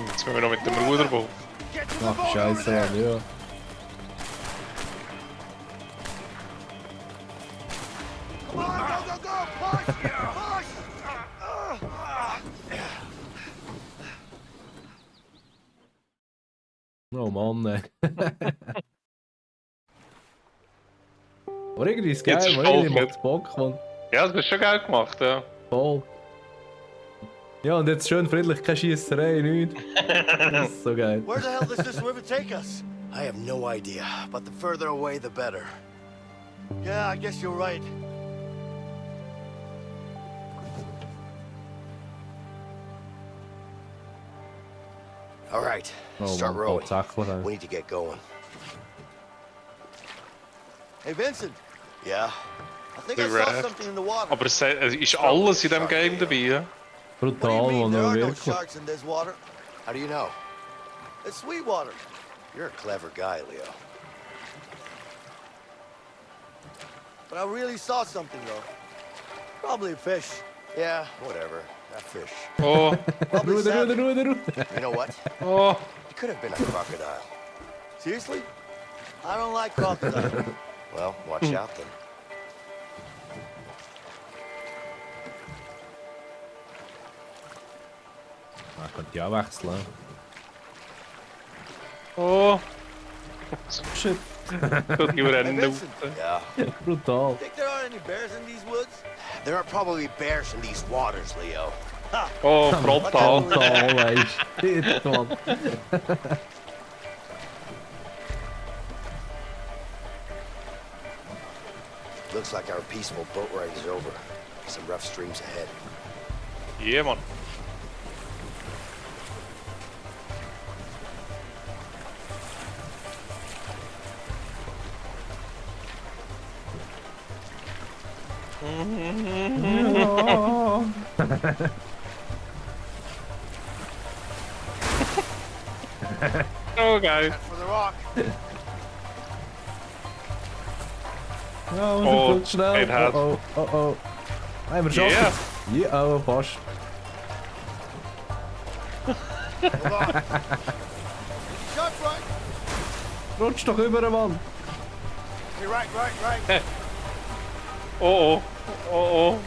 Jetzt müssen wir noch mit dem Ruderboot. Get to the Ach, boat over scheiße, there. Mann, ja. Come on, go. Push. Push. Oh Mann, ey. Aber irgendwie ist es geil, Jetzt ist man. voll Irgendwie fit. macht's Bock, man. Ja, das hast du schon geil gemacht, ja. Voll. Ja, und jetzt schön friedlich, keine Schiesserei, nichts. Das ist so geil. Where the hell does this river take us? I have no idea, but the further away, the better. Yeah, I guess you're right. All right, Oh start man, rowing. tatsächlich. We need to get going. Hey, Vincent. Yeah? I think I saw Raft. something in the water. Aber es ist alles in diesem Game dabei, ja? What do you Brutal, mean? man, There are no wirklich. sharks in this water. How do you know? It's sweet water. You're a clever guy, Leo. But I really saw something, though. Probably a fish. Yeah, whatever. That fish. Oh, Probably Ruder, salmon. ruder, ruder, ruder. You know what? oh. It could have been a crocodile. Seriously? I don't like crocodile. Well, watch out then. Ah, könnte ich auch wechseln. Oh. Shit. Gut, die rennen Hey, raus. Vincent. Yeah. Brutal. Think there are any bears in these woods? There are probably bears in these waters, Leo. Oh, frontal. Brutal, ey. Shit, man. Looks like our peaceful boat ride is over. Some rough streams ahead. Yeah, man. Oh, geil. For the rock. Ja, und Oh, oh, schnell. ein Herz. Oh, oh, oh, oh. Nein, wir schaffen Yeah. es. Ja, oh, fast. Hold on. Shot right. Rutsch doch über, Mann. Okay, right. Oh, oh. Oh, oh.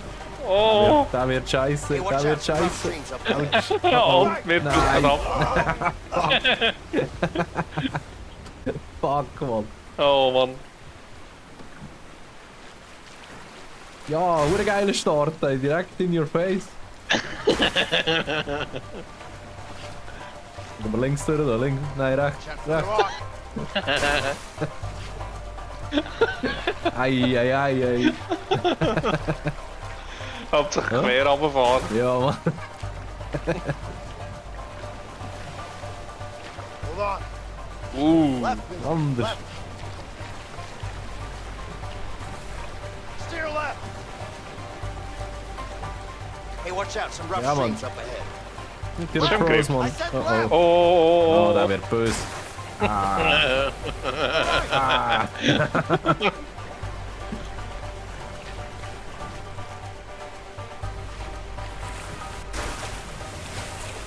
Oh. Der wird scheiße, Hey, watch der wird out. Some rough scheiße. streams up ahead. Oh, wird Nein. ab. Fuck, Mann. Oh, Mann. Ja, hure geiler Start, ey. Direkt in your face. Aber links durch, da, links. Nein, rechts. Chance for the Rechts. rock. Ei, ei, ei, ei. Hauptsache quer runterfahren. Ja, Mann. Hold on. Left, Vincent. Anders. Left. Steer left. Hey, watch out. Some rough Ja, Mann. streams up ahead. Nicht ihre Schön Pros, grip. Mann. I said Oh, left. oh. Oh, Oh, der wird böse. Ah. Ah.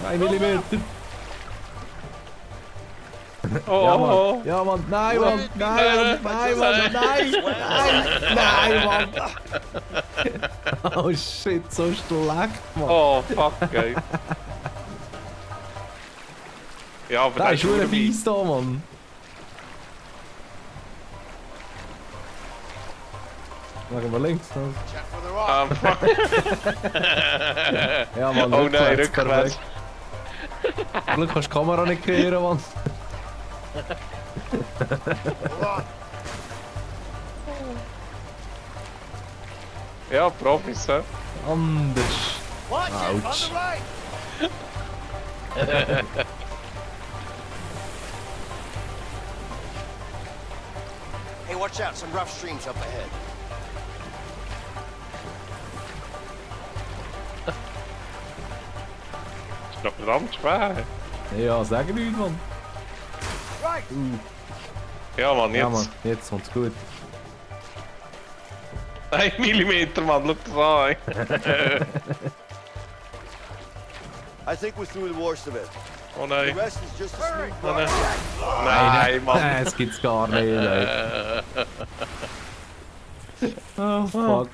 3 Millimeter. Oh, Ja, Mann. oh. Ja, Mann. Nein, Mann. Nein, Mann. Nein, Mann. Nein. Nein. Nein, Mann. Oh shit, so schlecht, Mann. Oh, fuck, ey. Ja, aber Da ist schon ein Fies da, Mann. Machen wir links. Ne? Fuck. Ja, Mann. Oh nein, rückwärts, rückwärts. perfekt. Glück kannst du die Kamera nicht kehren, Mann. Ja, Profis, hä? Anders. Watch it, on Ouch. the right! Hey, watch out, some rough streams up ahead. Ist noch verdammt schwer. Ja, sag nichts, Mann. Right! Ja, Mann, jetzt. Ja, Mann, jetzt kommt's gut. 1 Millimeter, Mann, schau das an. I think we're through the worst of it. Oh The nein. rest is just a smooth Oh nein. ride. Nein, Mann. Das gibt's gar nicht, ey. Oh, fuck.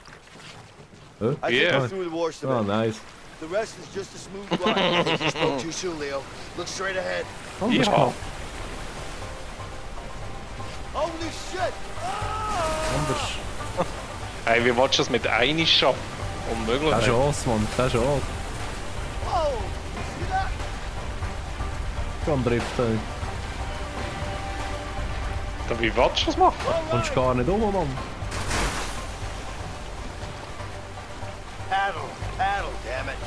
I think Yeah. we're through the worst of Oh, it. nice. The rest is just a smooth ride. I think you spoke too soon, Leo. Look straight ahead. Anders Ja. knapp. Holy shit! Anders. Hey, wie willst du das mit einer schaffen? Unmöglich. Keine ey. Chance, Mann. Keine Chance. Whoa! You see that? Kann driften. Dann wie willst du das machen? Kommst gar nicht um, Mann. Paddle, paddle, damn it.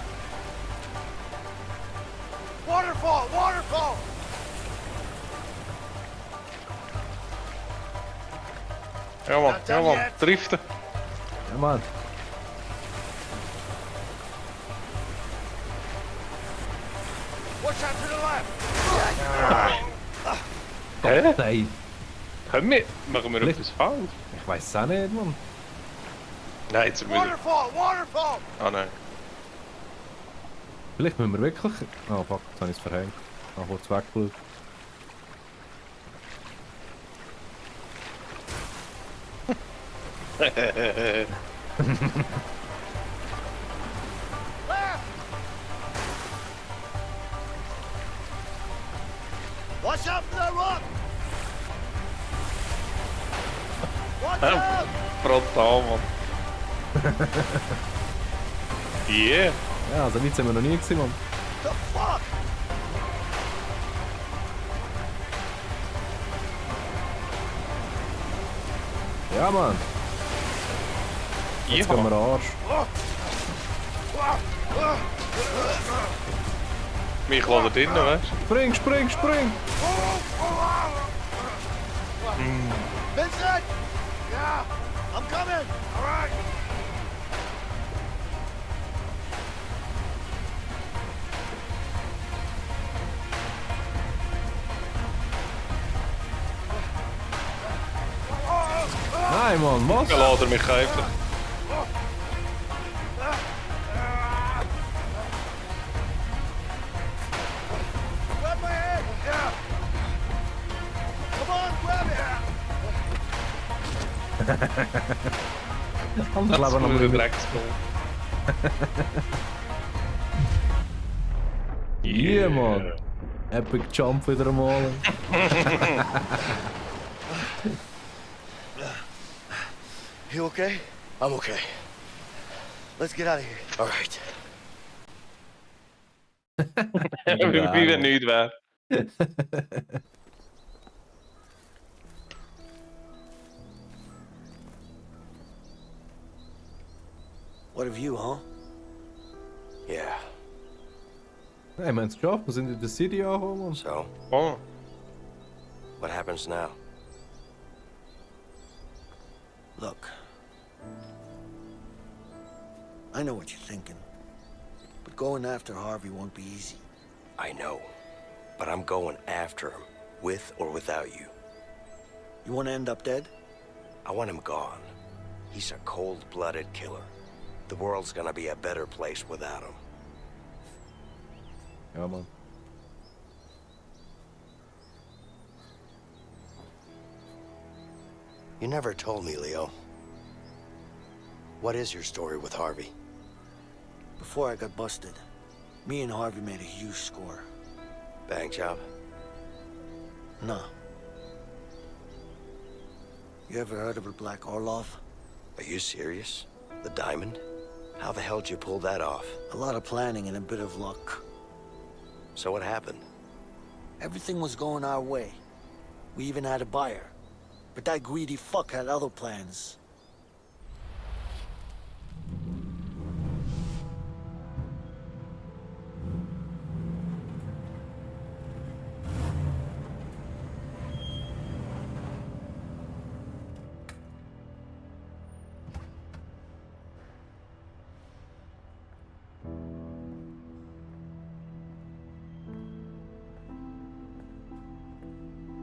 Waterfall, waterfall! Ja, Mann, ja, Mann. Driften. Ja, Mann. Watch out to the left! Hä? Nein. Können wir? Machen wir Vielleicht- etwas falsch? Ich weiß es auch nicht, Mann. Nein, jetzt müssen wir. Waterfall, waterfall! Ah, nein. Vielleicht müssen wir wirklich... Oh, fuck, jetzt habe ich es verhängt. Ah, kurz weggeschaut. Left! Watch out for that rock! Watch out! Brutal, Mann. Yeah. Ja, so weit sind wir noch nie gewesen, Mann. The fuck? Ja, Mann. Jetzt Ja. gehen wir an Arsch. Mich lassen drinnen, weißt du? Spring, spring, spring! Vincent! Yeah, I'm coming! Alright! Nein, Mann, was? Wir laden mich einfach. Grab my hand! Yeah! Come on, grab it! Anders Das leben noch ist ein nicht. Drecksball. Yeah, Mann. Epic Jump wieder einmal. You okay? I'm okay. Let's get out of here. All right. Wie wenn nichts wäre. What of you, huh? Yeah. Hey, wir haben es geschafft. Wir sind in der City angekommen, Mann. So, Oh. what happens now? Look. I know what you're thinking. But going after Harvey won't be easy. I know, but I'm going after him, with or without you. You want to end up dead? I want him gone. He's a cold-blooded killer. The world's gonna be a better place without him. Ja, Mann. You never told me, Leo. What is your story with Harvey? Before I got busted, me and Harvey made a huge score. Bank job? No. You ever heard of the Black Orlov? Are you serious? The diamond? How the hell did you pull that off? A lot of planning and a bit of luck. So what happened? Everything was going our way. We even had a buyer. But that greedy fuck had other plans.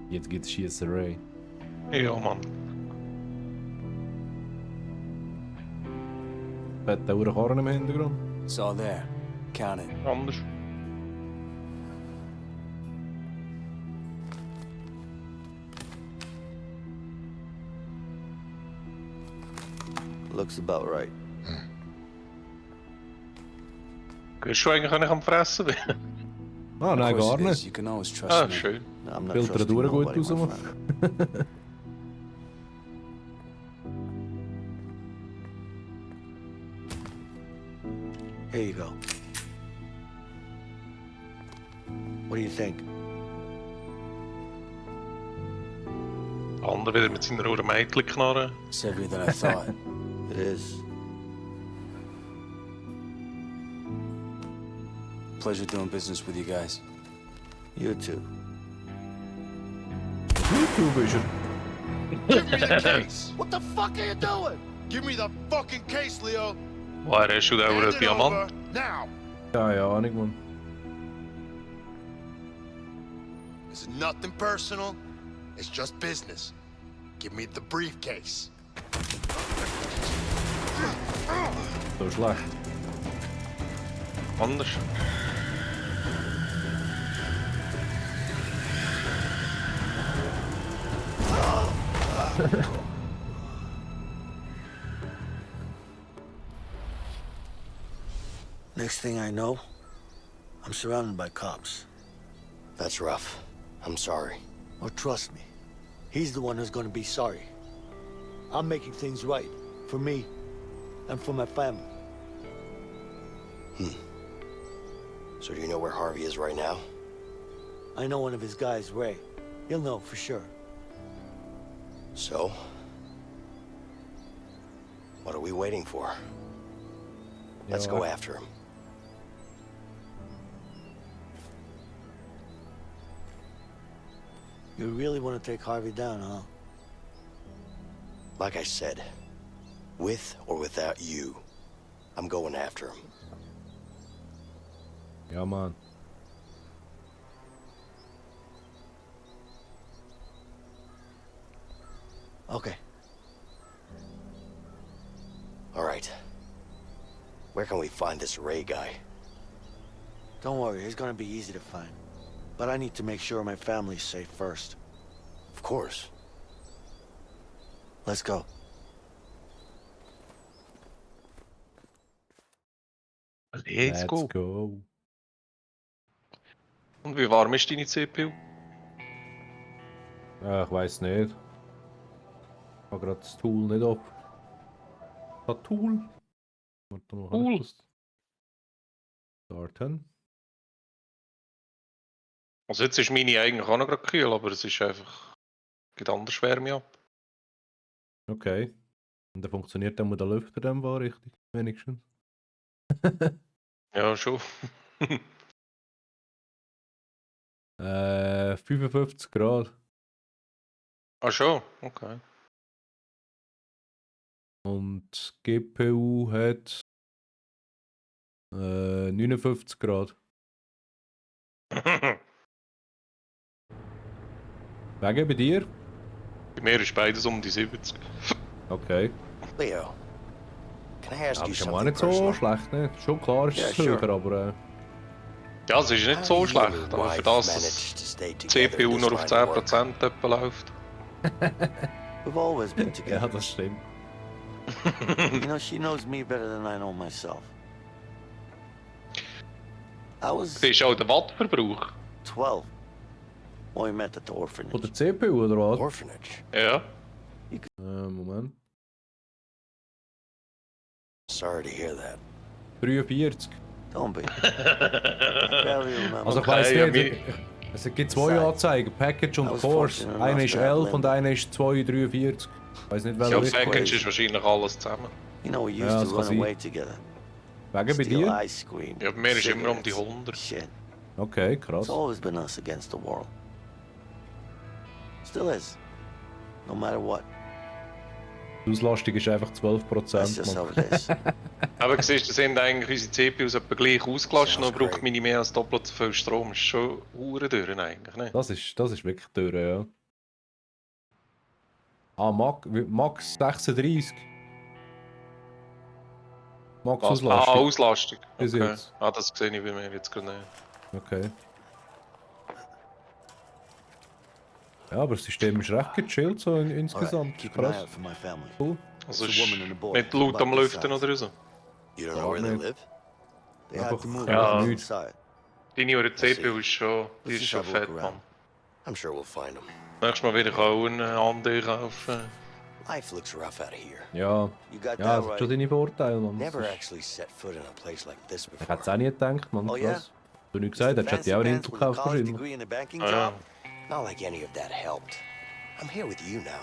Jetzt gibt's Schießerei. Ja, Mann. Fette Uhrenkarren im Hintergrund. It's all there. Count it. Anders. Looks about right. Gehst du eigentlich, wenn ich am Fressen bin? Ah, nein, gar Of course it is. nicht. You can always trust Ah, me. schön. No, I'm not Filtern trusting durch gut nobody, raus, my Mann. friend. Here you go. What do you think? Ander wieder mit seiner Uhr Mädchenknarre. It's heavier than I thought. It is. Pleasure doing business with you guys. You too. YouTube ist er. Give me the case! What the fuck are you doing? Give me the fucking case, Leo! Woher hast du den Hand Uhr it Diamant? over, now! Keine Ahnung, Mann. It's nothing personal. It's just business. Give me the briefcase. So schlecht. Anders. Next thing I know, I'm surrounded by cops. That's rough. I'm sorry. Oh, trust me. He's the one who's gonna be sorry. I'm making things right. For me. And for my family. So do you know where Harvey is right now? I know one of his guys, Ray. He'll know for sure. So? What are we waiting for? Let's go after him. You really want to take Harvey down, huh? Like I said, with or without you, I'm going after him. Ja, Mann. Okay. All right. Where can we find this Ray guy? Don't worry, he's gonna be easy to find. But I need to make sure my family's safe first. Of course. Let's go. Let's go. go. Und wie warm ist deine CPU? Ich weiß nicht. Ich habe gerade das Tool nicht auf. Das Tool? Warte mal, kann ich das starten? Also jetzt ist meine eigentlich auch noch gerade kühl, aber es ist einfach... geht anders Wärme ab. Okay. Und dann funktioniert dann der Lüfter dann war richtig, wenigstens. Ja, schon. 55 Grad. Ah schon? Okay. Und die GPU hat 59 Grad. Wegen bei dir? Bei mir ist beides um die 70. Okay. Leo, can I ask Aber you ist ja auch something nicht so personal? schlecht, ne? Schon klar ist Yeah, es sure. höher, aber Ja, es ist nicht so schlecht, aber für das, dass managed to stay die together CPU in nur this auf line of work. 10% etwa läuft. We've always been together. Ja, das stimmt. You know, she knows me better than I know myself. I was Das ist auch der Wattverbrauch. 12 when we met at the orphanage. Von der CPU oder was? Orphanage? Ja. Moment. Sorry to hear that. 43. Don't be. Barely remember. Also ich weiss nicht. Es gibt zwei Anzeigen, Package und Course. Einer ist 11 und einer ist 243. Ich weiss nicht, Ja, welcher richtig Package ist. ist wahrscheinlich alles zusammen. You know, we used Ja, to das kann run sein. away together. Wegen bei Steal dir? ice cream. Ja, bei mir ist immer um die cigarettes. 100. Shit. Okay, krass. It's always been us against the world. Still is. No matter what. Die Auslastung ist einfach That's 12%. just how Mann. it is. Aber siehst du, sind eigentlich unsere CPUs etwa gleich ausgelastet, Sounds nur braucht great. meine mehr als doppelt so viel Strom. Ist schon hure durch eigentlich, ne? Das ist wirklich durch, ja. Ah, Max 36. Max Was? Auslastung. Auslastung. Bis Okay. jetzt. Das sehe ich bei mir jetzt gerade nicht. Okay. Ja, aber das System ist recht gechillt so insgesamt. Keep an eye Krass. out for my family. Cool. Also It's a woman and a boy. nicht laut am About this Lüften size. oder so. You don't know where they nicht. live? They Einfach- had to move Ja. everything inside. Deine eure CPU ist schon, die Let's ist just schon have a look fett, Mann. around. I'm sure we'll find them. Nächstes Mal wieder auch einen AMD kaufen. Life looks rough out of here. Ja. You got Ja, that das hat schon right. deine Vorteile, Mann. Das Never ist- actually set foot in a place like this Ich before. hätte es auch nie gedacht, Mann. Oh, ja? Krass. Du nicht gesagt, hättest Fancy du auch einen pants Intel with a gekauft college wahrscheinlich. degree and a banking Ja. job? Not like any of that helped. I'm here with you now.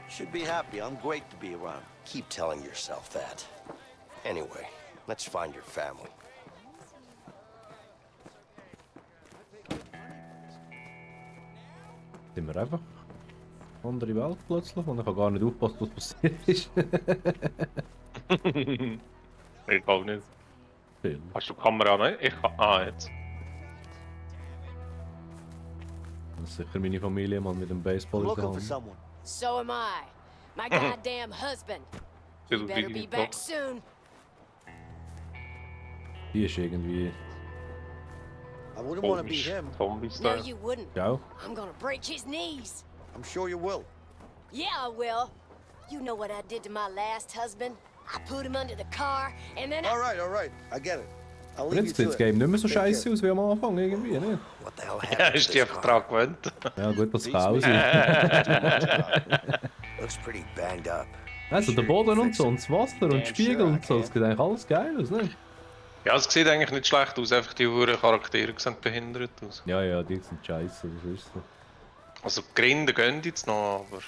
Should be happy. I'm great to be around. Keep telling yourself that. Anyway, let's find your family. Sind wir einfach andere Welt plötzlich und ich habe gar nicht aufgepasst, was passiert ist. Ich auch nicht. Film. Hast du die Kamera nicht? Ich kann. Jetzt. Das ist sicher meine Familie, Mann, mit dem Baseball in der Looking for Hand. someone. So am I. My goddamn husband. Das You ist better be wirklich back top. soon. Die ist irgendwie... I wouldn't want to be Komisch. him. No, Zombie-Style. you wouldn't. Ciao. I'm gonna break his knees. I'm sure you will. Yeah, I will. You know what I did to my last husband? I put him under the car, and then All right. I get it. I'll Aber leave jetzt you sieht to das it. Game nicht mehr so Take care. scheiße aus wie am Anfang irgendwie, ne? What the hell Ja, happened ist to die this einfach car? dran gewöhnt. Ja gut, das Beats kann auch me. sein. Looks pretty banged up. Also der Boden und so und das Wasser und Damn die Spiegel sure I und so, das sieht eigentlich alles geil aus, ne? Ja, es sieht eigentlich nicht schlecht aus, einfach die hohen Charaktere sehen behindert aus. Ja, ja, die sind scheiße, das ist so. Also die Grinde gehen jetzt noch, aber...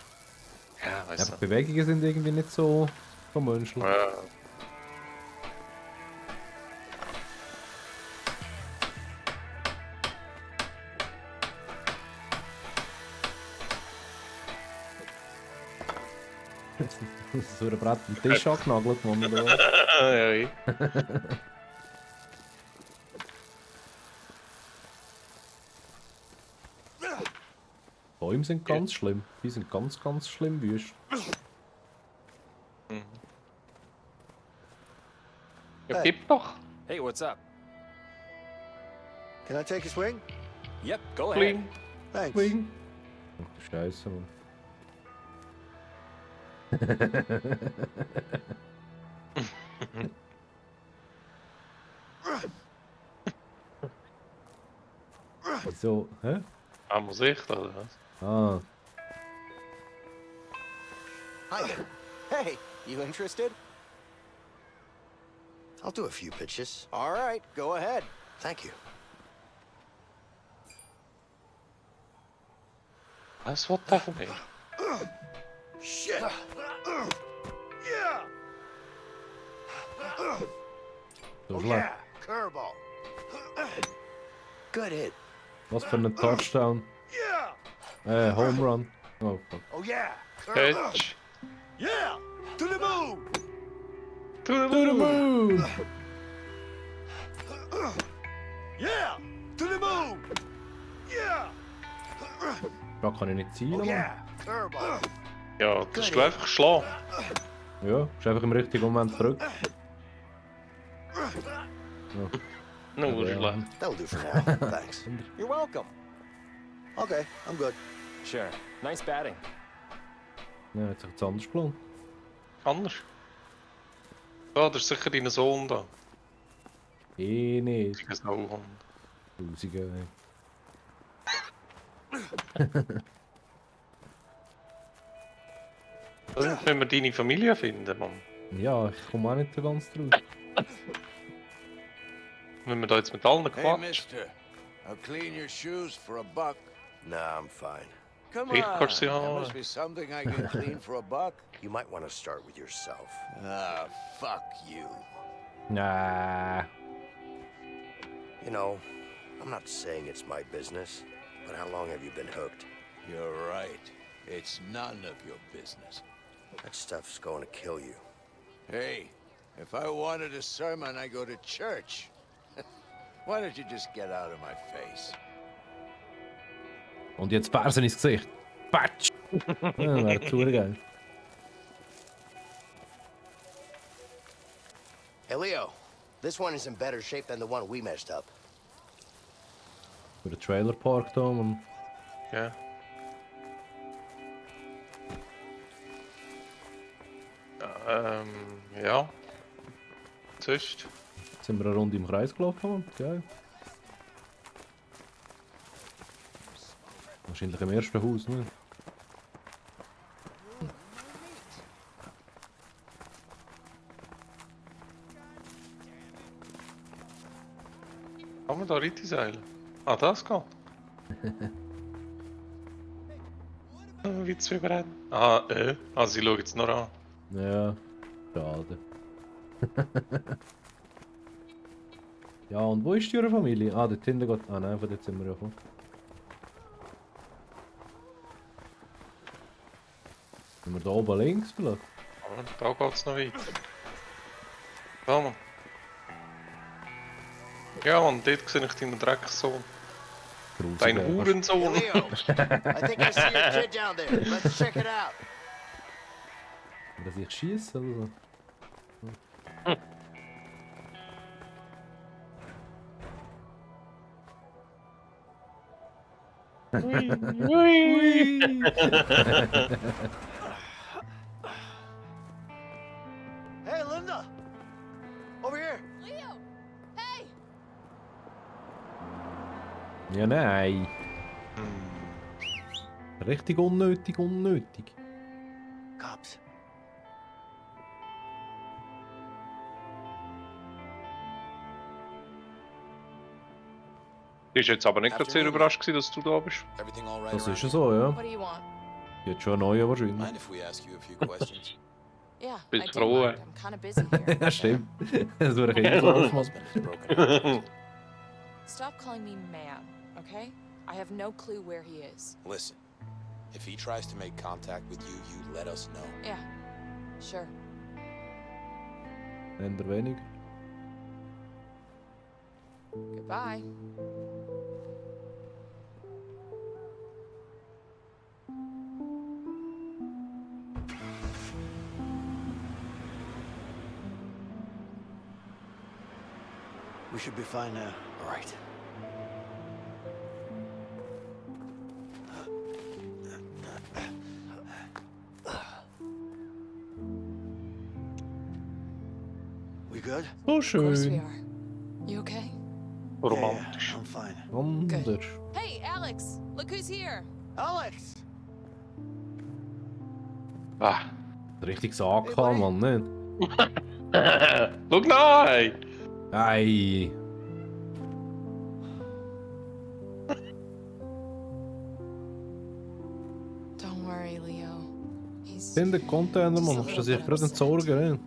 Ja, weiss Einfach nicht. Bewegungen sind irgendwie nicht so menschlich. Ja. So ein Brett am Tisch angenagelt, Mann, oder was? Ja, ja. Bäume sind ganz schlimm. Die sind ganz schlimm wüst. Ja, gib doch. Hey, what's up? Can I take a swing? Yep, go ahead. Bling. Thanks. Wing. Ach du Scheiße, Mann. Wieso? Hä? Muss ich da, oder was? Ah, Hi there. Hey, you interested? I'll do a few pitches. All right, go ahead. Thank you. Was, what the fuck? Shit! Yeah! so Oh schlecht. yeah! Curveball! Good hit. Was für ein Touchdown. Home Run. Oh fuck. Oh yeah! Curveball! Catch. Yeah! To the moon! To the To the moon! Yeah! To the moon! Yeah! Da kann ich nicht zielen, Oh Mann. yeah! Curveball! Ja, das ist einfach schlagen. Ja, ist einfach im richtigen Moment zurück. Ja. Nur Ja. schlecht. That'll do for now. Thanks. You're welcome. Okay, I'm good. Sure. Nice batting. Ja, hat sich jetzt anders geplant. Anders. Ja, das ist sicher dein Sohn da. Nicht. Ein Sauhund. Tausende. Wenn wir deine Familie finden, Mann. Ja, ich komme auch nicht so ganz draus. Wenn wir da jetzt mit allen Hey, quatschen. mister. I'll clean your shoes for a buck. Nah, I'm fine. Come Ich on. kann's There ja- must be something I can clean for a buck. You might want to start with yourself. Ah, fuck you. Nah. You know, I'm not saying it's my business, but how long have you been hooked? You're right. It's none of your business. That stuff's going to kill you. Hey, if I wanted a sermon, I go to church. Why don't you just get out of my face? Und jetzt Fersen ins Gesicht. Patsch! Ja, wäre zu geil. Hey, Leo, this one is in better shape than the one we messed up. Für den Trailerpark da, man. Ja. Ja. Sonst. Jetzt sind wir eine Runde im Kreis gelaufen, man. Geil. Wahrscheinlich im ersten Haus, ne? Kann man da rein seilen? Ah, das geht. Wie zu überrennen. Ah, also ich schaue jetzt noch an. Ja, schade. Ja, und wo ist eure Familie? Ah, dort hinten geht... Ah nein, von dort sind wir ja gekommen. Sind wir da oben links vielleicht? Da geht's noch weiter. Ja, Mann. Ja, und dort sehe ich deinen Drecksohn. Dein Hurensohn. Hey, Leo, I think I see your kid down there. Let's check it out. Dass ich schieße oder so? Hey, Linda! Over here! Leo! Hey! Ja, nein. Richtig unnötig, unnötig. Cops. Ich war jetzt aber nicht gerade sehr überrascht, gewesen, dass du da bist. Everything all right Das around ist ja here? so, ja. What do you want? Jetzt schon eine neue wahrscheinlich. Mind if we ask you a few questions? Yeah, Bist I do froh, mind. I'm kind of busy here. Ja, stimmt. Das würde ich eh so Husband is broken. Stop calling me ma'am, okay? I have no clue where he is. Listen, if he tries to make contact with you, you let us know. Yeah, sure. Änder wenig. Goodbye. We should be fine now. All right. We good? So Of course we schön. are. You okay? Romantisch. I'm fine. Anders. Hey, Alex! Look who's here! Alex! Ah. Richtig AK, Mann, nicht? Schau nein! Ei. Don't worry, Leo. He's In den Container, Mann. Hast du sich gerade entsorgen, ne?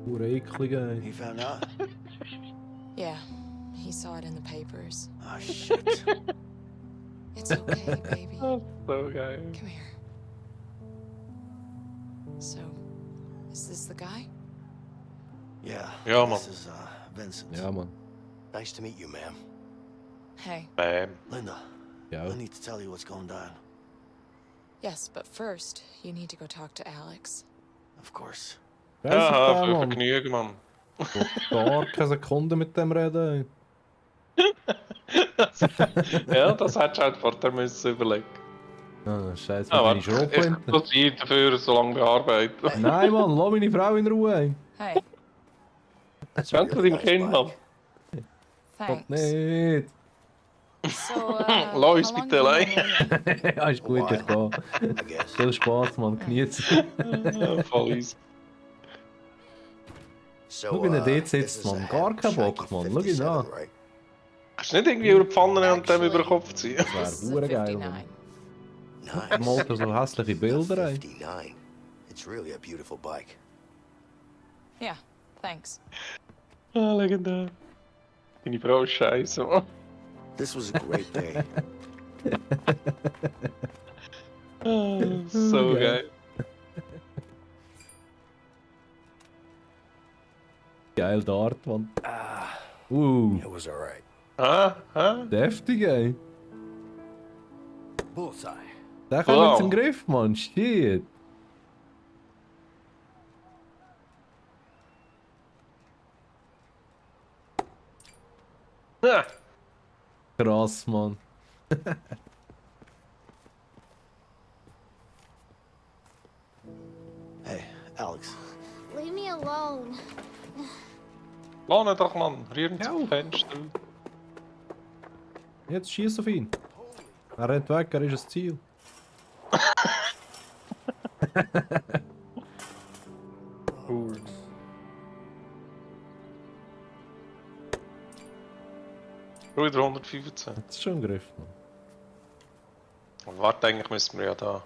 Pure eklig, ey. He found out? Yeah, he saw it in the papers. Oh, shit. It's okay, baby. So geil. Come here. So, is this the guy? Yeah. Ja, man. This is, Vincent. Ja, Mann. Nice to meet you, ma'am. Hey. Bam. Linda, Ja. I need to tell you what's going down. Yes, but first, you need to go talk to Alex. Of course. Wer ist Ja, da, für Mann? Vergnügen, Mann. Gar keine Sekunde mit dem reden. Ja, das hättest du halt vorher müssen überlegen. Ah, Scheiße, Ja, meine ich Schrotflinte. muss Zeit dafür so lange bearbeiten. Nein, Mann, lass meine Frau in Ruhe. Hey, Danke für dein Kind, Mann. Kommt thanks. nicht. So, Lass uns how long bitte you allein. been waiting? Ja, ist gut, ich gehe. Viel Spaß, Mann, genießt. Voll easy. So, Schau, wie er dort this sitzt, is a Mann. Gar kein Bock, Mann. Schau ihn an. right? Kannst du nicht irgendwie über die Pfanne und dem über den Kopf ziehen? Das This is wäre a geil, 59. Mann. Mal so hässliche Bilder rein. 59. It's really a beautiful bike. Yeah, thanks. Ah, legendär. Deine Frau ist scheiße, Mann. This was a great day. So geil. Geil Dart, Mann. It was alright. Deftig, ey. Bullseye. Den haben wir jetzt im Griff, Mann. Shit. Ja. Krass, Mann. Hey, Alex. Leave me alone. Lass ihn doch, Mann. Rühren zum Fenster. Jetzt schieß auf ihn. Er rennt weg, er ist das Ziel. Cool. Wieder 115. Das ist schon im Griff, Mann. Und warte, eigentlich müssten wir ja da.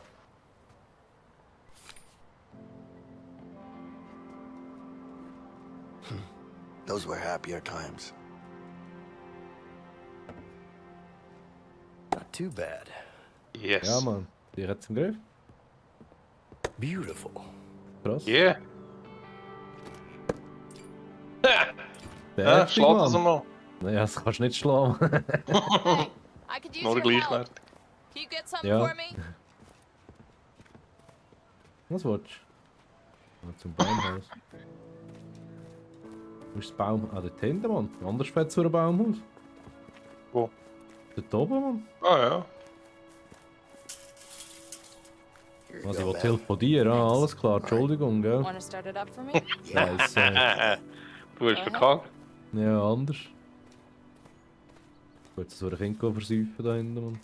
Those were happier times. Not too bad. Yes. Ja, Mann. Die hat es im Griff. Beautiful. Krass. Yeah. Deftig, schlag das Mann. mal. Naja, das kannst du nicht schlagen. I could use Nur your help. gleichwertig. Can you get something Ja. for me? Was willst du? Ja, zum Baumhaus. Wo ist das Baum? Ah, dort hinten, Mann. Anders fährt zu einem Baumhaus. Wo? Dort oben, Mann. Ah ja. Also, ich will die Hilfe von dir. Ah, alles klar. Entschuldigung, gell? Want to start it up for me? Nice. Du hast verkackt. Ja, anders. Gut, das würde ein Kind versäufen da hinten, Mann.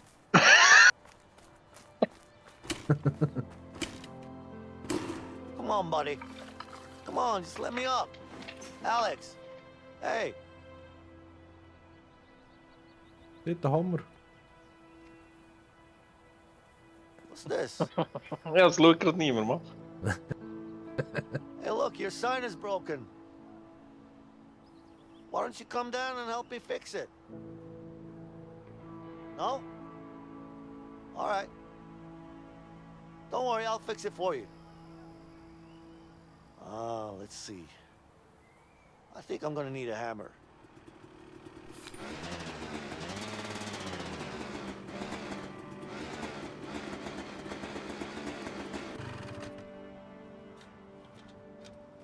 Come on, buddy. Come on, just let me up. Alex. Hey. Dort der Hammer. What's this? Ja, das schaut gerade niemand, Mann. Hey, look, your sign is broken. Why don't you come down and help me fix it? No? All right. Don't worry, I'll fix it for you. Let's see. I think I'm gonna need a hammer.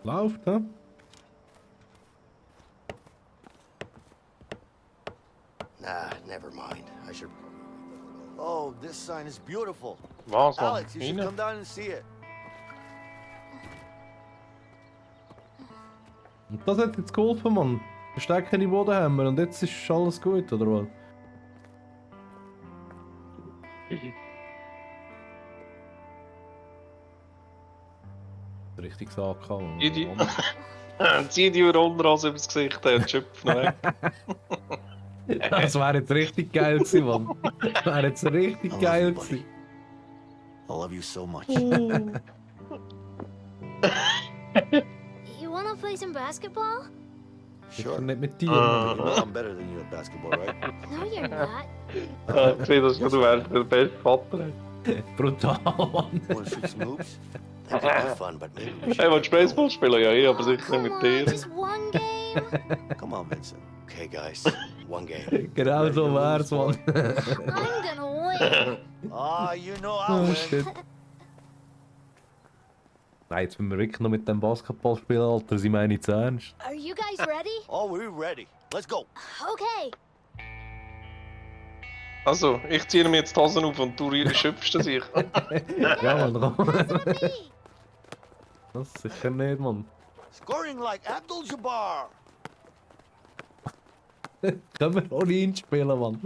Läuft, ne? Nah, never mind. I should. Oh, this sign is beautiful. Was, Mann? Alex, you should Rein? come down and see it. Und das hat jetzt geholfen, Mann. Verstecken die Bodenhämmer und jetzt ist alles gut, oder was? Richtig gesagt, Mann. Zieh die Unterhose übers Gesicht und schöpf noch weg. Das wäre jetzt richtig geil gewesen, Mann. Das wäre jetzt richtig geil gewesen. I love you so much. You wanna play some basketball? Sure. Nicht mit dir, You Mann. know I'm better than you at basketball, right? No, you're not. Ich sehe, dass du wärst der beste Vater. Brutal, Mann. Wanna shoot some hoops? That could be fun, but maybe we should. Hey, willst du Baseball spielen? Ja, ich, aber sicher nicht mit dir. Just one game? Come on, Vincent. Okay, guys. One game. Genau so wär's, Mann. I'm gonna win. Ah, you know I Oh, win. shit. Nein, jetzt müssen wir wirklich noch mit dem Basketball spielen, Alter. Sie meinen es ernst. Are you guys ready? Oh, we're ready. Let's go. Okay. Also, ich ziehe mir jetzt die Hosen auf und du schöpfst das ich. Ja, Mann, komm. Das sicher nicht, Mann. Scoring like Abdul-Jabbar. Können wir ohne ihn spielen, Mann.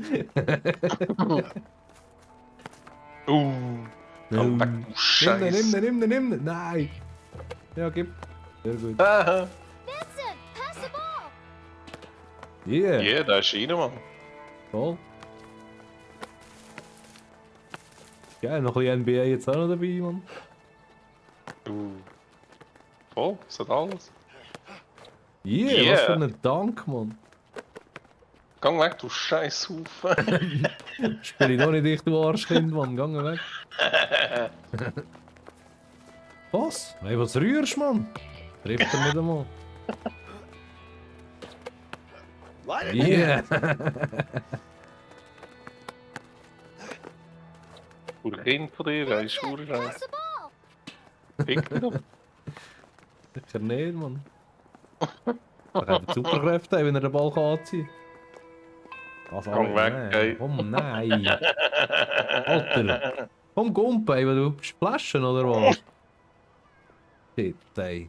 Komm weg, du Scheiße. Nimm den. Nein. Ja, gib. Sehr gut. Aha. Vincent, pass the ball. Yeah. Ja, da ist rein, Mann. Voll. Geil, noch ein bisschen NBA jetzt auch noch dabei, Mann. Voll, das hat alles. Yeah, was für ein Dank, Mann. Gang weg, du Scheißhaufen. Spiel ich doch nicht dich, du Arschkind, Mann. Gang weg. Was? Hey, was rührst du, Mann? Trifft er nicht einmal. Yeah. Voor Kind von dir, hij is voor Fick dich doch. Sicher nicht, Mann. Er hat Superkräfte, wenn er den Ball anziehen kann. Also, Komm weg, nein. ey. Komm, nein. Alter. Komm, Gump, ey, du splashen oder was? Shit, ey.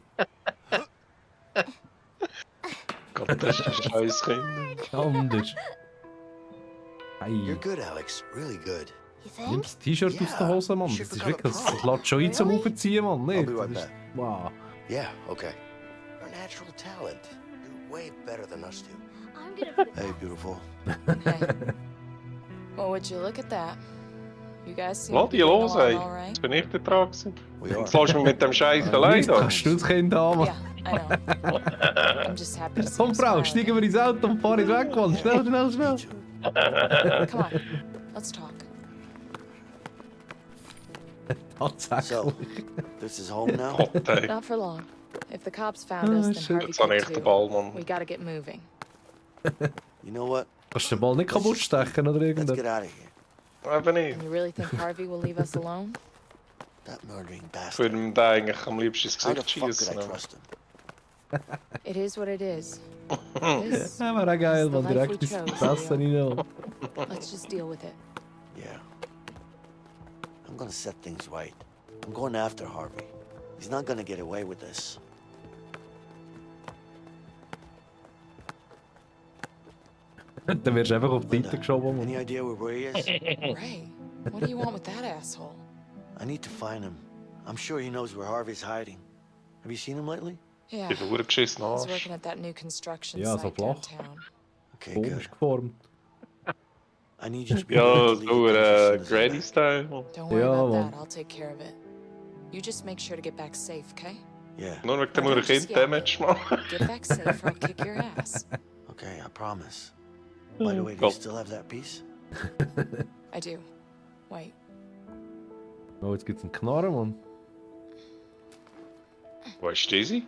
Gott, das ist ein scheiß Kind. Anders. Hey. You're good, Alex. Really good. You Nimm think? das T-Shirt aus der Hose, Mann. Das ist wirklich, das lässt schon ein zum Aufziehen, Mann. I'll Nicht? be right Das ist- back. Wow. Yeah, okay. You're a natural talent. You're way better than us two. I'm gonna. Hey, beautiful. Well, would you look at that? You guys seem Lass to be die getting los, along ey. all right. Jetzt bin ich der dran gewesen. We are. Jetzt lässt du mich mit dem Scheiß allein da. Kannst du das Kind haben, Mann? Yeah, I know. I'm just happy to see Komm, you Frau, smiling. steigen wir ins Auto und fahren weg, Mann. Schnell. Come on, let's talk. So, this is home now? Gott, ey. Not for long. If the cops found us, then shit. Harvey Jetzt habe could ich den too. Ball, Mann. We gotta get moving. You know what? Kannst du den Ball nicht kaputt stechen oder Let's irgendwas? get out of here. Eben nicht. And you really think Harvey will leave us alone? That murdering Ich bastard. würde ihm da eigentlich am liebsten ins How the Gesicht fuck could schießen. I trust him? It is what it is. This Ja, war auch geil, is the Mann. life Direkt we ins chose, Fresse Leo. rein. Let's just deal with it. Yeah. I'm gonna set things right. I'm going after Harvey. He's not gonna get away with this. Dann wirst du einfach auf die Seite geschoben, Mann. Any idea where he is? Ray, what do you want with that asshole? I need to find him. I'm sure he knows where Harvey's hiding. Have you seen him lately? Yeah, Ich bin verdammt geschissen he's Arsch. working at that new construction Ja, so site flach. downtown. Okay, good. Komisch geformt. I need you to be Ja, able to so leave the place as soon as I'm Granny back. Style. Don't worry Ja, about Mann. that. I'll take care of it. You just make sure to get back safe, okay? Yeah. Nur wegen dem Now, don't Kind just yell. Damage, Mann. Get back safe or I'll kick your ass. Okay, I promise. By the way, do you still have that piece? I do. Wait. Oh, jetzt gibt's einen Knarren, Mann. Wo ist Daisy?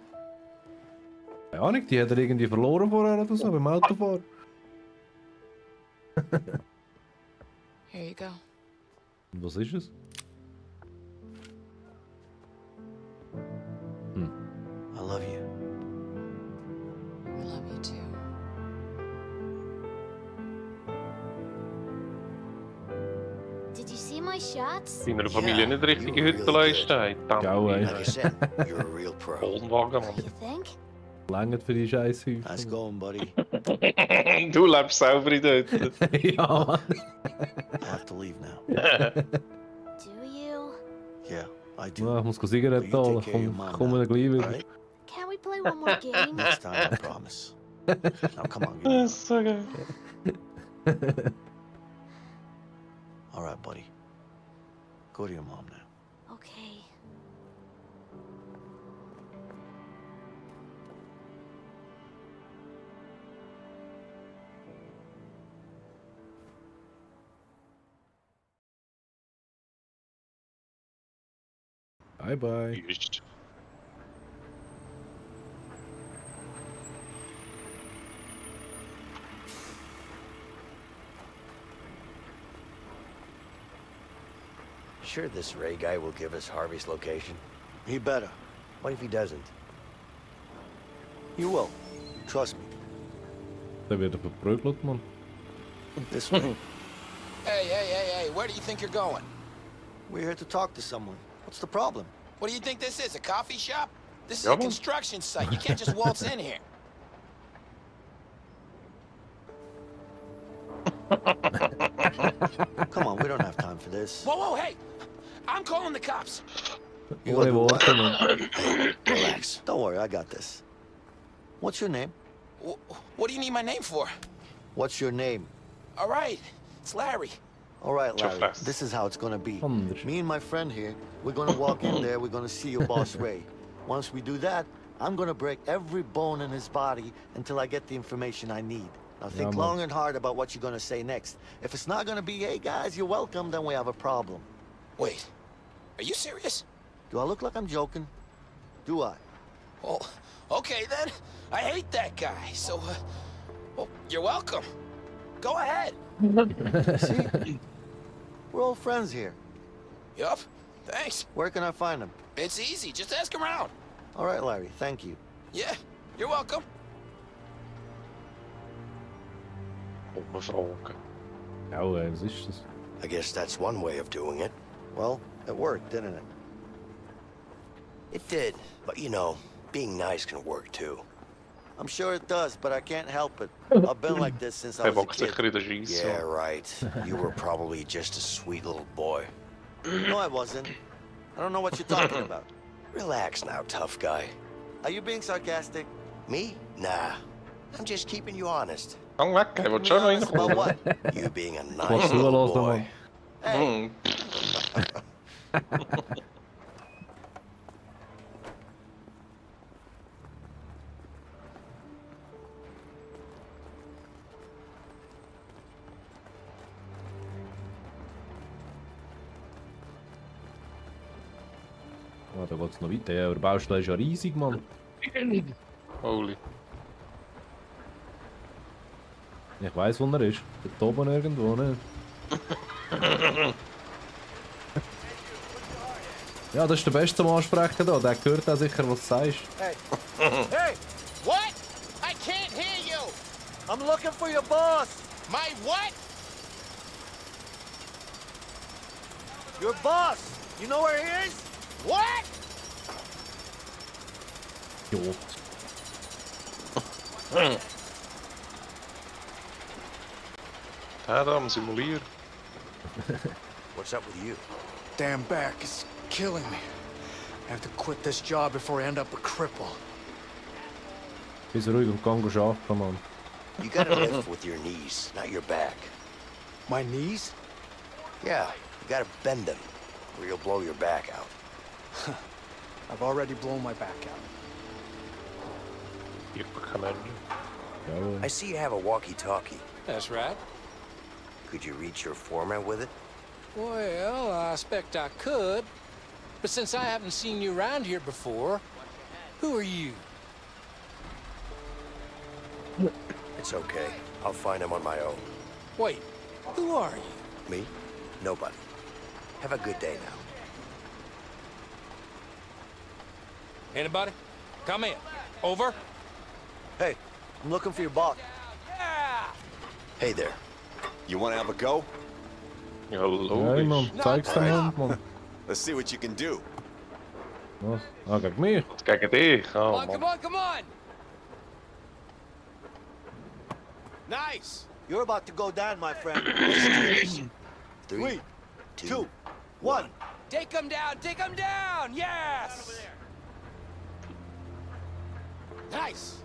Keine Ahnung, die hat er irgendwie verloren vorher oder so, beim Autofahren. Here you go. Und was ist es? I love you. I love you too. Did you see my shots? In einer Familie nicht richtige Hütte leisten. Gau, ey. Like I said, you're a real pro. Wohnwagen, Mann. You think? Längert für die scheiß Nice Häuser. going, buddy. Du lebst selber in der Hütte. Ja, Mann. I have to leave now. Do you? Yeah, I do. Ja, ich muss Zigaretten You holen. take care of your Komm, mom komm now, dann gleich wieder. alright? Can we play one more game? Next time, I promise. Now, come on, get Das ist so geil. All right, buddy. Go to your mom now. Okay. Bye, bye. Just. Sure this Ray guy will give us Harvey's location? He better. What if he doesn't? You will. Trust me. Der wird verprügelt, Mann. This way. Hey, where do you think you're going? We're here to talk to someone. What's the problem? What do you think this is, a coffee shop? This is Yeah, a man. construction site. You can't just waltz in here. Come on, we don't have time for this. Whoa, hey! I'm calling the cops. You gonna do what? Relax. Don't worry, I got this. What's your name? What do you need my name for? What's your name? All right, it's Larry. All right, Too Larry. fast. This is how it's gonna be. Me and my friend here, we're gonna walk in there. We're gonna see your boss Ray. Once we do that, I'm gonna break every bone in his body until I get the information I need. Now think man. long and hard about what you're gonna say next. If it's not gonna be, hey guys, you're welcome, then we have a problem. Wait, are you serious? Do I look like I'm joking? Do I? Well, okay then. I hate that guy, so, well, you're welcome. Go ahead. See? We're all friends here. Yup, thanks. Where can I find him? It's easy, just ask around. All right, Larry, thank you. Yeah, you're welcome. Onbevroken. Nou, was ist das? I guess that's one way of doing it. Well, it worked, didn't it? It did, but you know, being nice can work too. I'm sure it does, but I can't help it. I've been like this since I Hij was a bokst zeker in de jeans. Yeah, right. You were probably just a sweet little boy. No, I wasn't. I don't know what you're talking about. Relax now, tough guy. Are you being sarcastic? Me? Nah. I'm just keeping you honest. Hang weg, hij wordt zo nog Honest about what? You being a Was nice wel little los dan, boy. man. Hey, Ah, da geht's noch weiter. Ja, aber der Baustelle ist ja riesig, Mann. Holy. Ich weiß, wo er ist. Dort oben irgendwo, ne? Ja, das ist der Beste zum Ansprechen da. Der hört auch sicher, was du sagst. hey, Hey, what? I can't hear you. I'm looking for your boss. My what? Your boss. You know where he is? What? Jo. Ja, dan simulieren. What's up with you? Damn back is killing me. I have to quit this job before I end up a cripple. Bist ruhig und gang arbeiten, Mann. You gotta lift with your knees, not your back. My knees? Yeah, you gotta bend them, or you'll blow your back out. I've already blown my back out. Hier kan hij I see you have a walkie-talkie. That's right. Could you reach your foreman with it? Well, I expect I could. But since I haven't seen you around here before, who are you? It's okay. I'll find him on my own. Wait, who are you? Me? Nobody. Have a good day now. Anybody? Come in. Over. Hey, I'm looking for your boss. Hey there. You want to have a go? Ja, Hey, logisch. man. Zeig's dem Hund, man. Let's see what you can do. Was? Ah, gegen mich? Kijk dich. Come Oh, on, come man. on, come on! Nice. You're about to go down, my friend. 3, 2, 1. Take him down, take him down! Yes! Nice.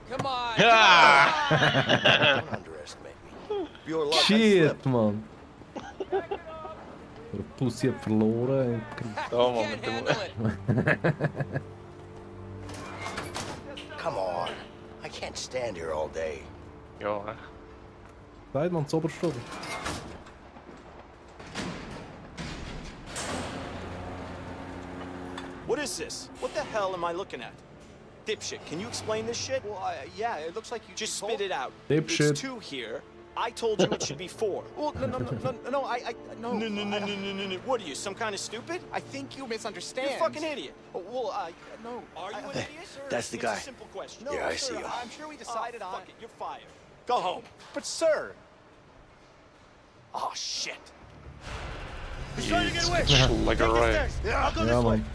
Come on! Don't underestimate me. Pure luck. I Shit, slipped. man. Der Pussy hat verloren. Oh, man. Can't Met handle de... it. Come on. I can't stand here all day. Ja, echt. Seid man zoberst oben. What is this? What the hell am I looking at? Dipshit, can you explain this shit? Well, yeah, it looks like you Just spit it out. Dipshit. It's 2 here. I told you it should be 4. Well, no, no. No. What are you, some kind of stupid? I think you misunderstand. You're a fucking idiot. Well, no. Are you an Hey, idiot, sir? that's the It's guy. a simple question. Yeah, I sir, see him. I'm sure we decided on... Fuck it, you're fired. Go home. But, sir. Oh, shit. He's trying to get away. Like a Take the riot. stairs. Yeah, I'll go Ja, this way. man.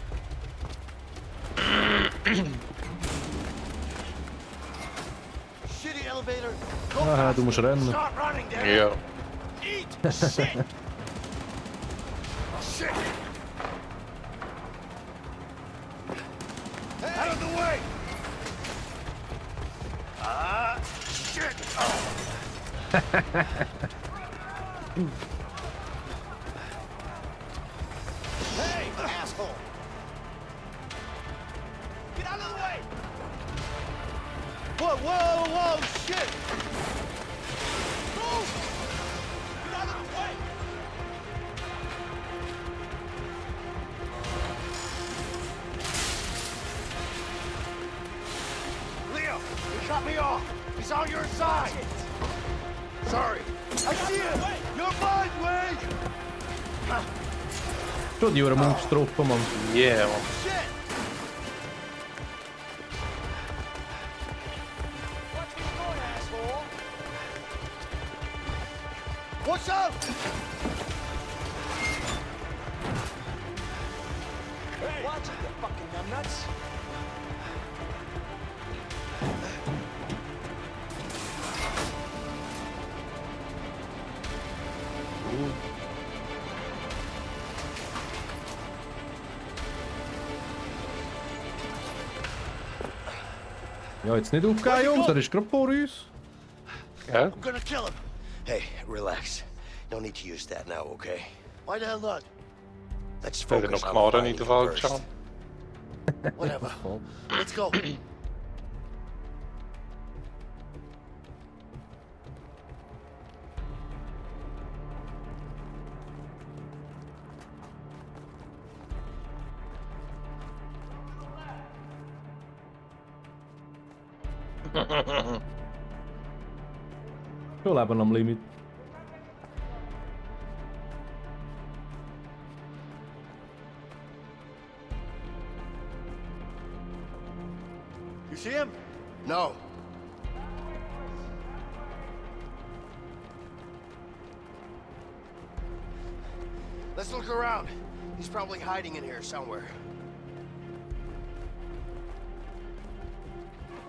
Shitty elevator. Go Aha, du faster. musst rennen. Start running, damn. Ja. Eat shit. Shit. Out of the way. Ah, shit. Hey, asshole. Get out of the way. Whoa, shit. Move. Get out of the way. Leo, he cut me off. He's on your side. Sorry. I see him. You're mine, Wade. Schon die Uhren Monster-Truppe, man. Yeah, man. Shit. Watch where you're going, asshole. What's up? Hey, watch it, you fucking numbnuts. Ja, jetzt nicht aufgeben, Jungs, er ist gerade vor uns. Ja? I'm gonna kill him. Hey, relax. No need to use that now, okay? Why the hell not? Let's Heb je focus nog on Gnade finding niet te him fout, first. John? Whatever. Let's go. Schon leben am Limit. You see him? No. Let's look around. He's probably hiding in here somewhere.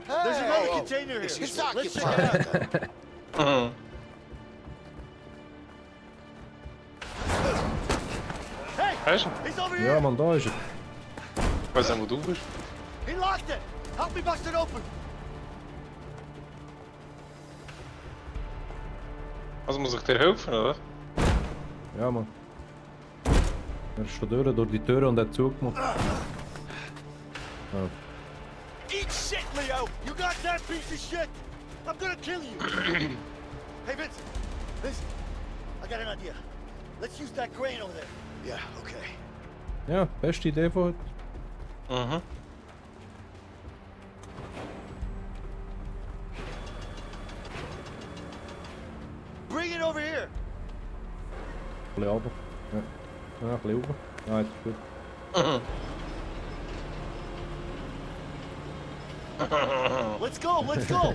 There's another Oh, container here. excuse me. Let's check it out. Hey, Hij is hem. he's over Ja, here. man, da ist er. Wij zijn wat doen we? He locked it. Help me bust it open. Also muss ich dir helfen, oder? Ja, man. Er ist schon durch die Tür und hat zugemacht. Ja. Eat shit, Leo. You got that piece of shit. I'm gonna kill you. Hey, Vince. Listen, I got an idea. Let's use that crane over there. Yeah, okay. Ja, beste Idee von heute. Mhm. Bring it over here. Ein bisschen runter. Ja, ein bisschen runter. Ja, jetzt ist gut. Let's go, let's go.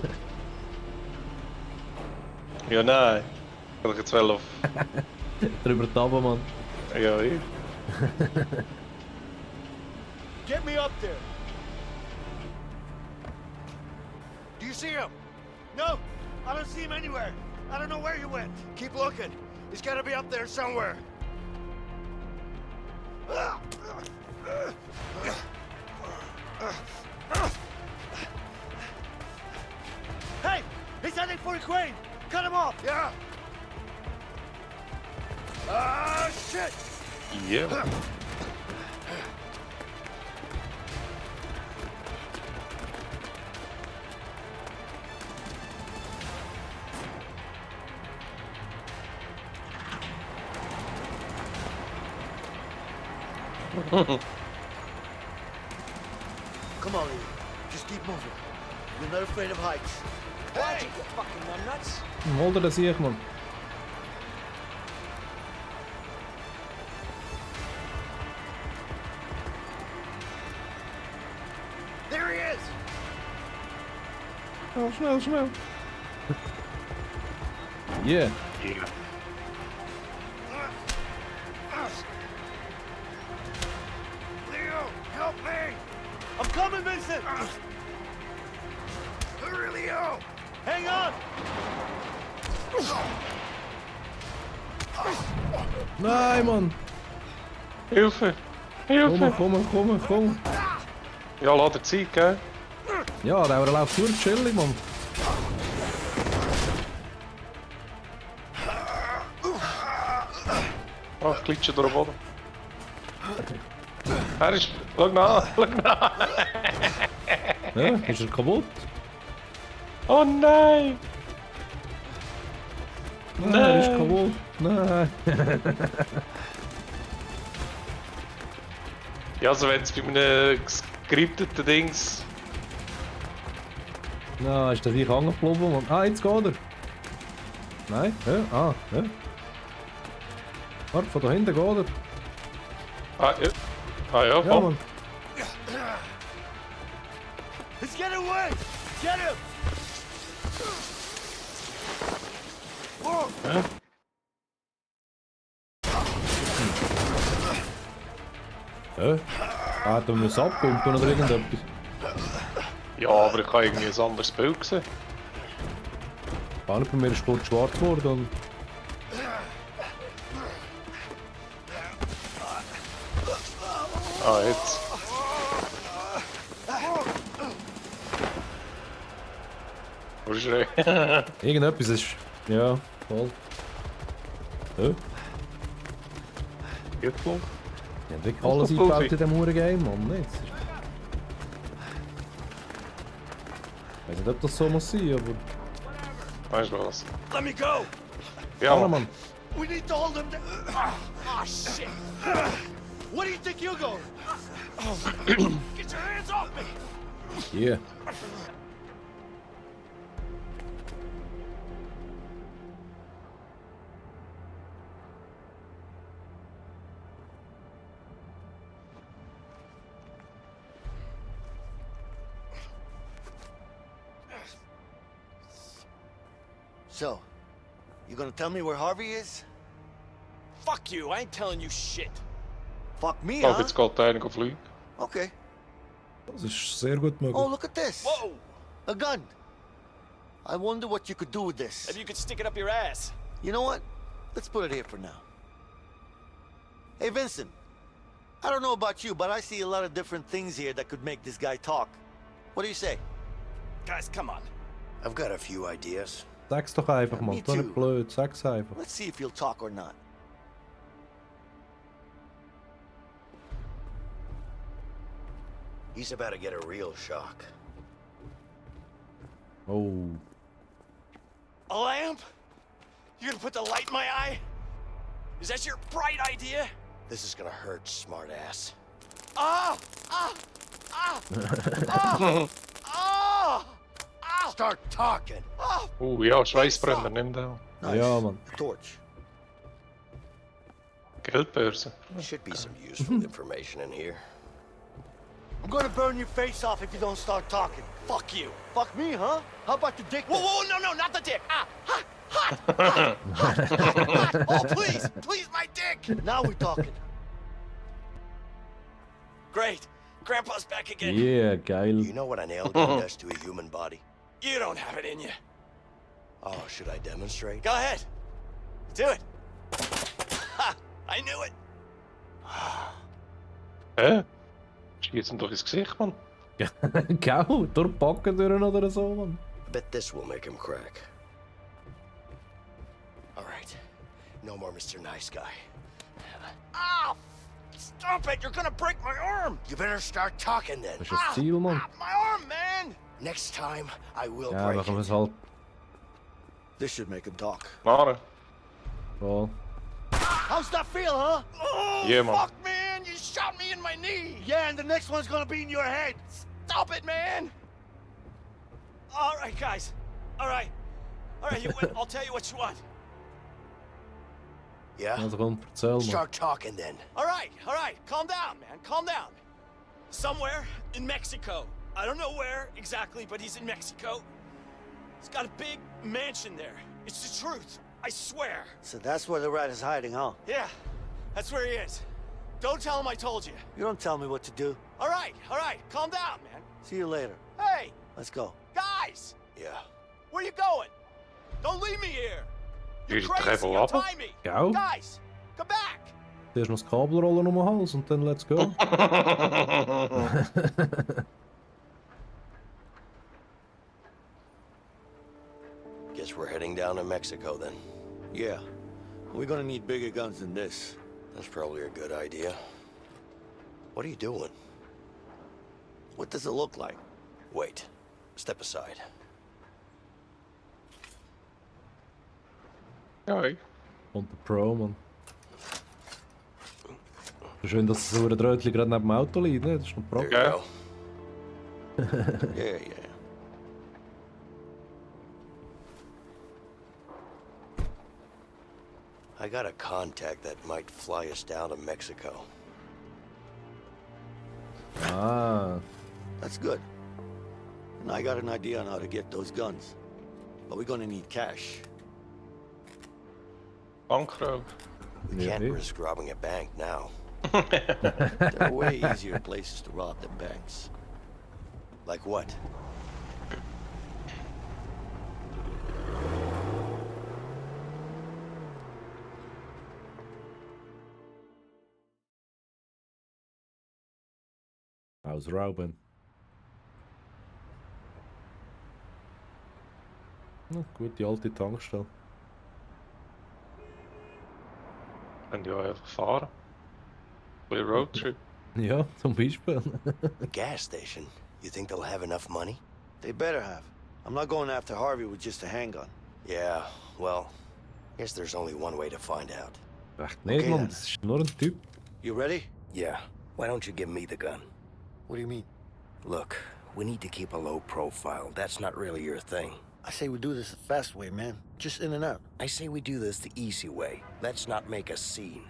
Ja, nein. Kan ik het wel of... Drüber tappen, man. Ja, hier. Get me up there. Do you see him? No, I don't see him anywhere. I don't know where he went. Keep looking. He's gotta be up there somewhere. Hey, he's heading for the crane. Cut him off. Yeah. Ah, shit. Ja. Come on, Lee. Just keep moving. You're not afraid of heights. Watch it, you fucking numbnuts. Hol dir das ich, Mann. There he is! Oh, schnell, schnell. Yeah. Yeah. Leo, help me! I'm coming, Vincent! Leo! Hang on! Nein, Mann. Hilfe! Hilfe! Komm. Ja, lass dir Zeit, gell? Ja, der läuft durch, chillig, Mann. Ach, glitsche durch den Boden. Er ist... Schau nach! Ja, ist er kaputt? Oh nein! Nein, er ist kaputt. Nein. Ja, also wenn es bei einem gescripteten Dings... Na, ist der dich angeblieben, Mann. Ah, jetzt geht er. Nein, ja, ja. Warte, von da hinten geht er. Ah ja, Ja, komm. Mann. Let's get away! Get him! Hat er mir abgepumpt oder irgendetwas? Ja, aber ich habe irgendwie ein anderes Bild gesehen. Gar nicht, bei mir ist kurz schwarz geworden und... Ah, jetzt. Wo ist er? Irgendetwas ist... Ja, voll. Jetzt wohl? Ja, wirklich alles eingebaut in diesem Huren-Game, Mann. Nicht? Ich weiß nicht, ob das so muss sein, aber... Weißt du was? Let me go! Ja, Mann. We need to hold him down. Oh, shit! What do you think you're going? Get your hands off me! Yeah. So, you gonna tell me where Harvey is? Fuck you, I ain't telling you shit. Fuck me, Oh, huh? jetzt geht einer fliegen. Okay. Das ist sehr gut möglich. Oh, look at this. Whoa! A gun. I wonder what you could do with this. Maybe you could stick it up your ass. You know what? Let's put it here for now. Hey, Vincent. I don't know about you, but I see a lot of different things here that could make this guy talk. What do you say? Guys, come on. I've got a few ideas. Sag's doch einfach, Me Mann. Tu nicht too. blöd, sag's einfach. Let's see if he'll talk or not. He's about to get a real shock. Oh. A lamp? You gonna put the light in my eye? Is that your bright idea? This is gonna hurt, smartass. Ah! Ah! Ah! Ah! Ah! Ah! Start talking. Ah! Ja, Schweißbrenner, nimm den. Nice. Ja, Mann. A torch. Geldbörse. Should be some useful information in here. I'm gonna burn your face off if you don't start talking. Fuck you. Fuck me, huh? How about the dick? Whoa, then? whoa, no, not the dick. Ah! Hot! Hot! Hot! Hot! Hot! Hot! Oh, please! Please, my dick! Now we're talking. Great. Grandpa's back again. Yeah, geil. You know what a nail gun does to a human body? You don't have it in you. Oh, should I demonstrate? Go ahead. Do it. Ha! I knew it. Hä? Schieß ihm doch ins Gesicht, Mann. Gau, durchpacken durch oder so, Mann. Bet this will make him crack. All right. No more Mr. Nice Guy. Ah! Stop it! You're gonna break my arm! You better start talking then. Das ist das Ziel, Mann. My arm, man! Next time, I will Ja, break machen wir it. es halt. This should make him talk. Mare. So. How's that feel, huh? Oh, Yeah, man. fuck, man! You shot me in my knee! Yeah, and the next one's gonna be in your head. Stop it, man! All right, guys. All right, I'll tell you what you want. Yeah? Also komm, erzähl mal. Start talking then. All right, calm down, man, calm down. Somewhere in Mexico. I don't know where exactly, but he's in Mexico. He's got a big mansion there. It's the truth, I swear. So that's where the rat is hiding, huh? Yeah, that's where he is. Don't tell him I told you. You don't tell me what to do. All right, calm down, man. See you later. Hey, Let's go. guys, Yeah. where you going? Don't leave me here. You're Jullie crazy, drijven you'll lappen. tie me. Gauw. Guys, come back. Eerst nog het kabel rollen om mijn hals en dan let's go. Guess we're heading down to Mexico then. Yeah. We're gonna need bigger guns than this. That's probably a good idea. What are you doing? What does it look like? Wait. Step aside. Hoi. Und der Pro, man. Schön, dass so ein Rötchen gerade neben dem Auto liegt, ne? Das ist noch Pro. There you go. Yeah. I got a contact that might fly us down to Mexico. Ah. That's good. And I got an idea on how to get those guns. But we're gonna need cash. Bankrook. We can't risk robbing a bank now. There are way easier places to rob than banks. Like what? How's Robin? Na gut, die alte Tankstelle. En ja, einfach fahren. Für den Roadtrip. Ja, zum Beispiel. A gas station? You think they'll have enough money? They better have. I'm not going after Harvey with just a handgun. Yeah, well, guess there's only one way to find out. Echt nicht, Okay, man. then. Das ist nur ein Typ. You ready? Yeah, why don't you give me the gun? What do you mean? Look, we need to keep a low profile. That's not really your thing. I say we do this the fast way, man. Just in and out. I say we do this the easy way. Let's not make a scene.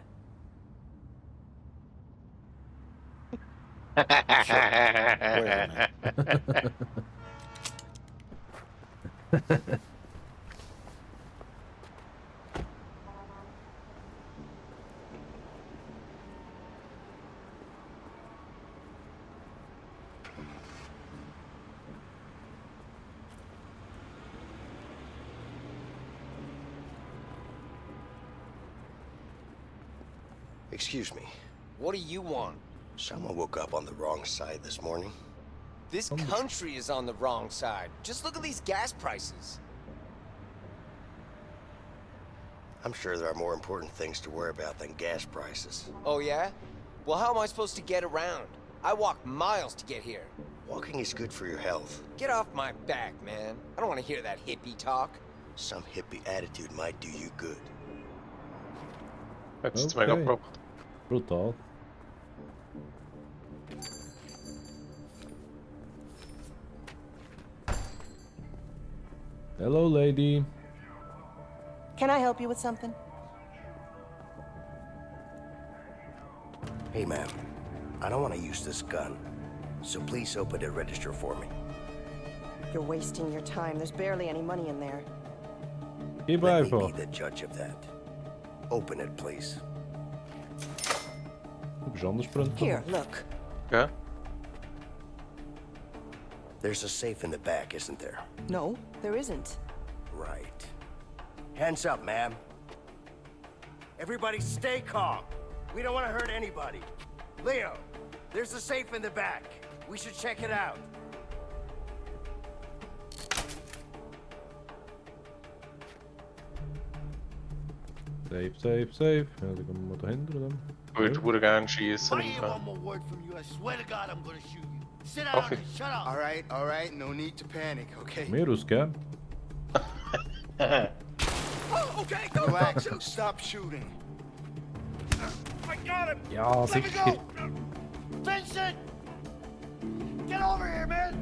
Whatever, man. Excuse me. What do you want? Someone woke up on the wrong side this morning. This country is on the wrong side. Just look at these gas prices. I'm sure there are more important things to worry about than gas prices. Oh, yeah? Well, how am I supposed to get around? I walk miles to get here. Walking is good for your health. Get off my back, man. I don't want to hear that hippie talk. Some hippie attitude might do you good. Het is mega prop. Brutal. Hello, lady. Can I help you with something? Hey, ma'am. I don't want to use this gun. So please open the register for me. You're wasting your time. There's barely any money in there. Let me be the judge of that. Open it, please. Here, look. Yeah? There's a safe in the back, isn't there? No, there isn't. Right. Hands up, ma'am. Everybody stay calm. We don't want to hurt anybody. Leo, there's a safe in the back. We should check it out. Safe, safe, safe. Ja, dan gaan we maar dahinter dan. Ik würde gerne schießen. If I hear one more word from you, I swear to God I'm gonna shoot you. Sit down and shut up. All right, no need to panic, okay? Meer Rus, gell? Oh, okay, go. Relax, stop shooting. I got him. Ja, Let me sicher. go. Vincent! Get over here, man!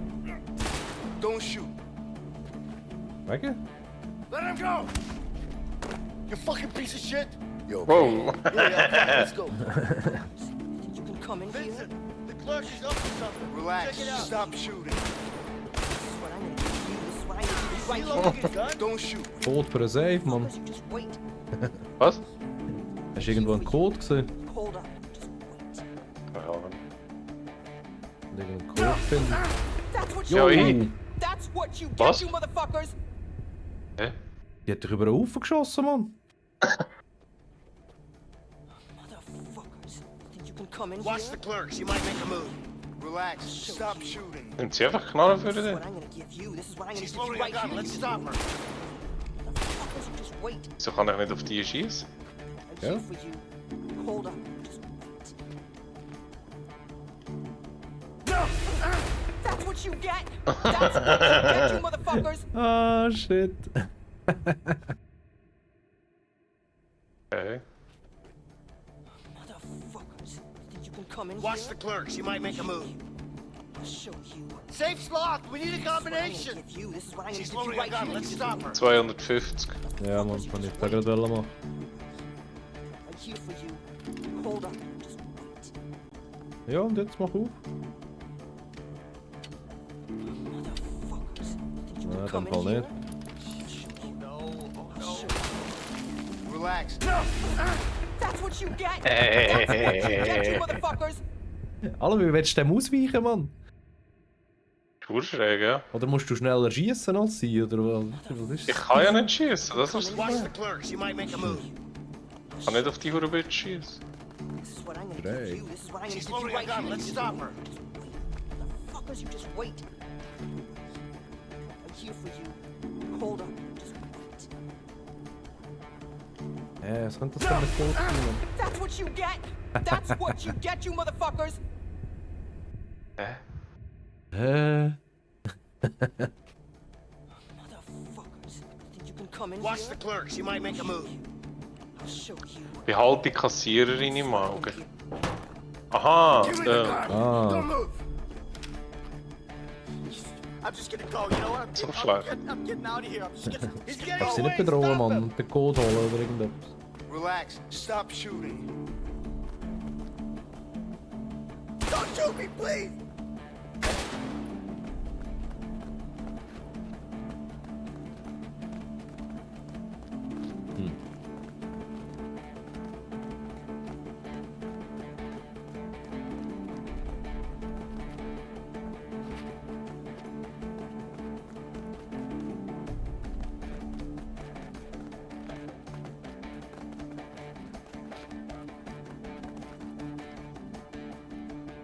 Don't shoot. Wegen? Let him go! You fucking piece of shit! Yo, Whoa. Yeah, let's go. You can come in here. Vincent, the clerk is up to something. Relax. Check it out. Stop shooting. This is what I'm gonna give you. This is what I'm gonna give you right Reloading here. his gun? Don't shoot. Code für einen Safe, Mann. You just wait. Was? Hast du irgendwo einen Code gesehen? Hold up. Just wait. Keine Ahnung. Und irgendeinen Code finden. That's what Ja, you ich. get. That's what you Was? get, you motherfuckers. Hä? Die hat dich über den Haufen geschossen, Mann. Motherfuckers. Think you can come in Watch here? the clerks. You might make a move. Relax. Stop shooting. Nimmt sie einfach Knarre für This is den? what I'm gonna give you. This is what I'm gonna She's give you loading a right gun. here. Let's You stop her. motherfuckers, you just wait. Wieso kann ich nicht auf die schießen? I'm Ja. here for you. Hold up. Just wait. No! That's what you get. That's what you get, you motherfuckers. Ah, shit. Okay. Motherfuckers. Think you can come in Watch here? the clerks. You might make a move. I'll show you. Safe's locked. We need a This is what I'm gonna combination. give you. This is what I'm gonna She's give you loading a right gun. here. Let's stop her. 250. Ja, Mann, kann ich da gerade machen. I'm here for you. Hold up. Just wait. Ja, und jetzt mach auf. Motherfuckers. Think you Ja, can in come dem Fall in here? nicht. I'll show you. Relax. No! That's what you get. That's what you get, you motherfuckers. Alle, wie willst du dem ausweichen, Mann? Schräg, ja. Oder musst du schneller schießen als sie, oder was ist Ich kann ja nicht schießen, das ist das Watch Problem. the clerks. You might make a move. Ich kann nicht auf die Hure schießen. This is what I'm gonna Great. give you. This is what I'm gonna She's give you loading a right gun. here. Let's stop her. Motherfuckers, you just wait. I'm here for you. Hold up. Just wait. Ja, was könnte das denn mit Code sein, Mann? That's what you get. That's what you get, you motherfuckers. Hä? Motherfuckers. Think you can come in Watch here? the clerks. You might make a move. I'll show you. Behalte die Kassiererin im Auge. Aha, Give me the gun. Ah. Don't move. I'm just gonna go. You know what? So schlecht. I'm getting out of here. I'm just gonna. He's getting Darf sie away. nicht bedrohen, Stop Mann, him. und den Code holen oder irgendetwas. Relax. Stop shooting. Don't shoot me, please.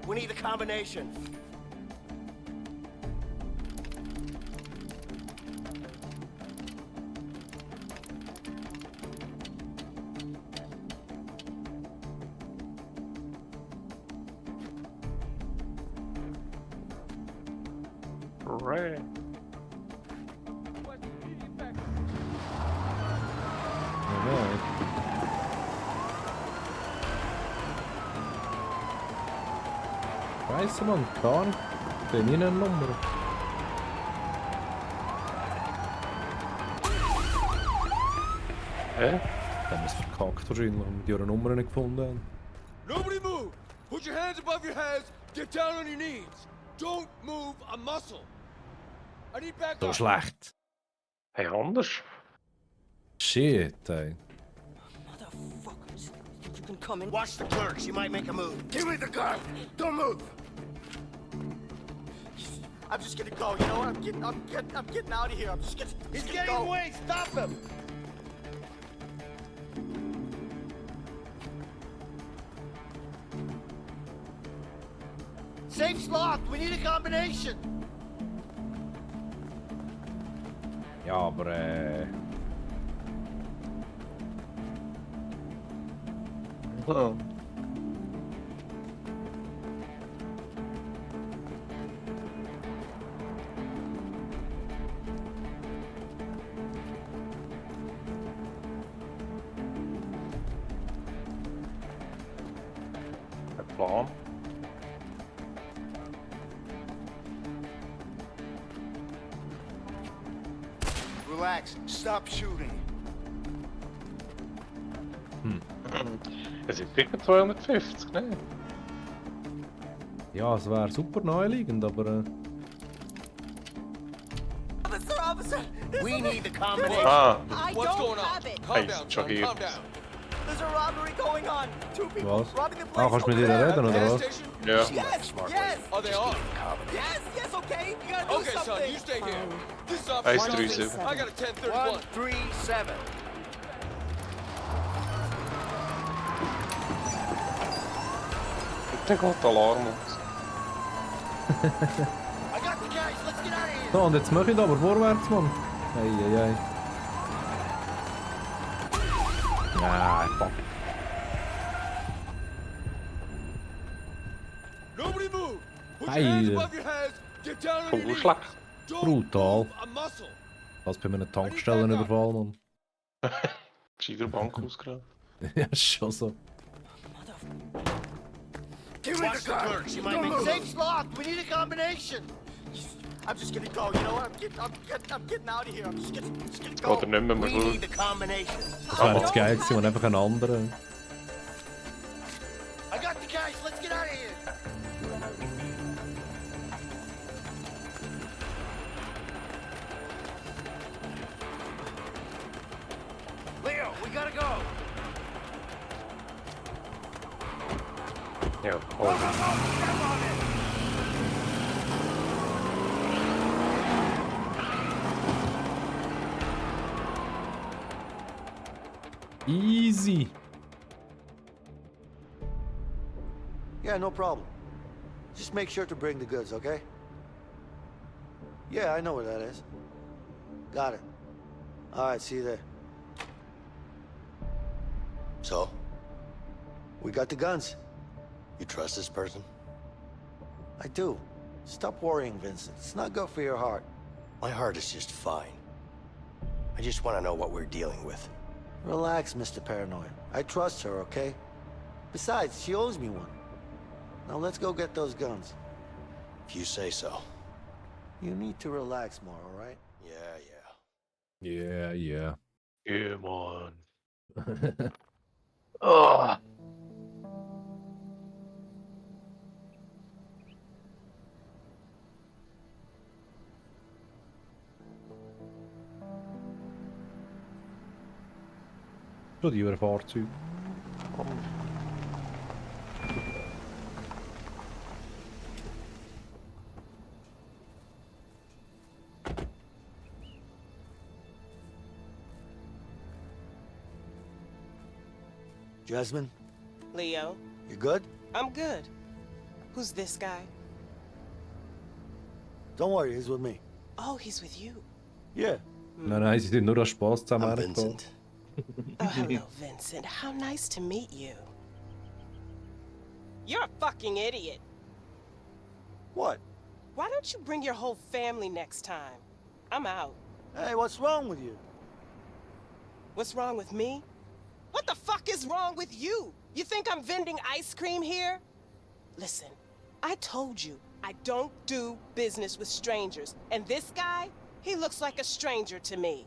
We need a combination. Hooray. Alright. Scheiße, Mann, keine Ahnung. Ich sehe nie eine Nummer. Hä? Da haben wir es verkackt wahrscheinlich, weil wir die Nummer nicht gefunden haben. Nobody move! Put your hands above your heads, get down on your knees. Don't move a muscle. I need backup. So schlecht. Hey, anders. Shit, ey. Motherfuckers. Think you can come in? Watch the clerks. You might make a move. Give me the gun. Don't move. I'm just gonna go. You know what? I'm getting out of here. I'm just gonna. He's getting go. away. Stop him. Safe's locked. We need a combination. Ja, aber Oh. Der Plan. relax. Stop shooting. Es sind sicher 250, ne? Ja, es wäre super naheliegend, aber... Officer! We need the combination. Ah, I What's don't going on? have it! Calm Hey, down, Chucky. son. Calm down. There's a robbery going on! Two people Was? robbing the place Ah, kannst du mit over ihr there. reden, oder Gas was? station? ja. Yes! Yes! Are they on? Yes! Okay! You gotta do Okay, son, something! you stay here. This is Hey, Officer Three Johnson. Seven. I got a 1031. 137. Der geht Alarm aus. I got the guys. Let's get out of here. So, und jetzt mach ich da aber vorwärts, Mann. Eieiei. Nein, fuck. Nobody move. Put your Hey. hands above your heads. Get down on your knees. Vogelschlag. Don't Brutal. move a muscle. Was bei einem Tankstellenüberfall, Mann. Gescheiter Bank ausgeraubt. Ja, ist schon so. Get rid of the car. She might make Safe's locked. We need a combination. I'm just gonna go. You know what? I'm getting out of here. I'm just gonna go. Geht er nicht mehr We gut. need the combination. Das wäre jetzt geil gewesen, wenn einfach ein anderer... I got the guys. Let's get out of here. Leo, we gotta go. Ja, voll. Easy. Yeah, no problem. Just make sure to bring the goods, okay? Yeah, I know where that is. Got it. All right, see you there. So, We got the guns. you trust this person? I do. Stop worrying, Vincent. It's not good for your heart. My heart is just fine. I just want to know what we're dealing with. Relax, Mr. Paranoid. I trust her, okay? Besides, she owes me one. Now let's go get those guns. If you say so. You need to relax more, all right? Yeah, Yeah, yeah. Yeah, man. Oh. Schon die über Fahrzeuge. Jasmine, Leo, you good? I'm good. Who's this guy? Don't worry, he's with me. Oh, he's with you. Yeah. Nein, nein, sie sind nur aus Spaß zusammen I'm hergekommen. Vincent. Oh, hello, Vincent. How nice to meet you. You're a fucking idiot. What? Why don't you bring your whole family next time? I'm out. Hey, what's wrong with you? What's wrong with me? What the fuck is wrong with you? You think I'm vending ice cream here? Listen, I told you I don't do business with strangers. And this guy, he looks like a stranger to me.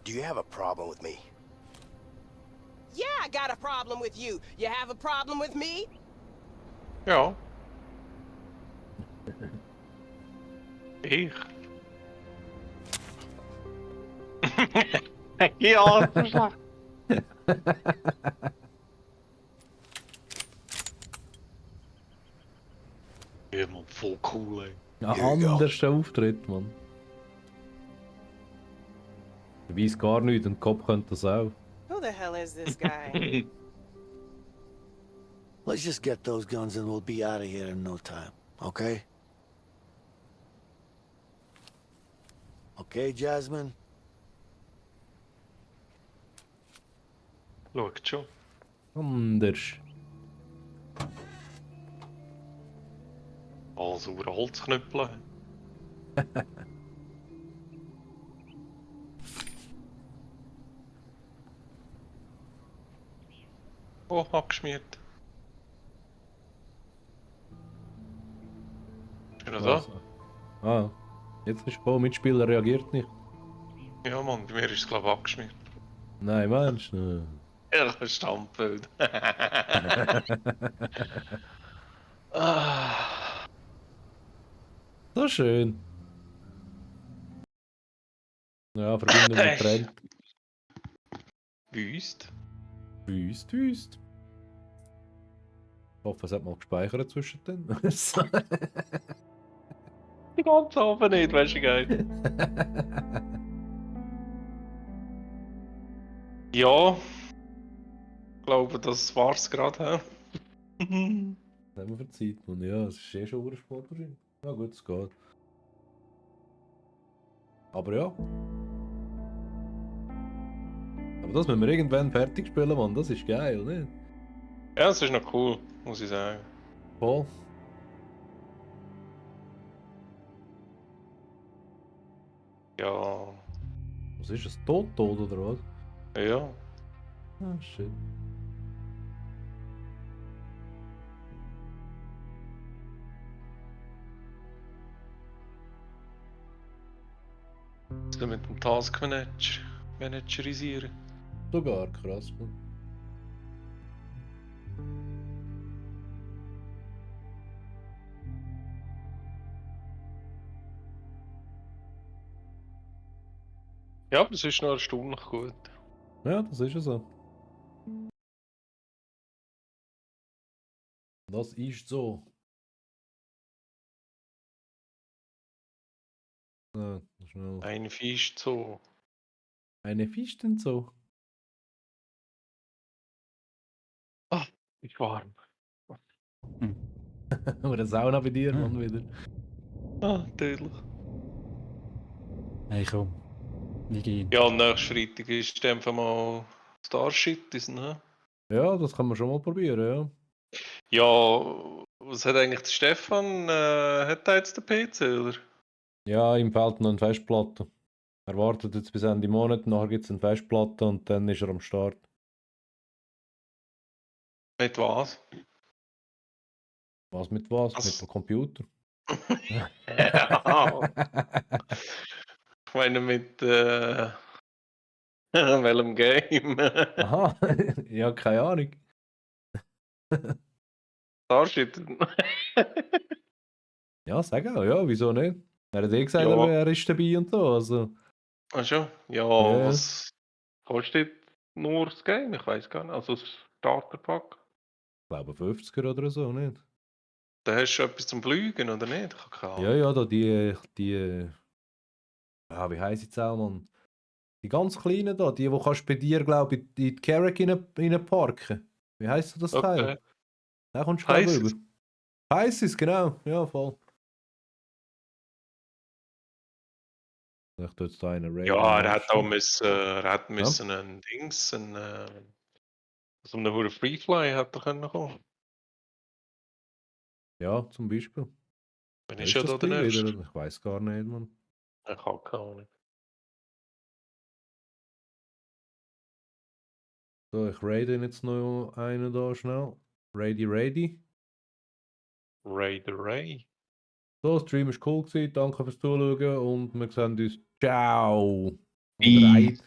Do you have a problem with me? Yeah, I got a problem with you. You have a problem with me? Ja. Ich. Ja, das ist schlecht. Ja, man, voll cool, ey. Ein anderer Auftritt, Mann. Der weiss gar nichts und der Kopf könnte das auch. Who the hell is this guy? Let's just get those guns and we'll be out of here in no time, okay? Okay, Jasmine? Schaut schon. Anders. Alles über Holzknüppel. Oh, abgeschmiert. Ist er da? Also. Ah, jetzt ist gekommen, Mitspieler reagiert nicht. Ja, Mann, bei mir ist es, glaube ich, abgeschmiert. Nein, meinst du? Ja, ein Standbild. Ah, So schön. Ja, Verbindung getrennt. Wüst. Wüst, wüst. Ich hoffe, es hat mal gespeichert zwischendrin. So. Die ganze Abend nicht, weißt du, geil. Ja, ich glaube, das war's gerade. Was haben wir für Zeit? Und ja, es ist eh schon Ursport wahrscheinlich. Ja gut, es geht. Aber ja. Aber das müssen wir irgendwann fertig spielen, Mann. Das ist geil, nicht? Ja, das ist noch cool, muss ich sagen. Voll. Ja. Was ist es? Toto oder was? Ja. Ah, shit. So mit dem Taskmanager managerisieren. Sogar krass, Mann. Ja, aber es ist noch erstaunlich gut. Ja, das ist ja so. Das ist so. Ja, schnell. Ein Fisch so. Eine Fisch denn so? Ah, ist warm. Oder Sauna bei dir, Mann, wieder. Ah, natürlich. Hey, komm. Wir gehen. Ja, nächstes Freitag ist in dem Fall mal Starship, ne? Ja, das kann man schon mal probieren, ja. Ja, was hat eigentlich der Stefan? Hat er jetzt den PC, oder? Ja, ihm fehlt noch eine Festplatte. Er wartet jetzt bis Ende Monat, nachher gibt es eine Festplatte und dann ist er am Start. Mit was? Was mit was? Was? Mit dem Computer. Ja. Ich meine mit welchem Game? Aha, ja, keine Ahnung. Starship. Ja, sag auch, ja, wieso nicht? Er hat eh gesagt, Ja. er ist dabei und so, also. Ach schon? Ja, Ja. was kostet nur das Game? Ich weiß gar nicht. Also das Starterpack. Ich glaube 50er oder so, nicht? Da hast du etwas zum Fliegen, oder nicht? Ich habe keine Ahnung. Ja, ja, da die. Ah, wie heisst jetzt auch, Mann? Die ganz kleinen da, die kannst du bei dir, glaube ich, in die Carrack parken. Wie heisst das Teil? Okay. Da kommst du glaube ich Heißt über. Heißt es, genau. Ja, voll. Ich tue jetzt da einen Raid. Ja, er hat auch müssen ein Dings, so eine hure Freefly hat er können kommen. Ja, zum Beispiel. Wann Wer ist ja das da der gleich nächste? wieder? Ich weiß gar nicht, Mann. Ich habe keine Ahnung. So, ich raide jetzt noch einen da schnell. Ready. Ray the Ray. So, Stream war cool gewesen. Danke fürs Zuschauen und wir sehen uns. Ciao. Bye.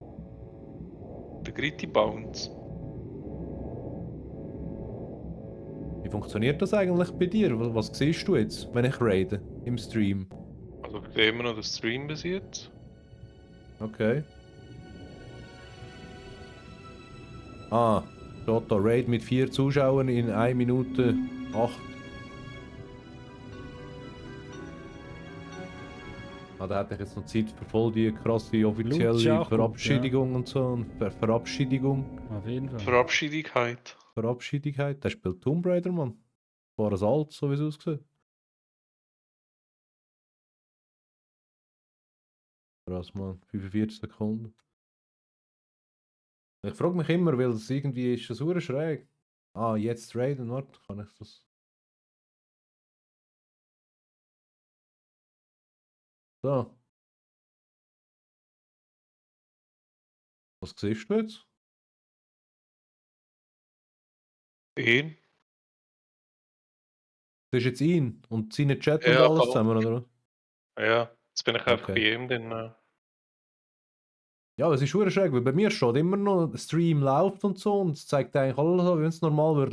Und Der Gritty Bounce. wie funktioniert das eigentlich bei dir? Was siehst du jetzt, wenn ich raide im Stream? Also ich sehe immer noch den Stream bis jetzt. Okay. Ah, Dota Raid mit 4 Zuschauern in 1 Minute 8. Ah, da hätte ich jetzt noch Zeit für voll die krasse offizielle Blutschachtel, Verabschiedung und so. Und Verabschiedung. Auf jeden Fall. Verabschiedigkeit. Verabschiedigkeit. Der spielt Tomb Raider, Mann. War es alt, so wie es aussieht. Krass, Mann. 45 Sekunden. Ich frage mich immer, weil es irgendwie ist so schräg. Ah, jetzt raiden, warte, kann ich das? So. Was siehst du jetzt? Ihn? Das ist jetzt ihn und seine Chat und Ja, alles voll. zusammen, oder? Ja, jetzt bin ich einfach Okay. bei ihm dann. Ja, es ist schon schräg, weil bei mir steht immer noch, der Stream läuft und so und es zeigt eigentlich alles so, wie wenn es normal würde